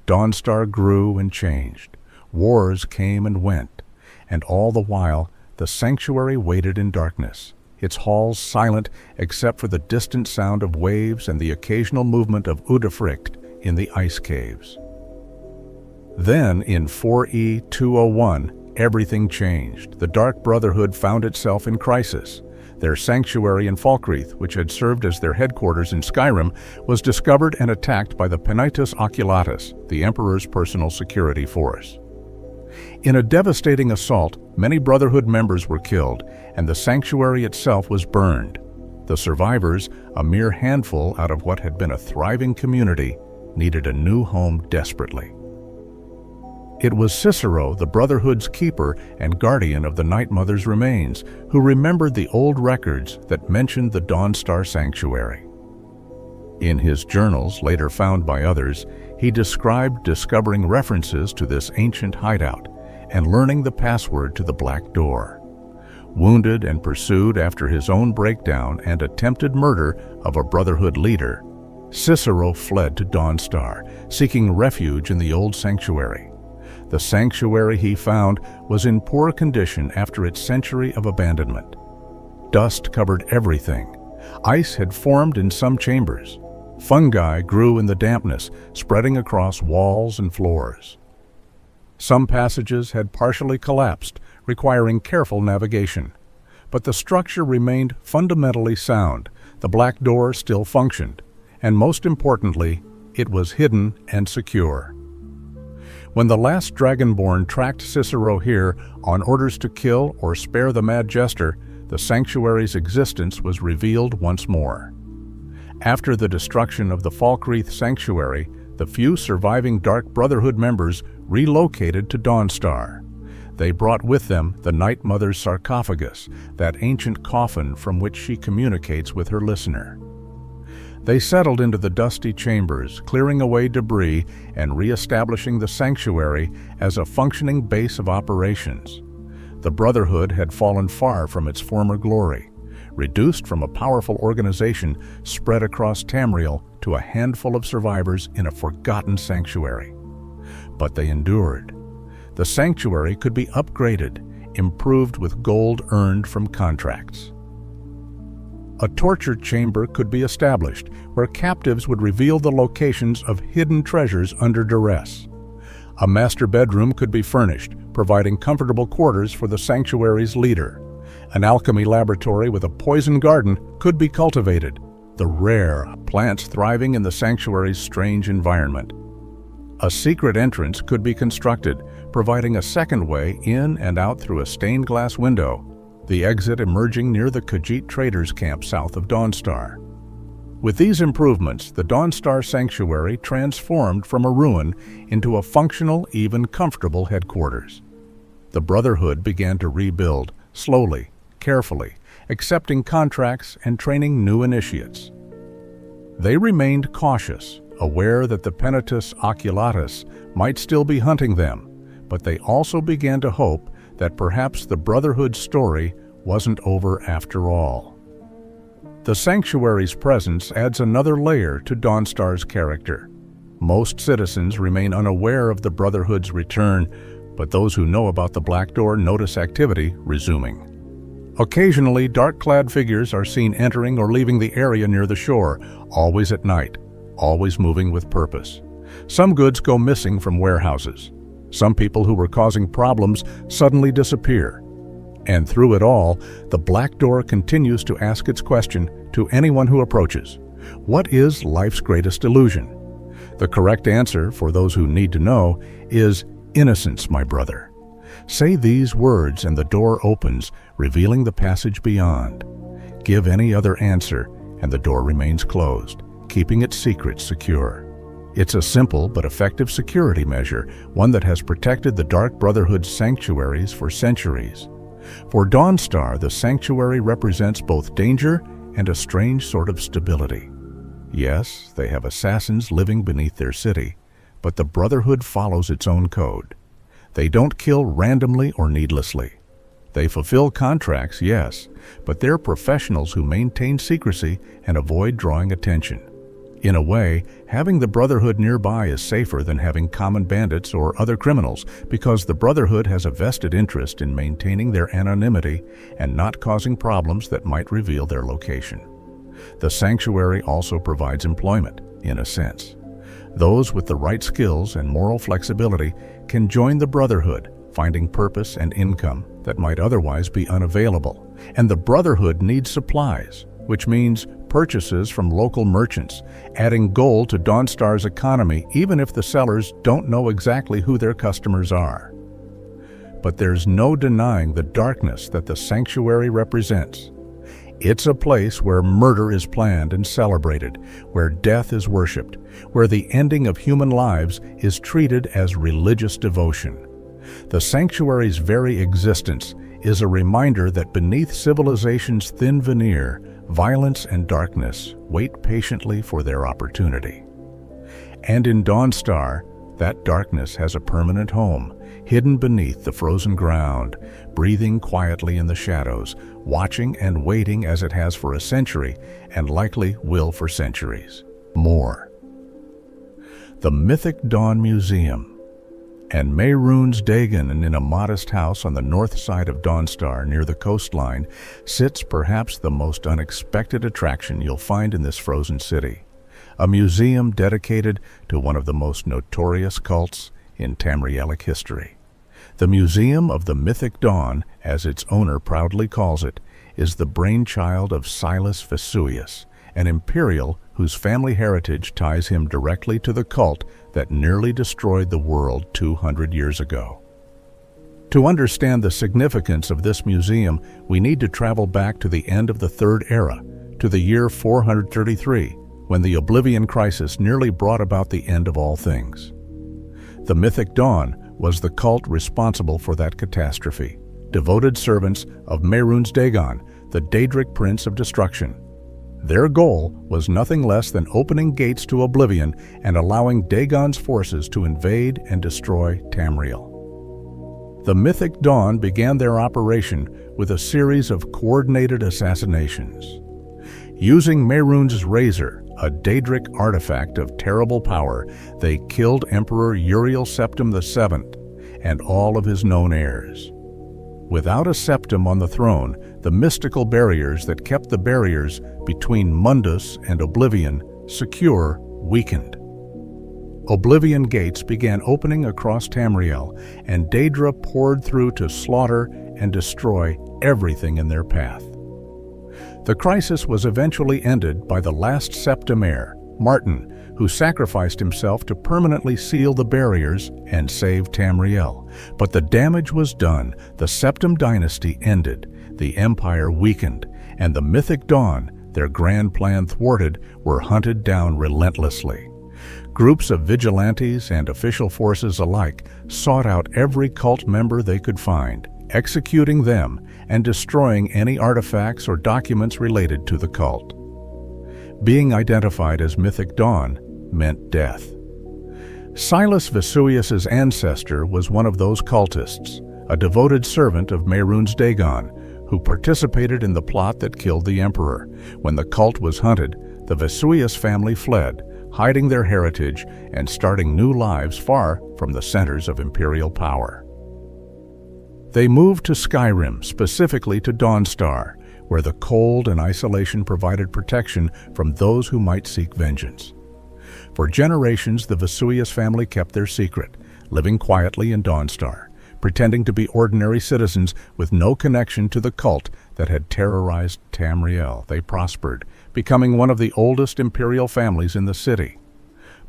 Dawnstar grew and changed. Wars came and went, and all the while the sanctuary waited in darkness, its halls silent except for the distant sound of waves and the occasional movement of Udafrict in the ice caves. Then, in 4E201, everything changed. The Dark Brotherhood found itself in crisis. Their sanctuary in Falkreath, which had served as their headquarters in Skyrim, was discovered and attacked by the Penitus Oculatus, the Emperor's personal security force. In a devastating assault, many Brotherhood members were killed, and the sanctuary itself was burned. The survivors, a mere handful out of what had been a thriving community, needed a new home desperately. It was Cicero, the Brotherhood's keeper and guardian of the Night Mother's remains, who remembered the old records that mentioned the Dawnstar Sanctuary. In his journals, later found by others, he described discovering references to this ancient hideout and learning the password to the Black Door. Wounded and pursued after his own breakdown and attempted murder of a Brotherhood leader, Cicero fled to Dawnstar, seeking refuge in the old sanctuary. The sanctuary he found was in poor condition after its century of abandonment. Dust covered everything. Ice had formed in some chambers. Fungi grew in the dampness, spreading across walls and floors. Some passages had partially collapsed, requiring careful navigation. but the structure remained fundamentally sound. The black door still functioned, and most importantly, it was hidden and secure. When the last Dragonborn tracked Cicero here on orders to kill or spare the Mad Jester, the sanctuary's existence was revealed once more. After the destruction of the Falkreath Sanctuary, the few surviving Dark Brotherhood members relocated to Dawnstar. They brought with them the Night Mother's sarcophagus, that ancient coffin from which she communicates with her listener. They settled into the dusty chambers, clearing away debris and re-establishing the sanctuary as a functioning base of operations. The Brotherhood had fallen far from its former glory, reduced from a powerful organization spread across Tamriel to a handful of survivors in a forgotten sanctuary. But they endured. The sanctuary could be upgraded, improved with gold earned from contracts. A torture chamber could be established, where captives would reveal the locations of hidden treasures under duress. A master bedroom could be furnished, providing comfortable quarters for the sanctuary's leader. An alchemy laboratory with a poison garden could be cultivated, the rare plants thriving in the sanctuary's strange environment. A secret entrance could be constructed, providing a second way in and out through a stained glass window, the exit emerging near the Khajiit traders' camp south of Dawnstar. With these improvements, the Dawnstar Sanctuary transformed from a ruin into a functional, even comfortable headquarters. The Brotherhood began to rebuild, slowly, carefully, accepting contracts and training new initiates. They remained cautious, aware that the Penitus Oculatus might still be hunting them, but they also began to hope that perhaps the Brotherhood's story wasn't over after all. The sanctuary's presence adds another layer to Dawnstar's character. Most citizens remain unaware of the Brotherhood's return, but those who know about the Black Door notice activity resuming. Occasionally, dark-clad figures are seen entering or leaving the area near the shore, always at night, always moving with purpose. Some goods go missing from warehouses. Some people who were causing problems suddenly disappear. And through it all, the Black Door continues to ask its question to anyone who approaches. What is life's greatest illusion? The correct answer, for those who need to know, is innocence, my brother. Say these words and the door opens, revealing the passage beyond. Give any other answer and the door remains closed, keeping its secret secure. It's a simple but effective security measure, one that has protected the Dark Brotherhood's sanctuaries for centuries. For Dawnstar, the sanctuary represents both danger and a strange sort of stability. Yes, they have assassins living beneath their city, but the Brotherhood follows its own code. They don't kill randomly or needlessly. They fulfill contracts, yes, but they're professionals who maintain secrecy and avoid drawing attention. In a way, having the Brotherhood nearby is safer than having common bandits or other criminals, because the Brotherhood has a vested interest in maintaining their anonymity and not causing problems that might reveal their location. The sanctuary also provides employment, in a sense. Those with the right skills and moral flexibility can join the Brotherhood, finding purpose and income that might otherwise be unavailable. And the Brotherhood needs supplies, which means purchases from local merchants, adding gold to Dawnstar's economy even if the sellers don't know exactly who their customers are. But there's no denying the darkness that the sanctuary represents. It's a place where murder is planned and celebrated, where death is worshipped, where the ending of human lives is treated as religious devotion. The sanctuary's very existence is a reminder that beneath civilization's thin veneer, violence and darkness wait patiently for their opportunity. And in Dawnstar, that darkness has a permanent home, hidden beneath the frozen ground, breathing quietly in the shadows, watching and waiting as it has for a century, and likely will for centuries more. The Mythic Dawn Museum. And Mehrunes Dagon, in a modest house on the north side of Dawnstar near the coastline, sits perhaps the most unexpected attraction you'll find in this frozen city. A museum dedicated to one of the most notorious cults in Tamrielic history. The Museum of the Mythic Dawn, as its owner proudly calls it, is the brainchild of Silas Vesuvius, an imperial whose family heritage ties him directly to the cult that nearly destroyed the world 200 years ago. To understand the significance of this museum, we need to travel back to the end of the Third Era, to the year 433, when the Oblivion Crisis nearly brought about the end of all things. The Mythic Dawn was the cult responsible for that catastrophe, devoted servants of Mehrunes Dagon, the Daedric Prince of Destruction. Their goal was nothing less than opening gates to oblivion and allowing Dagon's forces to invade and destroy Tamriel. The Mythic Dawn began their operation with a series of coordinated assassinations. Using Mehrunes' razor, a Daedric artifact of terrible power, they killed Emperor Uriel Septim VII and all of his known heirs. Without a septim on the throne, the mystical barriers that kept the barriers between Mundus and Oblivion secure weakened. Oblivion gates began opening across Tamriel, and Daedra poured through to slaughter and destroy everything in their path. The crisis was eventually ended by the last septim heir, Martin, who sacrificed himself to permanently seal the barriers and save Tamriel. But the damage was done, the Septim Dynasty ended, the Empire weakened, and the Mythic Dawn, their grand plan thwarted, were hunted down relentlessly. Groups of vigilantes and official forces alike sought out every cult member they could find, executing them and destroying any artifacts or documents related to the cult. Being identified as Mythic Dawn meant death. Silas Vesuvius's ancestor was one of those cultists, a devoted servant of Mehrunes Dagon, who participated in the plot that killed the emperor. When the cult was hunted, the Vesuvius family fled, hiding their heritage and starting new lives far from the centers of imperial power. They moved to Skyrim, specifically to Dawnstar, where the cold and isolation provided protection from those who might seek vengeance. For generations, the Vesuvius family kept their secret, living quietly in Dawnstar, pretending to be ordinary citizens with no connection to the cult that had terrorized Tamriel. They prospered, becoming one of the oldest imperial families in the city.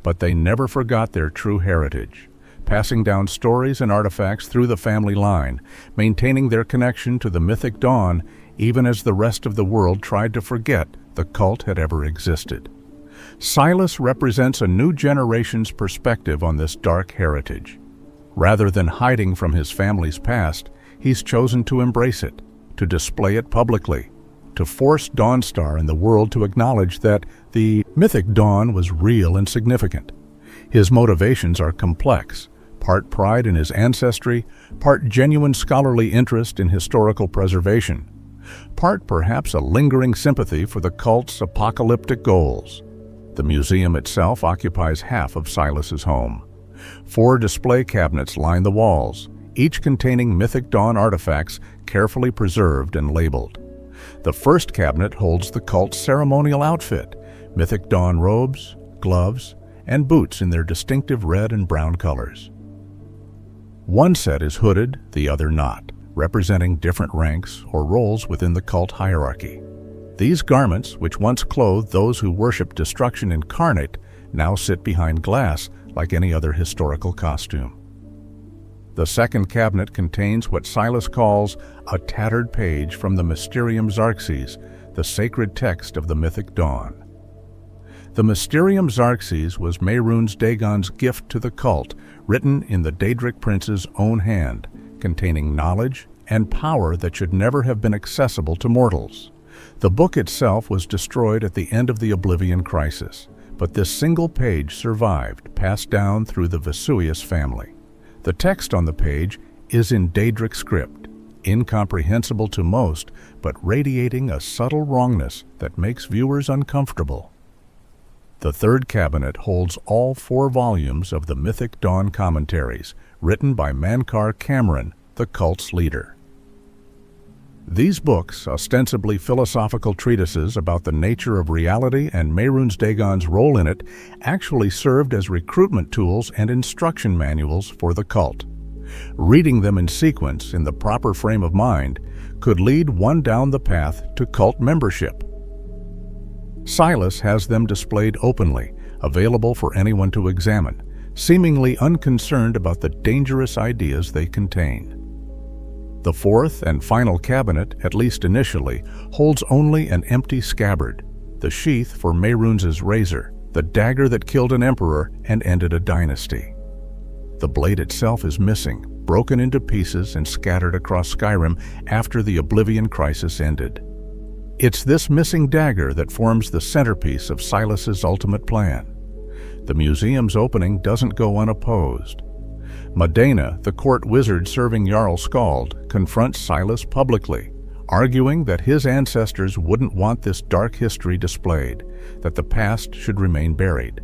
But they never forgot their true heritage, passing down stories and artifacts through the family line, maintaining their connection to the Mythic Dawn even as the rest of the world tried to forget the cult had ever existed. Silas represents a new generation's perspective on this dark heritage. Rather than hiding from his family's past, he's chosen to embrace it, to display it publicly, to force Dawnstar and the world to acknowledge that the Mythic Dawn was real and significant. His motivations are complex, part pride in his ancestry, part genuine scholarly interest in historical preservation, part perhaps a lingering sympathy for the cult's apocalyptic goals. The museum itself occupies half of Silas's home. 4 display cabinets line the walls, each containing Mythic Dawn artifacts carefully preserved and labeled. The first cabinet holds the cult's ceremonial outfit, Mythic Dawn robes, gloves, and boots in their distinctive red and brown colors. One set is hooded, the other not, representing different ranks or roles within the cult hierarchy. These garments, which once clothed those who worshiped destruction incarnate, now sit behind glass like any other historical costume. The second cabinet contains what Silas calls a tattered page from the Mysterium Xarxes, the sacred text of the Mythic Dawn. The Mysterium Xarxes was Mehrunes Dagon's gift to the cult, written in the Daedric Prince's own hand, containing knowledge and power that should never have been accessible to mortals. The book itself was destroyed at the end of the Oblivion Crisis, but this single page survived, passed down through the Vesuvius family. The text on the page is in Daedric script, incomprehensible to most, but radiating a subtle wrongness that makes viewers uncomfortable. The third cabinet holds all 4 volumes of the Mythic Dawn commentaries, written by Mankar Cameron, the cult's leader. These books, ostensibly philosophical treatises about the nature of reality and Mehrunes Dagon's role in it, actually served as recruitment tools and instruction manuals for the cult. Reading them in sequence in the proper frame of mind, could lead one down the path to cult membership. Silas has them displayed openly, available for anyone to examine, seemingly unconcerned about the dangerous ideas they contain. The fourth and final cabinet, at least initially, holds only an empty scabbard, the sheath for Mehrunes' razor, the dagger that killed an emperor and ended a dynasty. The blade itself is missing, broken into pieces and scattered across Skyrim after the Oblivion Crisis ended. It's this missing dagger that forms the centerpiece of Silas's ultimate plan. The museum's opening doesn't go unopposed. Medina, the court wizard serving Jarl Skald, confronts Silas publicly, arguing that his ancestors wouldn't want this dark history displayed, that the past should remain buried.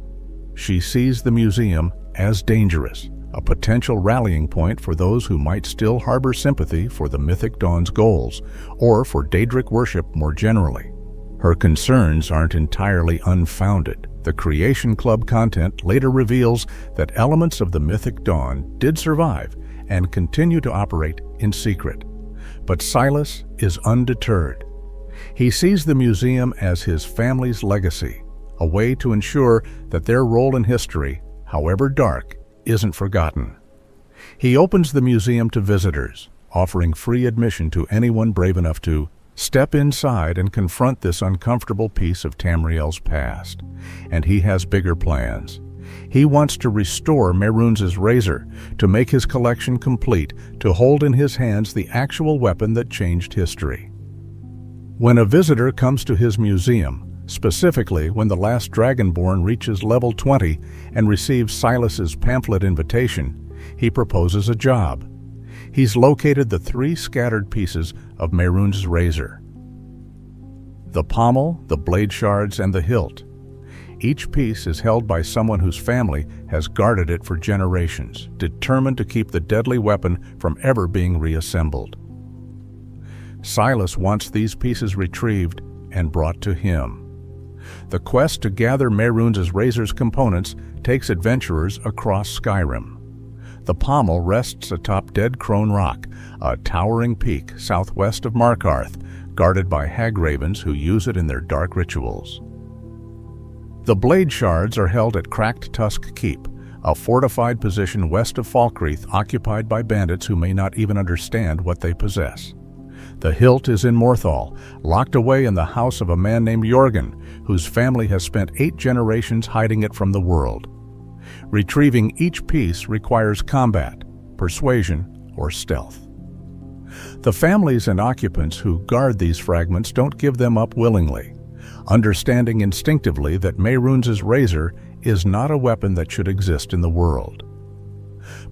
She sees the museum as dangerous, a potential rallying point for those who might still harbor sympathy for the Mythic Dawn's goals, or for Daedric worship more generally. Her concerns aren't entirely unfounded. The Creation Club content later reveals that elements of the Mythic Dawn did survive and continue to operate in secret. But Silas is undeterred. He sees the museum as his family's legacy, a way to ensure that their role in history, however dark, isn't forgotten. He opens the museum to visitors, offering free admission to anyone brave enough to step inside and confront this uncomfortable piece of Tamriel's past. And he has bigger plans. He wants to restore Mehrunes' razor, to make his collection complete, to hold in his hands the actual weapon that changed history. When a visitor comes to his museum, specifically when the last Dragonborn reaches level 20 and receives Silas's pamphlet invitation, he proposes a job. He's located the 3 scattered pieces of Mehrunes' razor: the pommel, the blade shards, and the hilt. Each piece is held by someone whose family has guarded it for generations, determined to keep the deadly weapon from ever being reassembled. Silas wants these pieces retrieved and brought to him. The quest to gather Mehrunes' razor's components takes adventurers across Skyrim. The pommel rests atop Dead Crone Rock, a towering peak southwest of Markarth, guarded by hag-ravens who use it in their dark rituals. The blade shards are held at Cracked Tusk Keep, a fortified position west of Falkreath occupied by bandits who may not even understand what they possess. The hilt is in Morthal, locked away in the house of a man named Jorgen, whose family has spent 8 generations hiding it from the world. Retrieving each piece requires combat, persuasion, or stealth. The families and occupants who guard these fragments don't give them up willingly, understanding instinctively that Mehrunes' razor is not a weapon that should exist in the world.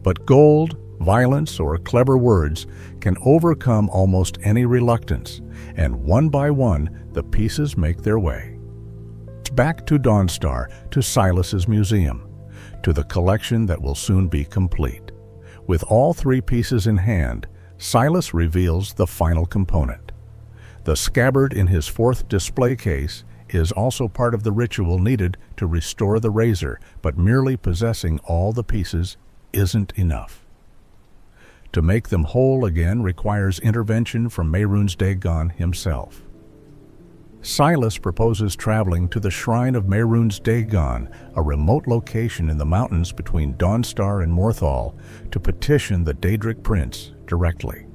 But gold, violence, or clever words can overcome almost any reluctance, and one by one the pieces make their way. Back to Dawnstar, to Silas's museum, to the collection that will soon be complete. With all 3 pieces in hand, Silas reveals the final component. The scabbard in his 4th display case is also part of the ritual needed to restore the razor, but merely possessing all the pieces isn't enough. To make them whole again requires intervention from Mehrunes Dagon himself. Silas proposes traveling to the shrine of Mehrunes Dagon, a remote location in the mountains between Dawnstar and Morthal, to petition the Daedric prince directly.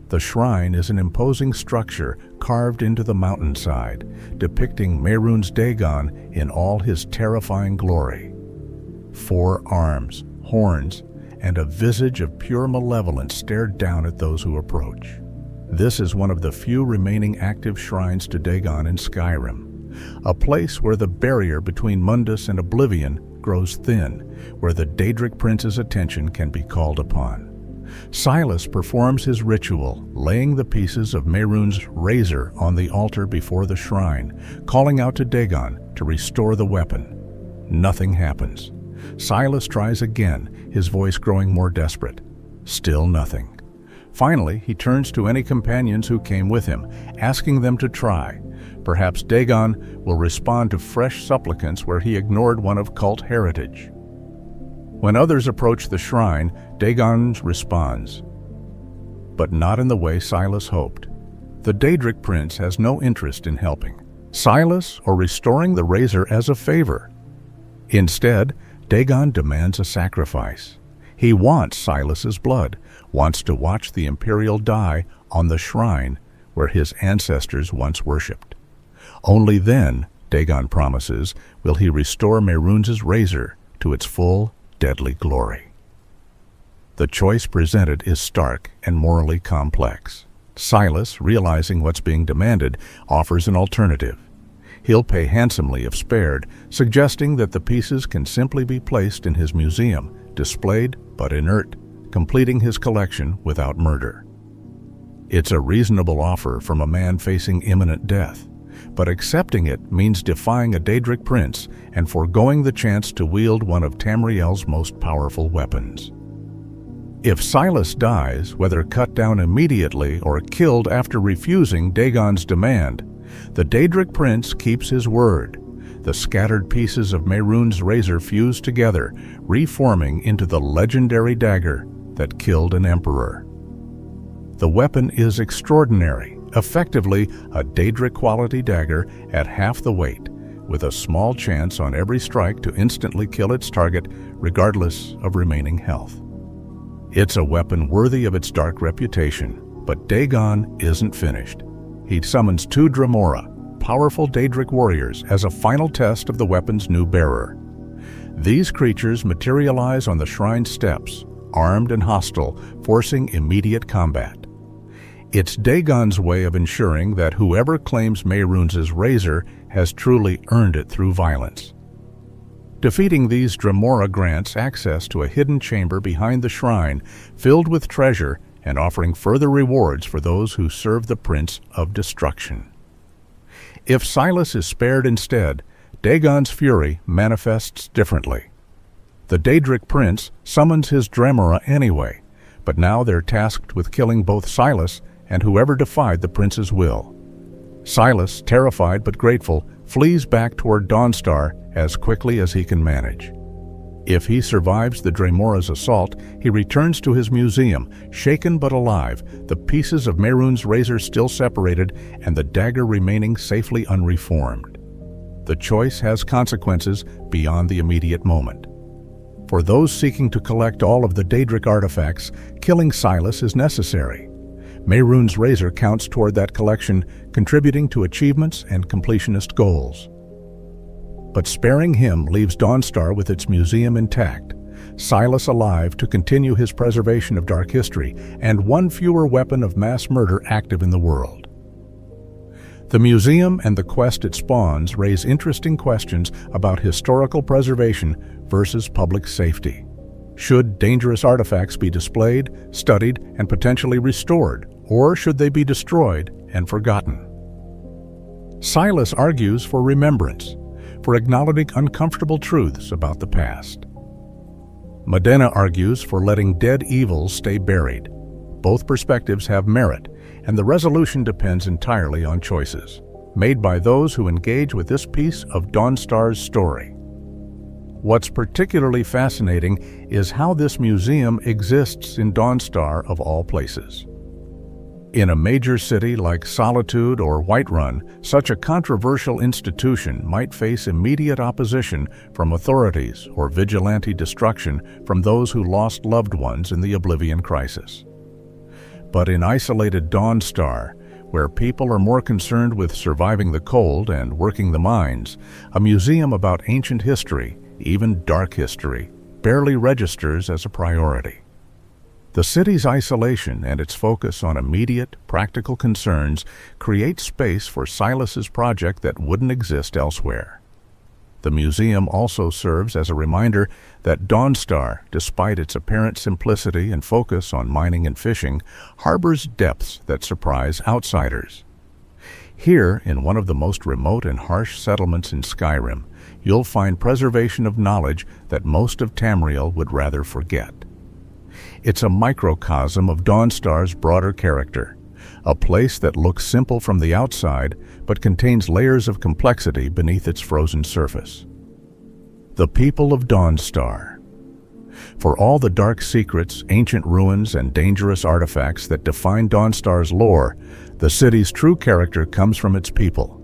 The shrine is an imposing structure carved into the mountainside, depicting Mehrunes Dagon in all his terrifying glory. 4 arms, horns, and a visage of pure malevolence stared down at those who approach. This is one of the few remaining active shrines to Dagon in Skyrim, a place where the barrier between Mundus and Oblivion grows thin, where the Daedric prince's attention can be called upon. Silas performs his ritual, laying the pieces of Mehrunes' razor on the altar before the shrine, calling out to Dagon to restore the weapon. Nothing happens. Silas tries again, his voice growing more desperate. Still nothing. Finally, he turns to any companions who came with him, asking them to try. Perhaps Dagon will respond to fresh supplicants where he ignored one of cult heritage. When others approach the shrine, Dagon responds. but not in the way Silas hoped. The Daedric prince has no interest in helping Silas or restoring the razor as a favor. Instead, Dagon demands a sacrifice. He wants Silas's blood, wants to watch the Imperial die on the shrine where his ancestors once worshipped. Only then, Dagon promises, will he restore Mehrunes' razor to its full, deadly glory. The choice presented is stark and morally complex. Silas, realizing what's being demanded, offers an alternative. He'll pay handsomely if spared, suggesting that the pieces can simply be placed in his museum, displayed but inert, completing his collection without murder. It's a reasonable offer from a man facing imminent death, but accepting it means defying a Daedric prince and foregoing the chance to wield one of Tamriel's most powerful weapons. If Silas dies, whether cut down immediately or killed after refusing Dagon's demand, the Daedric prince keeps his word. The scattered pieces of Mehrunes' razor fuse together, reforming into the legendary dagger that killed an emperor. The weapon is extraordinary, effectively a Daedric-quality dagger at half the weight, with a small chance on every strike to instantly kill its target, regardless of remaining health. It's a weapon worthy of its dark reputation, but Dagon isn't finished. He summons 2 Dremora, powerful Daedric warriors, as a final test of the weapon's new bearer. These creatures materialize on the shrine steps, armed and hostile, forcing immediate combat. It's Dagon's way of ensuring that whoever claims Mehrunes' razor has truly earned it through violence. Defeating these Dremora grants access to a hidden chamber behind the shrine, filled with treasure and offering further rewards for those who serve the Prince of Destruction. If Silas is spared instead, Dagon's fury manifests differently. The Daedric prince summons his Dremora anyway, but now they're tasked with killing both Silas and whoever defied the prince's will. Silas, terrified but grateful, flees back toward Dawnstar as quickly as he can manage. If he survives the Dremora's assault, he returns to his museum, shaken but alive, the pieces of Mehrunes' razor still separated and the dagger remaining safely unreformed. The choice has consequences beyond the immediate moment. For those seeking to collect all of the Daedric artifacts, killing Silas is necessary. Mehrunes' razor counts toward that collection, contributing to achievements and completionist goals. But sparing him leaves Dawnstar with its museum intact, Silas alive to continue his preservation of dark history, and one fewer weapon of mass murder active in the world. The museum and the quest it spawns raise interesting questions about historical preservation versus public safety. Should dangerous artifacts be displayed, studied, and potentially restored, or should they be destroyed and forgotten? Silas argues for remembrance, for acknowledging uncomfortable truths about the past. Medina argues for letting dead evils stay buried. Both perspectives have merit, and the resolution depends entirely on choices made by those who engage with this piece of Dawnstar's story. What's particularly fascinating is how this museum exists in Dawnstar of all places. In a major city like Solitude or Whiterun, such a controversial institution might face immediate opposition from authorities or vigilante destruction from those who lost loved ones in the Oblivion Crisis. But in isolated Dawnstar, where people are more concerned with surviving the cold and working the mines, a museum about ancient history, even dark history, barely registers as a priority. The city's isolation and its focus on immediate, practical concerns create space for Silas's project that wouldn't exist elsewhere. The museum also serves as a reminder that Dawnstar, despite its apparent simplicity and focus on mining and fishing, harbors depths that surprise outsiders. Here, in one of the most remote and harsh settlements in Skyrim, you'll find preservation of knowledge that most of Tamriel would rather forget. It's a microcosm of Dawnstar's broader character, a place that looks simple from the outside but contains layers of complexity beneath its frozen surface. The people of Dawnstar. For all the dark secrets, ancient ruins, and dangerous artifacts that define Dawnstar's lore, the city's true character comes from its people.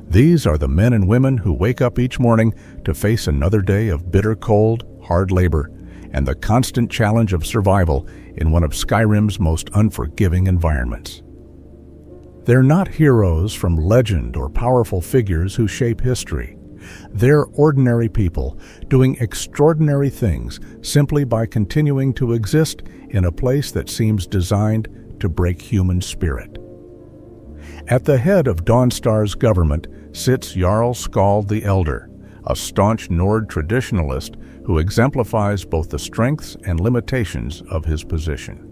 These are the men and women who wake up each morning to face another day of bitter cold, hard labor, and the constant challenge of survival in one of Skyrim's most unforgiving environments. They're not heroes from legend or powerful figures who shape history. They're ordinary people doing extraordinary things simply by continuing to exist in a place that seems designed to break human spirit. At the head of Dawnstar's government sits Jarl Skald the Elder, a staunch Nord traditionalist who exemplifies both the strengths and limitations of his position.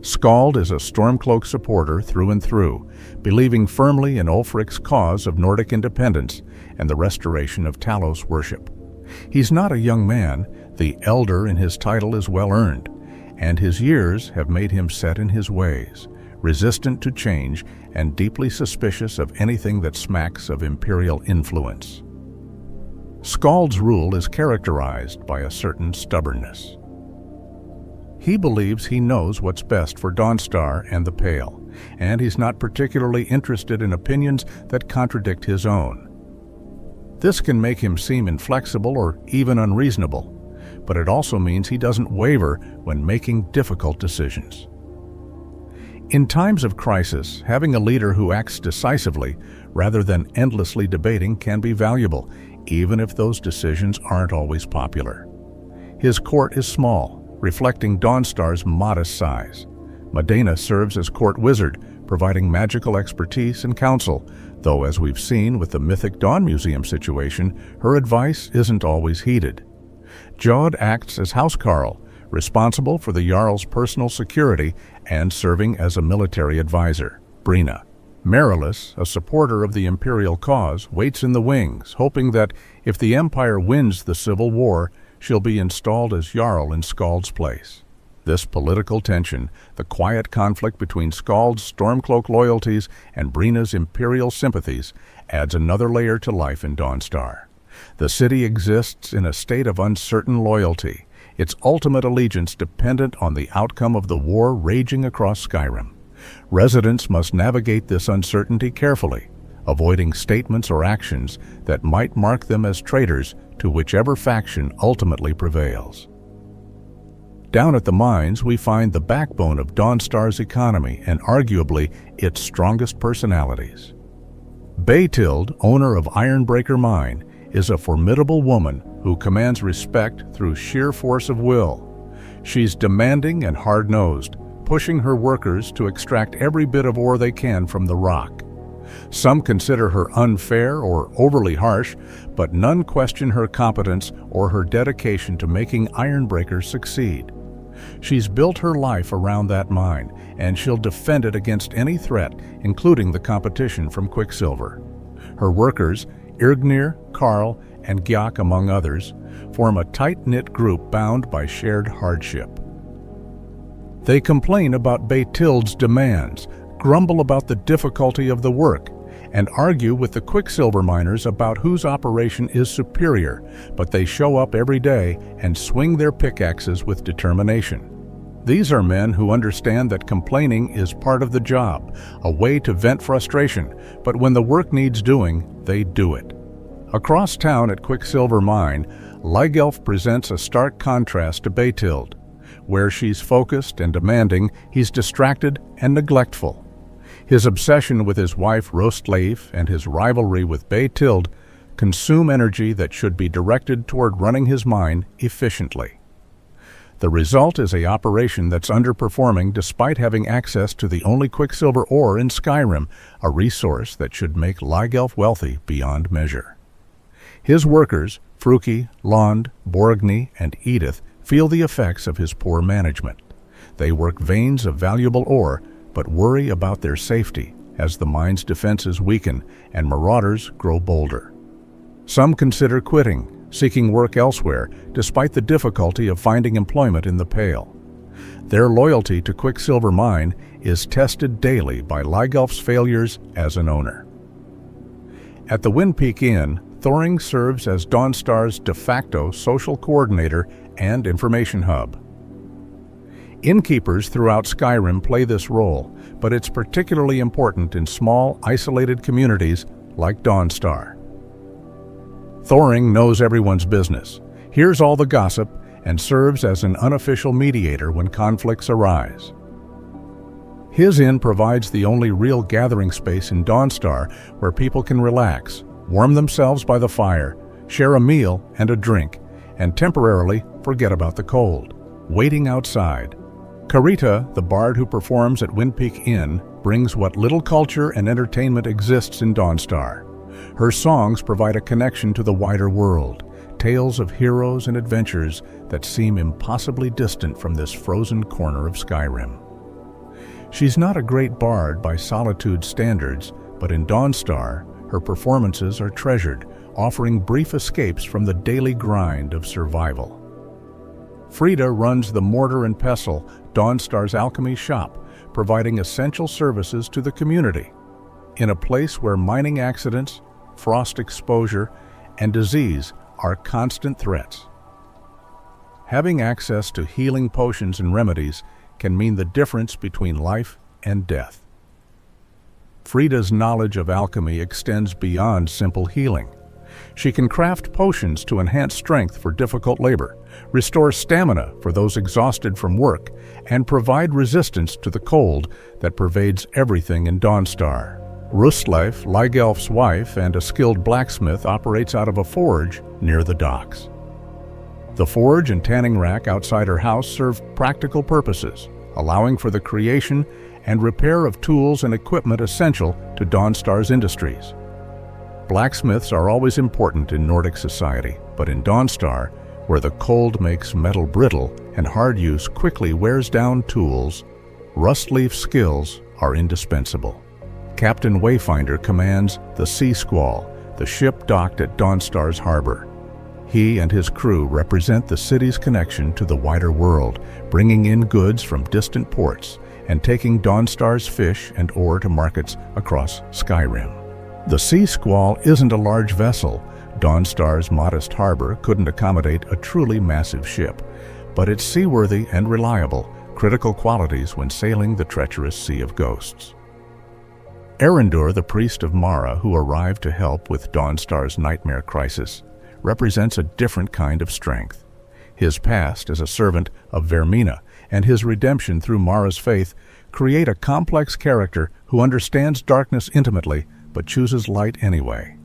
Skald is a Stormcloak supporter through and through, believing firmly in Ulfric's cause of Nordic independence and the restoration of Talos worship. He's not a young man, the Elder in his title is well earned, and his years have made him set in his ways, resistant to change and deeply suspicious of anything that smacks of imperial influence. Skald's rule is characterized by a certain stubbornness. He believes he knows what's best for Dawnstar and the Pale, and he's not particularly interested in opinions that contradict his own. This can make him seem inflexible or even unreasonable, but it also means he doesn't waver when making difficult decisions. In times of crisis, having a leader who acts decisively rather than endlessly debating can be valuable, even if those decisions aren't always popular. His court is small, reflecting Dawnstar's modest size. Medina serves as court wizard, providing magical expertise and counsel, though as we've seen with the Mythic Dawn Museum situation, her advice isn't always heeded. Jod acts as housecarl, responsible for the Jarl's personal security and serving as a military advisor. Vaermina, Marilis, a supporter of the imperial cause, waits in the wings, hoping that if the Empire wins the civil war, she'll be installed as Jarl in Skald's place. This political tension, the quiet conflict between Skald's Stormcloak loyalties and Vaermina's imperial sympathies, adds another layer to life in Dawnstar. The city exists in a state of uncertain loyalty, its ultimate allegiance dependent on the outcome of the war raging across Skyrim. Residents must navigate this uncertainty carefully, avoiding statements or actions that might mark them as traitors to whichever faction ultimately prevails. Down at the mines, we find the backbone of Dawnstar's economy and arguably its strongest personalities. Beytild, owner of Ironbreaker Mine, is a formidable woman who commands respect through sheer force of will. She's demanding and hard-nosed, pushing her workers to extract every bit of ore they can from the rock. Some consider her unfair or overly harsh, but none question her competence or her dedication to making Ironbreaker succeed. She's built her life around that mine, and she'll defend it against any threat, including the competition from Quicksilver. Her workers, Irgnir, Karl, and Gyak among others, form a tight-knit group bound by shared hardship. They complain about Beytild's demands, grumble about the difficulty of the work, and argue with the Quicksilver miners about whose operation is superior, but they show up every day and swing their pickaxes with determination. These are men who understand that complaining is part of the job, a way to vent frustration, but when the work needs doing, they do it. Across town at Quicksilver Mine, Lygelf presents a stark contrast to Beytild. Where she's focused and demanding, he's distracted and neglectful. His obsession with his wife Rostleif and his rivalry with Beytild consume energy that should be directed toward running his mine efficiently. The result is an operation that's underperforming despite having access to the only Quicksilver ore in Skyrim, a resource that should make Lygelf wealthy beyond measure. His workers, Fruki, Lond, Borgny, and Edith, feel the effects of his poor management. They work veins of valuable ore, but worry about their safety as the mine's defenses weaken and marauders grow bolder. Some consider quitting, seeking work elsewhere, despite the difficulty of finding employment in the Pale. Their loyalty to Quicksilver Mine is tested daily by Lygelf's failures as an owner. At the Windpeak Inn, Thoring serves as Dawnstar's de facto social coordinator and information hub. Innkeepers throughout Skyrim play this role, but it's particularly important in small, isolated communities like Dawnstar. Thoring knows everyone's business, hears all the gossip, and serves as an unofficial mediator when conflicts arise. His inn provides the only real gathering space in Dawnstar where people can relax, warm themselves by the fire, share a meal and a drink, and temporarily forget about the cold. Waiting outside. Karita, the bard who performs at Windpeak Inn, brings what little culture and entertainment exists in Dawnstar. Her songs provide a connection to the wider world, tales of heroes and adventures that seem impossibly distant from this frozen corner of Skyrim. She's not a great bard by Solitude's standards, but in Dawnstar, her performances are treasured, offering brief escapes from the daily grind of survival. Frida runs the Mortar and Pestle, Dawnstar's alchemy shop, providing essential services to the community. In a place where mining accidents, frost exposure, and disease are constant threats. Having access to healing potions and remedies can mean the difference between life and death. Frida's knowledge of alchemy extends beyond simple healing. She can craft potions to enhance strength for difficult labor, restore stamina for those exhausted from work, and provide resistance to the cold that pervades everything in Dawnstar. Rustleif, Lygelf's wife and a skilled blacksmith, operates out of a forge near the docks. The forge and tanning rack outside her house serve practical purposes, allowing for the creation and repair of tools and equipment essential to Dawnstar's industries. Blacksmiths are always important in Nordic society, but in Dawnstar, where the cold makes metal brittle and hard use quickly wears down tools, Rustleif's skills are indispensable. Captain Wayfinder commands the Sea Squall, the ship docked at Dawnstar's harbor. He and his crew represent the city's connection to the wider world, bringing in goods from distant ports and taking Dawnstar's fish and ore to markets across Skyrim. The Sea Squall isn't a large vessel. Dawnstar's modest harbor couldn't accommodate a truly massive ship, but it's seaworthy and reliable, critical qualities when sailing the treacherous Sea of Ghosts. Erendur, the priest of Mara, who arrived to help with Dawnstar's nightmare crisis, represents a different kind of strength. His past as a servant of Vaermina and his redemption through Mara's faith create a complex character who understands darkness intimately but chooses light anyway.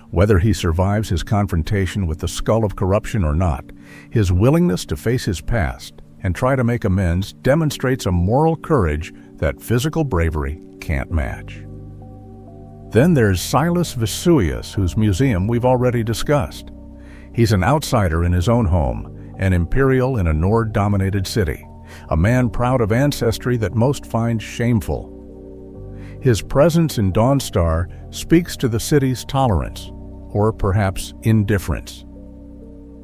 Whether he survives his confrontation with the skull of corruption or not, his willingness to face his past and try to make amends demonstrates a moral courage that physical bravery can't match. Then there's Silas Vesuvius, whose museum we've already discussed. He's an outsider in his own home, an imperial in a Nord-dominated city, a man proud of ancestry that most find shameful. His presence in Dawnstar speaks to the city's tolerance, or perhaps indifference.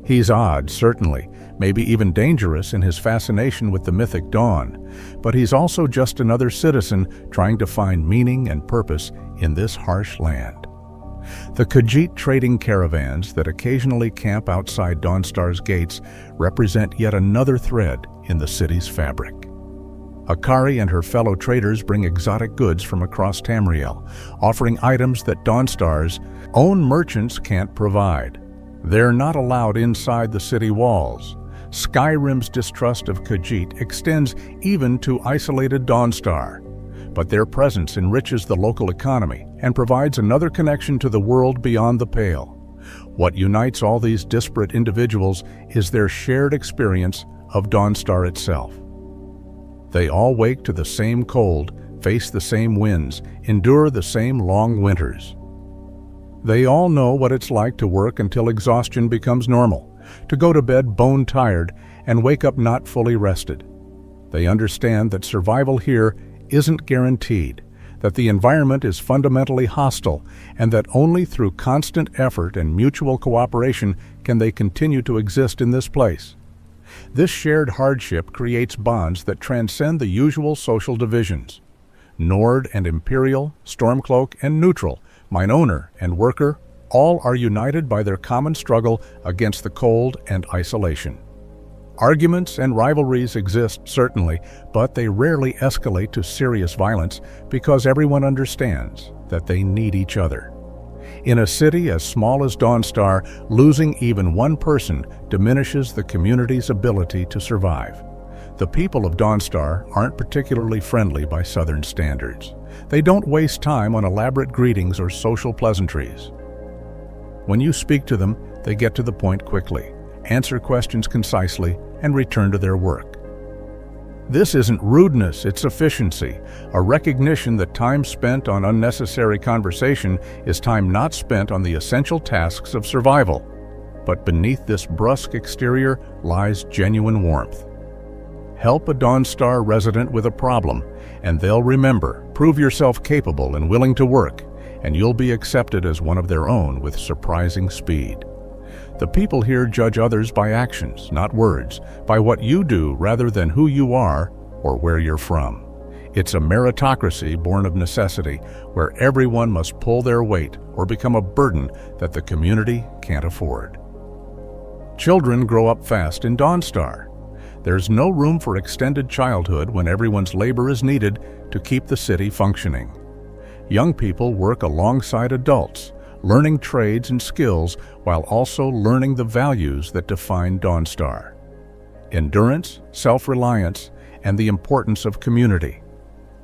He's odd, certainly, maybe even dangerous in his fascination with the mythic Dawn, but he's also just another citizen trying to find meaning and purpose in this harsh land. The Khajiit trading caravans that occasionally camp outside Dawnstar's gates represent yet another thread in the city's fabric. Akari and her fellow traders bring exotic goods from across Tamriel, offering items that Dawnstar's own merchants can't provide. They're not allowed inside the city walls. Skyrim's distrust of Khajiit extends even to isolated Dawnstar, but their presence enriches the local economy and provides another connection to the world beyond the Pale. What unites all these disparate individuals is their shared experience of Dawnstar itself. They all wake to the same cold, face the same winds, endure the same long winters. They all know what it's like to work until exhaustion becomes normal, to go to bed bone-tired and wake up not fully rested. They understand that survival here isn't guaranteed, that the environment is fundamentally hostile, and that only through constant effort and mutual cooperation can they continue to exist in this place. This shared hardship creates bonds that transcend the usual social divisions. Nord and Imperial, Stormcloak and Neutral, mine owner and worker, all are united by their common struggle against the cold and isolation. Arguments and rivalries exist, certainly, but they rarely escalate to serious violence because everyone understands that they need each other. In a city as small as Dawnstar, losing even one person diminishes the community's ability to survive. The people of Dawnstar aren't particularly friendly by Southern standards. They don't waste time on elaborate greetings or social pleasantries. When you speak to them, they get to the point quickly, answer questions concisely, and return to their work. This isn't rudeness, it's efficiency, a recognition that time spent on unnecessary conversation is time not spent on the essential tasks of survival. But beneath this brusque exterior lies genuine warmth. Help a Dawnstar resident with a problem, and they'll remember. Prove yourself capable and willing to work, and you'll be accepted as one of their own with surprising speed. The people here judge others by actions, not words, by what you do rather than who you are or where you're from. It's a meritocracy born of necessity, where everyone must pull their weight or become a burden that the community can't afford. Children grow up fast in Dawnstar. There's no room for extended childhood when everyone's labor is needed to keep the city functioning. Young people work alongside adults, learning trades and skills while also learning the values that define Dawnstar: endurance, self-reliance, and the importance of community.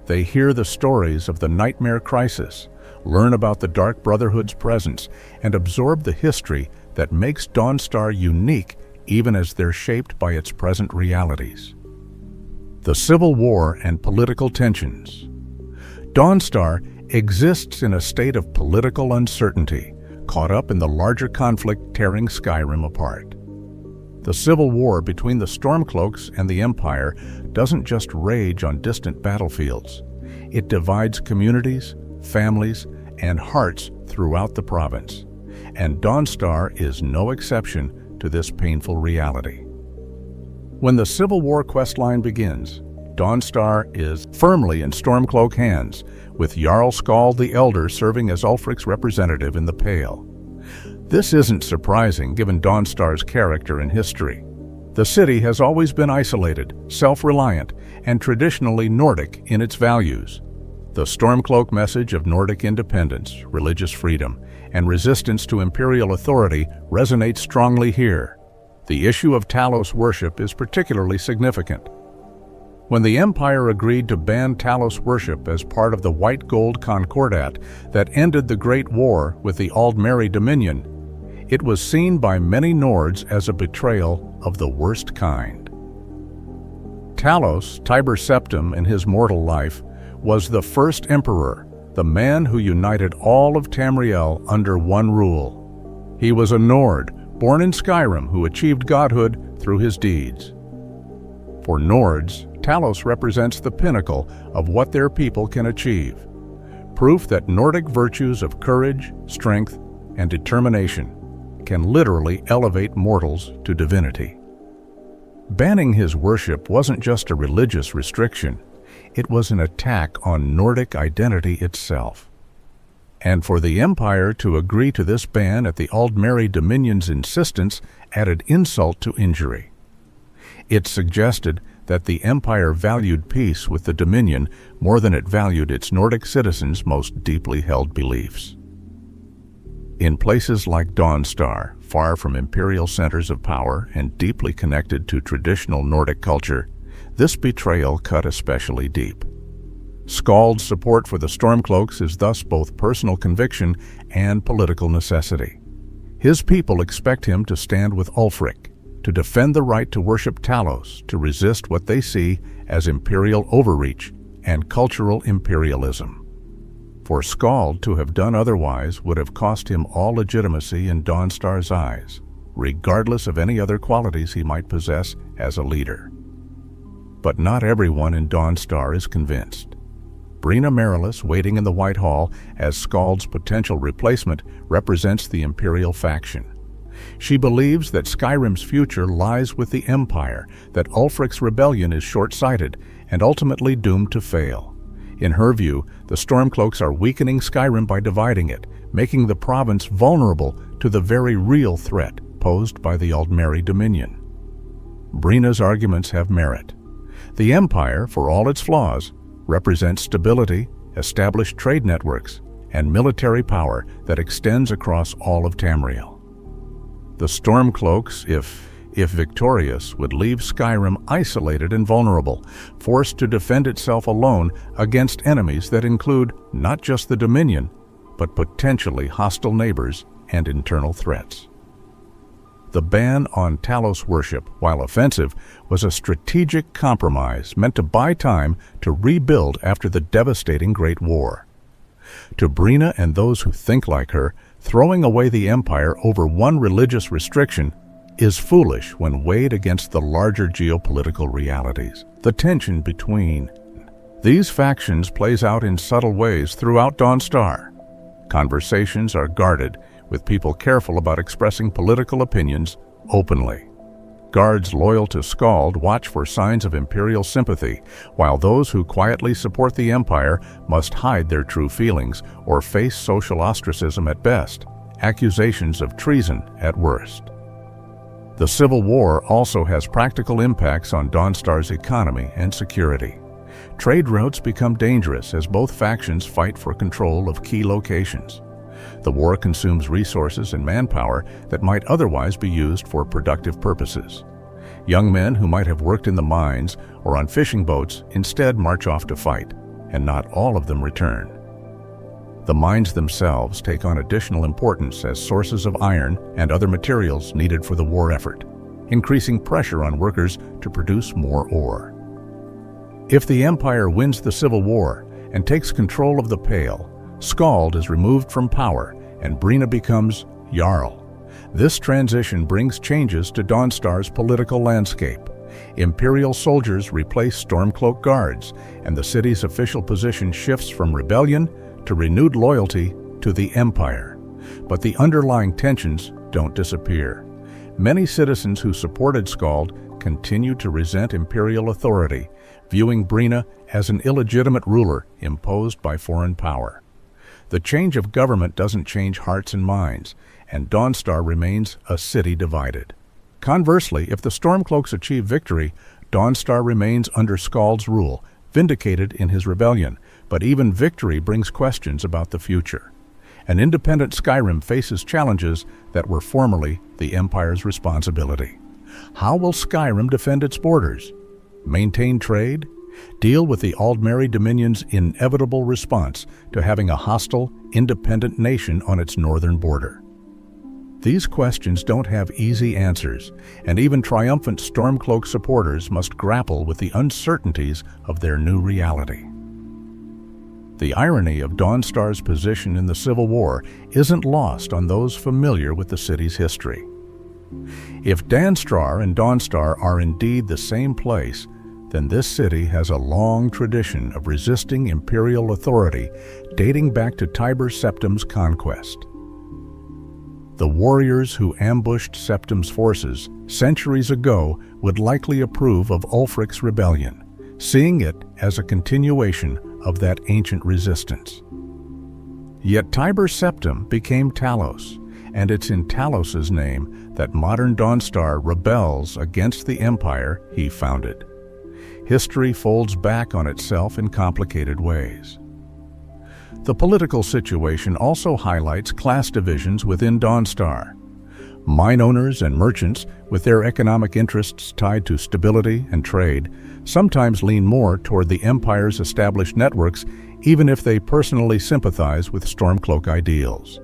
They hear the stories of the Nightmare Crisis, learn about the Dark Brotherhood's presence, and absorb the history that makes Dawnstar unique even as they're shaped by its present realities. The Civil War and political tensions. Dawnstar exists in a state of political uncertainty, caught up in the larger conflict tearing Skyrim apart. The civil war between the Stormcloaks and the Empire doesn't just rage on distant battlefields. It divides communities, families, and hearts throughout the province. And Dawnstar is no exception to this painful reality. When the Civil War questline begins, Dawnstar is firmly in Stormcloak hands, with Jarl Skald the Elder serving as Ulfric's representative in the Pale. This isn't surprising given Dawnstar's character and history. The city has always been isolated, self-reliant, and traditionally Nordic in its values. The Stormcloak message of Nordic independence, religious freedom, and resistance to imperial authority resonates strongly here. The issue of Talos worship is particularly significant. When the Empire agreed to ban Talos worship as part of the White Gold Concordat that ended the Great War with the Aldmeri Dominion, it was seen by many Nords as a betrayal of the worst kind. Talos, Tiber Septim in his mortal life, was the first emperor, the man who united all of Tamriel under one rule. He was a Nord, born in Skyrim, who achieved godhood through his deeds. For Nords, Talos represents the pinnacle of what their people can achieve, proof that Nordic virtues of courage, strength, and determination can literally elevate mortals to divinity. Banning his worship wasn't just a religious restriction, it was an attack on Nordic identity itself. And for the Empire to agree to this ban at the Aldmeri Dominion's insistence added insult to injury. It suggested that the Empire valued peace with the Dominion more than it valued its Nordic citizens' most deeply held beliefs. In places like Dawnstar, far from imperial centers of power and deeply connected to traditional Nordic culture, this betrayal cut especially deep. Skald's support for the Stormcloaks is thus both personal conviction and political necessity. His people expect him to stand with Ulfric, to defend the right to worship Talos, to resist what they see as imperial overreach and cultural imperialism. For Skald to have done otherwise would have cost him all legitimacy in Dawnstar's eyes, regardless of any other qualities he might possess as a leader. But not everyone in Dawnstar is convinced. Brina Marilis, waiting in the White Hall as Skald's potential replacement, represents the Imperial faction. She believes that Skyrim's future lies with the Empire, that Ulfric's rebellion is short-sighted and ultimately doomed to fail. In her view, the Stormcloaks are weakening Skyrim by dividing it, making the province vulnerable to the very real threat posed by the Aldmeri Dominion. Brina's arguments have merit. The Empire, for all its flaws, represents stability, established trade networks, and military power that extends across all of Tamriel. The Stormcloaks, if victorious, would leave Skyrim isolated and vulnerable, forced to defend itself alone against enemies that include not just the Dominion, but potentially hostile neighbors and internal threats. The ban on Talos worship, while offensive, was a strategic compromise meant to buy time to rebuild after the devastating Great War. To Brina and those who think like her, throwing away the Empire over one religious restriction is foolish when weighed against the larger geopolitical realities. The tension between these factions plays out in subtle ways throughout Dawnstar. Conversations are guarded, with people careful about expressing political opinions openly. Guards loyal to Skald watch for signs of Imperial sympathy, while those who quietly support the Empire must hide their true feelings or face social ostracism at best, accusations of treason at worst. The Civil War also has practical impacts on Dawnstar's economy and security. Trade routes become dangerous as both factions fight for control of key locations. The war consumes resources and manpower that might otherwise be used for productive purposes. Young men who might have worked in the mines or on fishing boats instead march off to fight, and not all of them return. The mines themselves take on additional importance as sources of iron and other materials needed for the war effort, increasing pressure on workers to produce more ore. If the Empire wins the Civil War and takes control of the Pale, Skald is removed from power and Brina becomes Jarl. This transition brings changes to Dawnstar's political landscape. Imperial soldiers replace Stormcloak guards, and the city's official position shifts from rebellion to renewed loyalty to the Empire. But the underlying tensions don't disappear. Many citizens who supported Skald continue to resent Imperial authority, viewing Brina as an illegitimate ruler imposed by foreign power. The change of government doesn't change hearts and minds, and Dawnstar remains a city divided. Conversely, if the Stormcloaks achieve victory, Dawnstar remains under Skald's rule, vindicated in his rebellion, but even victory brings questions about the future. An independent Skyrim faces challenges that were formerly the Empire's responsibility. How will Skyrim defend its borders? Maintain trade? Deal with the Aldmeri Dominion's inevitable response to having a hostile, independent nation on its northern border? These questions don't have easy answers, and even triumphant Stormcloak supporters must grapple with the uncertainties of their new reality. The irony of Dawnstar's position in the Civil War isn't lost on those familiar with the city's history. If Danstrar and Dawnstar are indeed the same place, then this city has a long tradition of resisting Imperial authority dating back to Tiber Septim's conquest. The warriors who ambushed Septim's forces centuries ago would likely approve of Ulfric's rebellion, seeing it as a continuation of that ancient resistance. Yet Tiber Septim became Talos, and it's in Talos's name that modern Dawnstar rebels against the empire he founded. History folds back on itself in complicated ways. The political situation also highlights class divisions within Dawnstar. Mine owners and merchants, with their economic interests tied to stability and trade, sometimes lean more toward the Empire's established networks, even if they personally sympathize with Stormcloak ideals.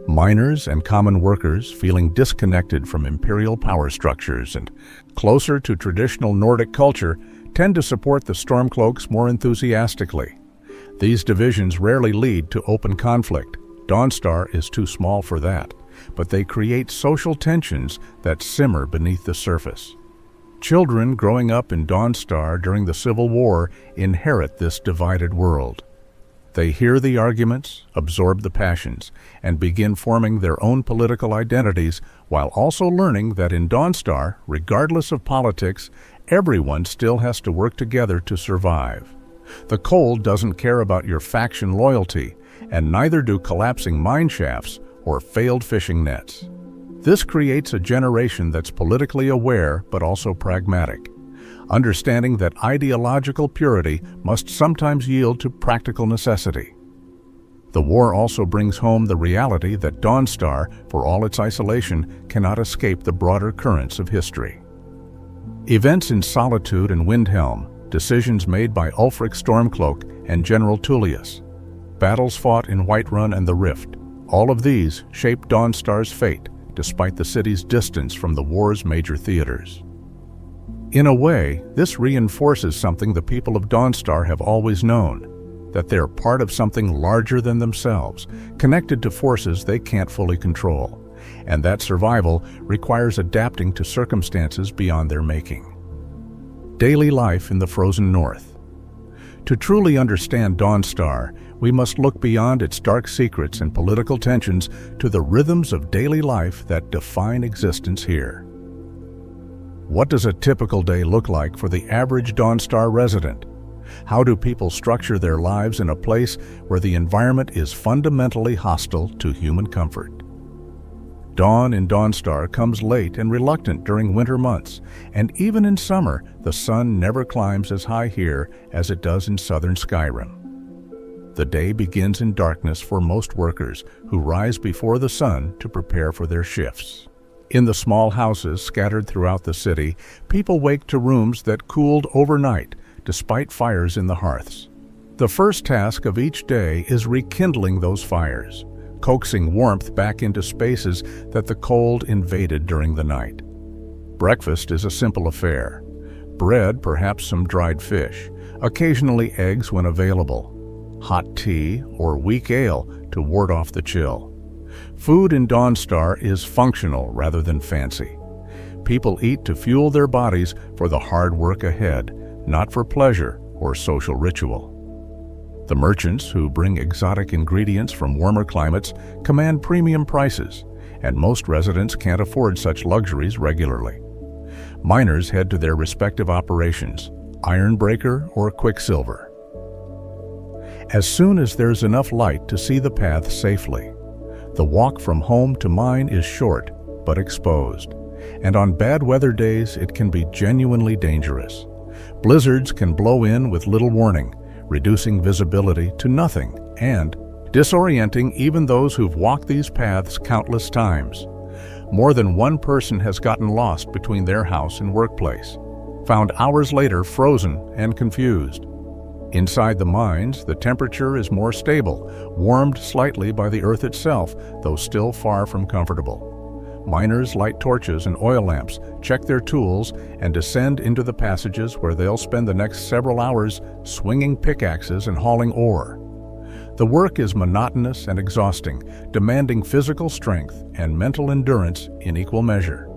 Miners and common workers, feeling disconnected from Imperial power structures and closer to traditional Nordic culture, tend to support the Stormcloaks more enthusiastically. These divisions rarely lead to open conflict. Dawnstar is too small for that, but they create social tensions that simmer beneath the surface. Children growing up in Dawnstar during the Civil War inherit this divided world. They hear the arguments, absorb the passions, and begin forming their own political identities while also learning that in Dawnstar, regardless of politics, everyone still has to work together to survive. The cold doesn't care about your faction loyalty, and neither do collapsing mine shafts or failed fishing nets. This creates a generation that's politically aware but also pragmatic, understanding that ideological purity must sometimes yield to practical necessity. The war also brings home the reality that Dawnstar, for all its isolation, cannot escape the broader currents of history. Events in Solitude and Windhelm, decisions made by Ulfric Stormcloak and General Tullius, battles fought in Whiterun and the Rift, all of these shape Dawnstar's fate, despite the city's distance from the war's major theaters. In a way, this reinforces something the people of Dawnstar have always known, that they're part of something larger than themselves, connected to forces they can't fully control, and that survival requires adapting to circumstances beyond their making. Daily life in the frozen north. To truly understand Dawnstar, we must look beyond its dark secrets and political tensions to the rhythms of daily life that define existence here. What does a typical day look like for the average Dawnstar resident? How do people structure their lives in a place where the environment is fundamentally hostile to human comfort? Dawn in Dawnstar comes late and reluctant during winter months, and even in summer, the sun never climbs as high here as it does in southern Skyrim. The day begins in darkness for most workers who rise before the sun to prepare for their shifts. In the small houses scattered throughout the city, people wake to rooms that cooled overnight despite fires in the hearths. The first task of each day is rekindling those fires, coaxing warmth back into spaces that the cold invaded during the night. Breakfast is a simple affair. Bread, perhaps some dried fish, occasionally eggs when available, hot tea or weak ale to ward off the chill. Food in Dawnstar is functional rather than fancy. People eat to fuel their bodies for the hard work ahead, not for pleasure or social ritual. The merchants, who bring exotic ingredients from warmer climates, command premium prices, and most residents can't afford such luxuries regularly. Miners head to their respective operations, Ironbreaker or Quicksilver. As soon as there's enough light to see the path safely, the walk from home to mine is short but exposed, and on bad weather days it can be genuinely dangerous. Blizzards can blow in with little warning, reducing visibility to nothing and disorienting even those who've walked these paths countless times. More than one person has gotten lost between their house and workplace, found hours later frozen and confused. Inside the mines, the temperature is more stable, warmed slightly by the earth itself, though still far from comfortable. Miners light torches and oil lamps, check their tools, and descend into the passages where they'll spend the next several hours swinging pickaxes and hauling ore. The work is monotonous and exhausting, demanding physical strength and mental endurance in equal measure.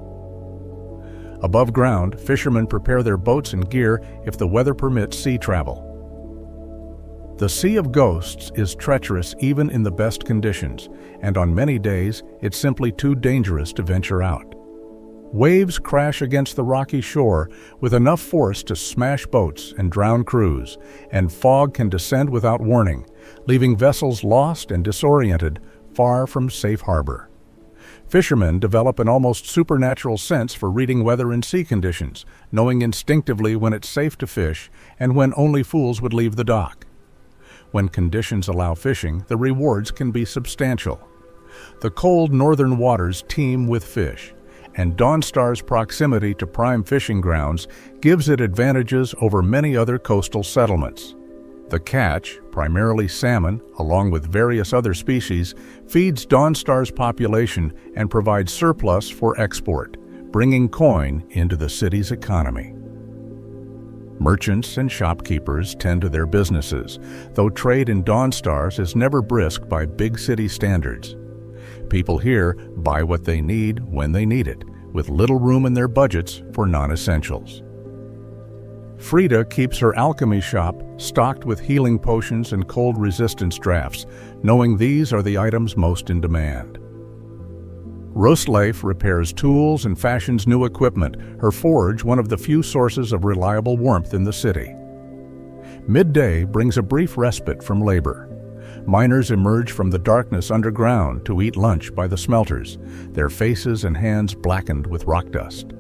Above ground, fishermen prepare their boats and gear if the weather permits sea travel. The Sea of Ghosts is treacherous even in the best conditions, and on many days it's simply too dangerous to venture out. Waves crash against the rocky shore with enough force to smash boats and drown crews, and fog can descend without warning, leaving vessels lost and disoriented, far from safe harbor. Fishermen develop an almost supernatural sense for reading weather and sea conditions, knowing instinctively when it's safe to fish and when only fools would leave the dock. When conditions allow fishing, the rewards can be substantial. The cold northern waters teem with fish, and Dawnstar's proximity to prime fishing grounds gives it advantages over many other coastal settlements. The catch, primarily salmon, along with various other species, feeds Dawnstar's population and provides surplus for export, bringing coin into the city's economy. Merchants and shopkeepers tend to their businesses, though trade in Dawnstar is never brisk by big city standards. People here buy what they need when they need it, with little room in their budgets for non-essentials. Frida keeps her alchemy shop stocked with healing potions and cold resistance drafts, knowing these are the items most in demand. Rosleif repairs tools and fashions new equipment, her forge one of the few sources of reliable warmth in the city. Midday brings a brief respite from labor. Miners emerge from the darkness underground to eat lunch by the smelters, their faces and hands blackened with rock dust.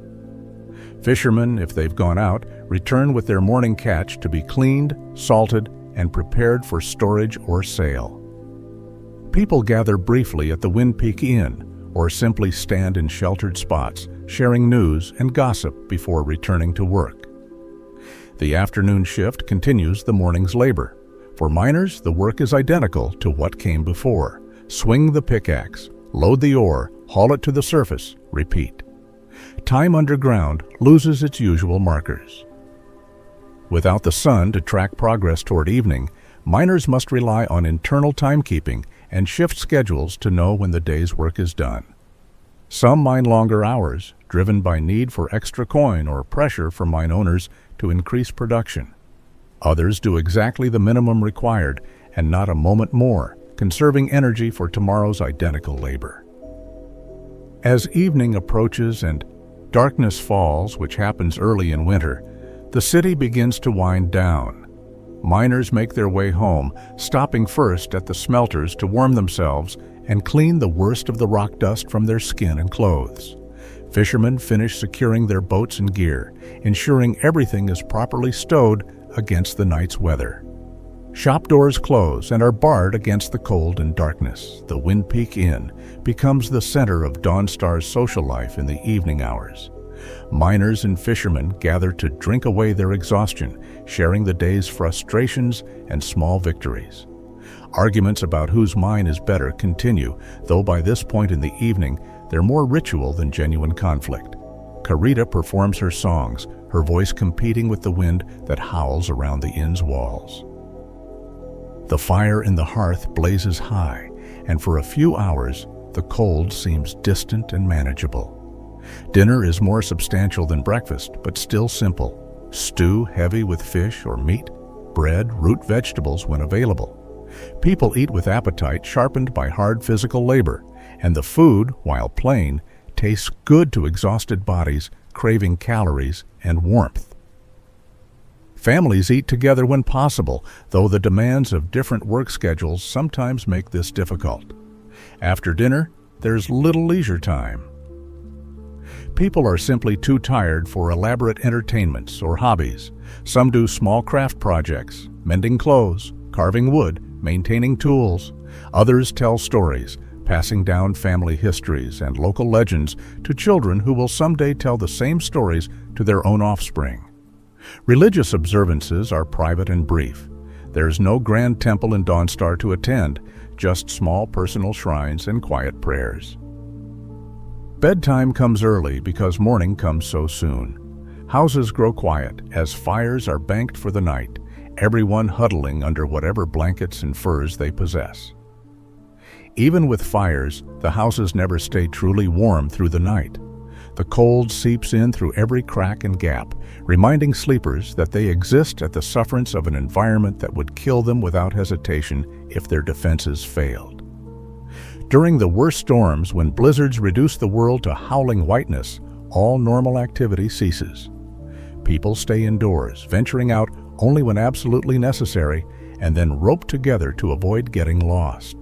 Fishermen, if they've gone out, return with their morning catch to be cleaned, salted, and prepared for storage or sale. People gather briefly at the Wind Peak Inn or simply stand in sheltered spots, sharing news and gossip before returning to work. The afternoon shift continues the morning's labor. For miners, the work is identical to what came before. Swing the pickaxe, load the ore, haul it to the surface, repeat. Time underground loses its usual markers. Without the sun to track progress toward evening, miners must rely on internal timekeeping and shift schedules to know when the day's work is done. Some mine longer hours, driven by need for extra coin or pressure from mine owners to increase production. Others do exactly the minimum required and not a moment more, conserving energy for tomorrow's identical labor. As evening approaches and darkness falls, which happens early in winter, the city begins to wind down. Miners make their way home, stopping first at the smelters to warm themselves and clean the worst of the rock dust from their skin and clothes. Fishermen finish securing their boats and gear, ensuring everything is properly stowed against the night's weather. Shop doors close and are barred against the cold and darkness. The Wind Peak Inn becomes the center of Dawnstar's social life in the evening hours. Miners and fishermen gather to drink away their exhaustion, sharing the day's frustrations and small victories. Arguments about whose mine is better continue, though by this point in the evening, they're more ritual than genuine conflict. Carita performs her songs, her voice competing with the wind that howls around the inn's walls. The fire in the hearth blazes high, and for a few hours, the cold seems distant and manageable. Dinner is more substantial than breakfast, but still simple. Stew heavy with fish or meat, bread, root vegetables when available. People eat with appetite sharpened by hard physical labor, and the food, while plain, tastes good to exhausted bodies craving calories and warmth. Families eat together when possible, though the demands of different work schedules sometimes make this difficult. After dinner, there's little leisure time. People are simply too tired for elaborate entertainments or hobbies. Some do small craft projects, mending clothes, carving wood, maintaining tools. Others tell stories, passing down family histories and local legends to children who will someday tell the same stories to their own offspring. Religious observances are private and brief. There is no grand temple in Dawnstar to attend, just small personal shrines and quiet prayers. Bedtime comes early because morning comes so soon. Houses grow quiet as fires are banked for the night, everyone huddling under whatever blankets and furs they possess. Even with fires, the houses never stay truly warm through the night. The cold seeps in through every crack and gap, reminding sleepers that they exist at the sufferance of an environment that would kill them without hesitation if their defenses failed. During the worst storms, when blizzards reduce the world to howling whiteness, all normal activity ceases. People stay indoors, venturing out only when absolutely necessary, and then rope together to avoid getting lost.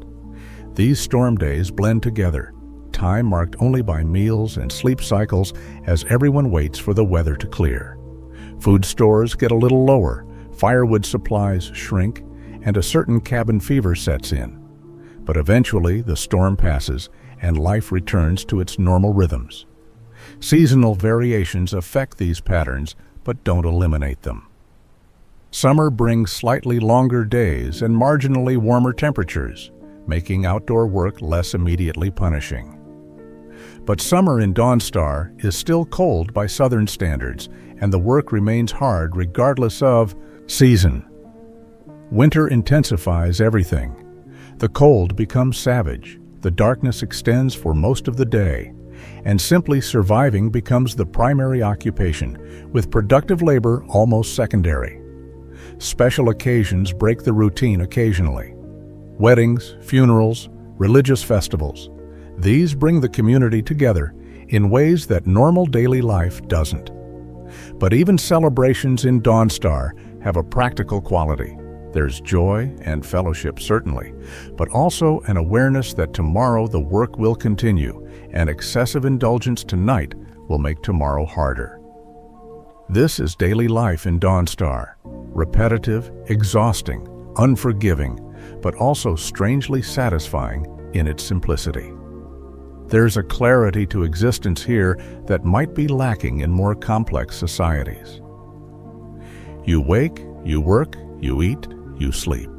These storm days blend together, time marked only by meals and sleep cycles as everyone waits for the weather to clear. Food stores get a little lower, firewood supplies shrink, and a certain cabin fever sets in. But eventually the storm passes and life returns to its normal rhythms. Seasonal variations affect these patterns, but don't eliminate them. Summer brings slightly longer days and marginally warmer temperatures, making outdoor work less immediately punishing. But summer in Dawnstar is still cold by southern standards, and the work remains hard regardless of season. Winter intensifies everything. The cold becomes savage, the darkness extends for most of the day, and simply surviving becomes the primary occupation, with productive labor almost secondary. Special occasions break the routine occasionally. Weddings, funerals, religious festivals. These bring the community together in ways that normal daily life doesn't. But even celebrations in Dawnstar have a practical quality. There's joy and fellowship, certainly, but also an awareness that tomorrow the work will continue, and excessive indulgence tonight will make tomorrow harder. This is daily life in Dawnstar, repetitive, exhausting, unforgiving, but also strangely satisfying in its simplicity. There's a clarity to existence here that might be lacking in more complex societies. You wake, you work, you eat, you sleep.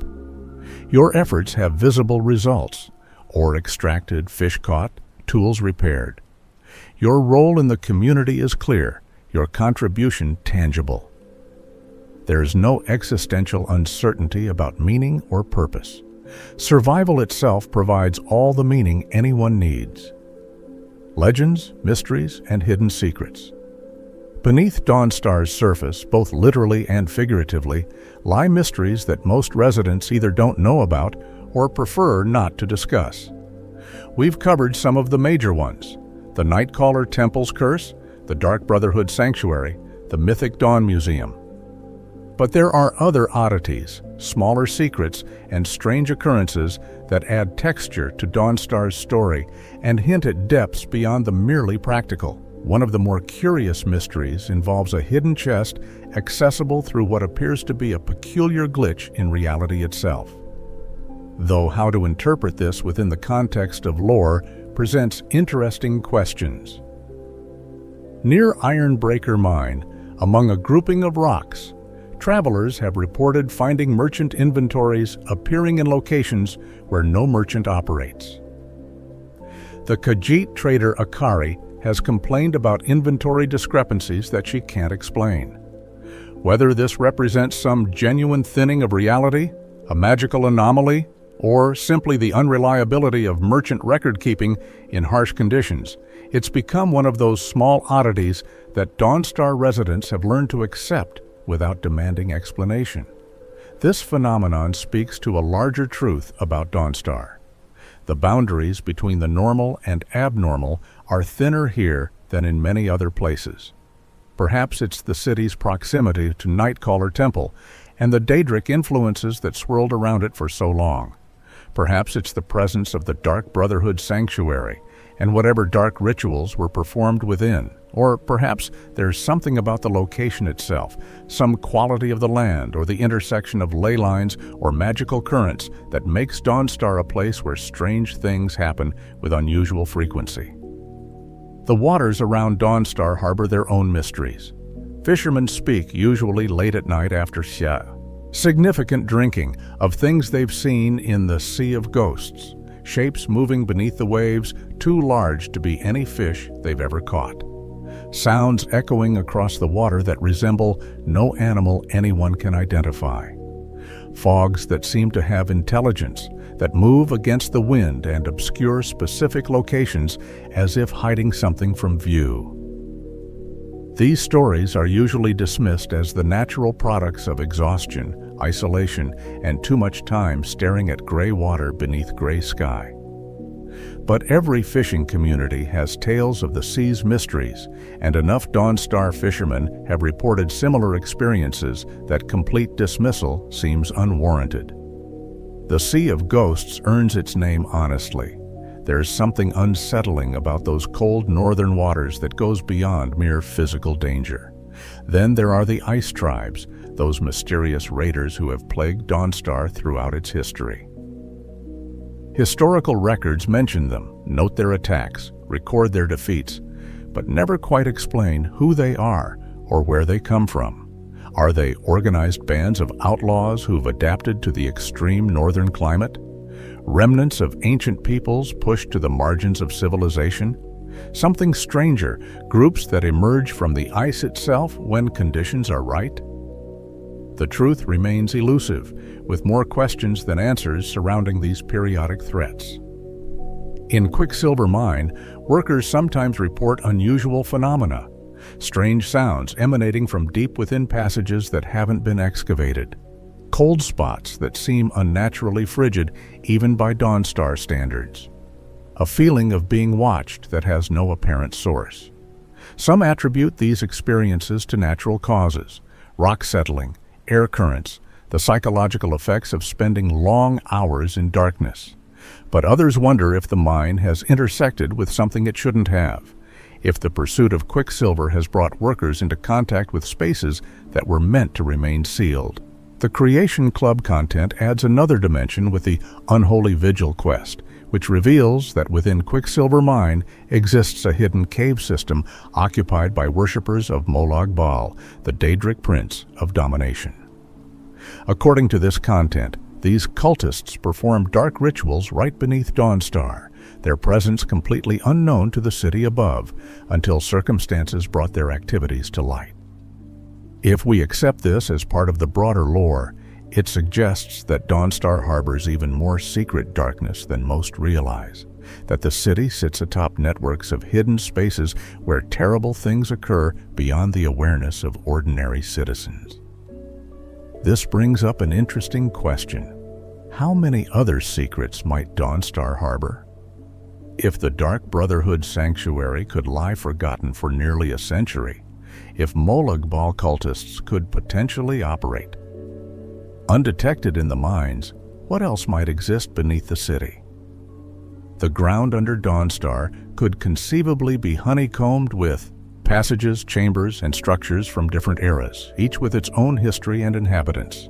Your efforts have visible results: ore extracted, fish caught, tools repaired. Your role in the community is clear, your contribution tangible. There is no existential uncertainty about meaning or purpose. Survival itself provides all the meaning anyone needs. Legends, mysteries, and hidden secrets. Beneath Dawnstar's surface, both literally and figuratively, lie mysteries that most residents either don't know about or prefer not to discuss. We've covered some of the major ones: the Nightcaller Temple's curse, the Dark Brotherhood Sanctuary, the Mythic Dawn Museum. But there are other oddities, smaller secrets, and strange occurrences that add texture to Dawnstar's story and hint at depths beyond the merely practical. One of the more curious mysteries involves a hidden chest accessible through what appears to be a peculiar glitch in reality itself. Though how to interpret this within the context of lore presents interesting questions. Near Ironbreaker Mine, among a grouping of rocks, travelers have reported finding merchant inventories appearing in locations where no merchant operates. The Khajiit trader Akari has complained about inventory discrepancies that she can't explain. Whether this represents some genuine thinning of reality, a magical anomaly, or simply the unreliability of merchant record-keeping in harsh conditions, it's become one of those small oddities that Dawnstar residents have learned to accept without demanding explanation. This phenomenon speaks to a larger truth about Dawnstar. The boundaries between the normal and abnormal are thinner here than in many other places. Perhaps it's the city's proximity to Nightcaller Temple and the Daedric influences that swirled around it for so long. Perhaps it's the presence of the Dark Brotherhood Sanctuary and whatever dark rituals were performed within. Or perhaps there's something about the location itself, some quality of the land or the intersection of ley lines or magical currents that makes Dawnstar a place where strange things happen with unusual frequency. The waters around Dawnstar harbor their own mysteries. Fishermen speak, usually late at night after significant drinking, of things they've seen in the Sea of Ghosts, shapes moving beneath the waves too large to be any fish they've ever caught. Sounds echoing across the water that resemble no animal anyone can identify. Fogs that seem to have intelligence, that move against the wind and obscure specific locations as if hiding something from view. These stories are usually dismissed as the natural products of exhaustion, isolation, and too much time staring at gray water beneath gray sky. But every fishing community has tales of the sea's mysteries, and enough Dawnstar fishermen have reported similar experiences that complete dismissal seems unwarranted. The Sea of Ghosts earns its name honestly. There's something unsettling about those cold northern waters that goes beyond mere physical danger. Then there are the ice tribes, those mysterious raiders who have plagued Dawnstar throughout its history. Historical records mention them, note their attacks, record their defeats, but never quite explain who they are or where they come from. Are they organized bands of outlaws who've adapted to the extreme northern climate? Remnants of ancient peoples pushed to the margins of civilization? Something stranger, groups that emerge from the ice itself when conditions are right? The truth remains elusive, with more questions than answers surrounding these periodic threats. In Quicksilver Mine, workers sometimes report unusual phenomena, strange sounds emanating from deep within passages that haven't been excavated, cold spots that seem unnaturally frigid even by Dawnstar standards, a feeling of being watched that has no apparent source. Some attribute these experiences to natural causes: rock settling, air currents, the psychological effects of spending long hours in darkness. But others wonder if the mine has intersected with something it shouldn't have, if the pursuit of quicksilver has brought workers into contact with spaces that were meant to remain sealed. The Creation Club content adds another dimension with the Unholy Vigil quest, which reveals that within Quicksilver Mine exists a hidden cave system occupied by worshippers of Molag Bal, the Daedric Prince of Domination. According to this content, these cultists perform dark rituals right beneath Dawnstar, their presence completely unknown to the city above, until circumstances brought their activities to light. If we accept this as part of the broader lore, it suggests that Dawnstar harbors even more secret darkness than most realize, that the city sits atop networks of hidden spaces where terrible things occur beyond the awareness of ordinary citizens. This brings up an interesting question. How many other secrets might Dawnstar harbor? If the Dark Brotherhood sanctuary could lie forgotten for nearly a century, if Molag Bal cultists could potentially operate undetected in the mines, what else might exist beneath the city? The ground under Dawnstar could conceivably be honeycombed with passages, chambers, and structures from different eras, each with its own history and inhabitants.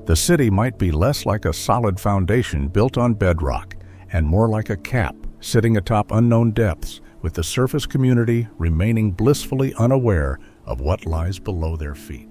The city might be less like a solid foundation built on bedrock and more like a cap sitting atop unknown depths, with the surface community remaining blissfully unaware of what lies below their feet.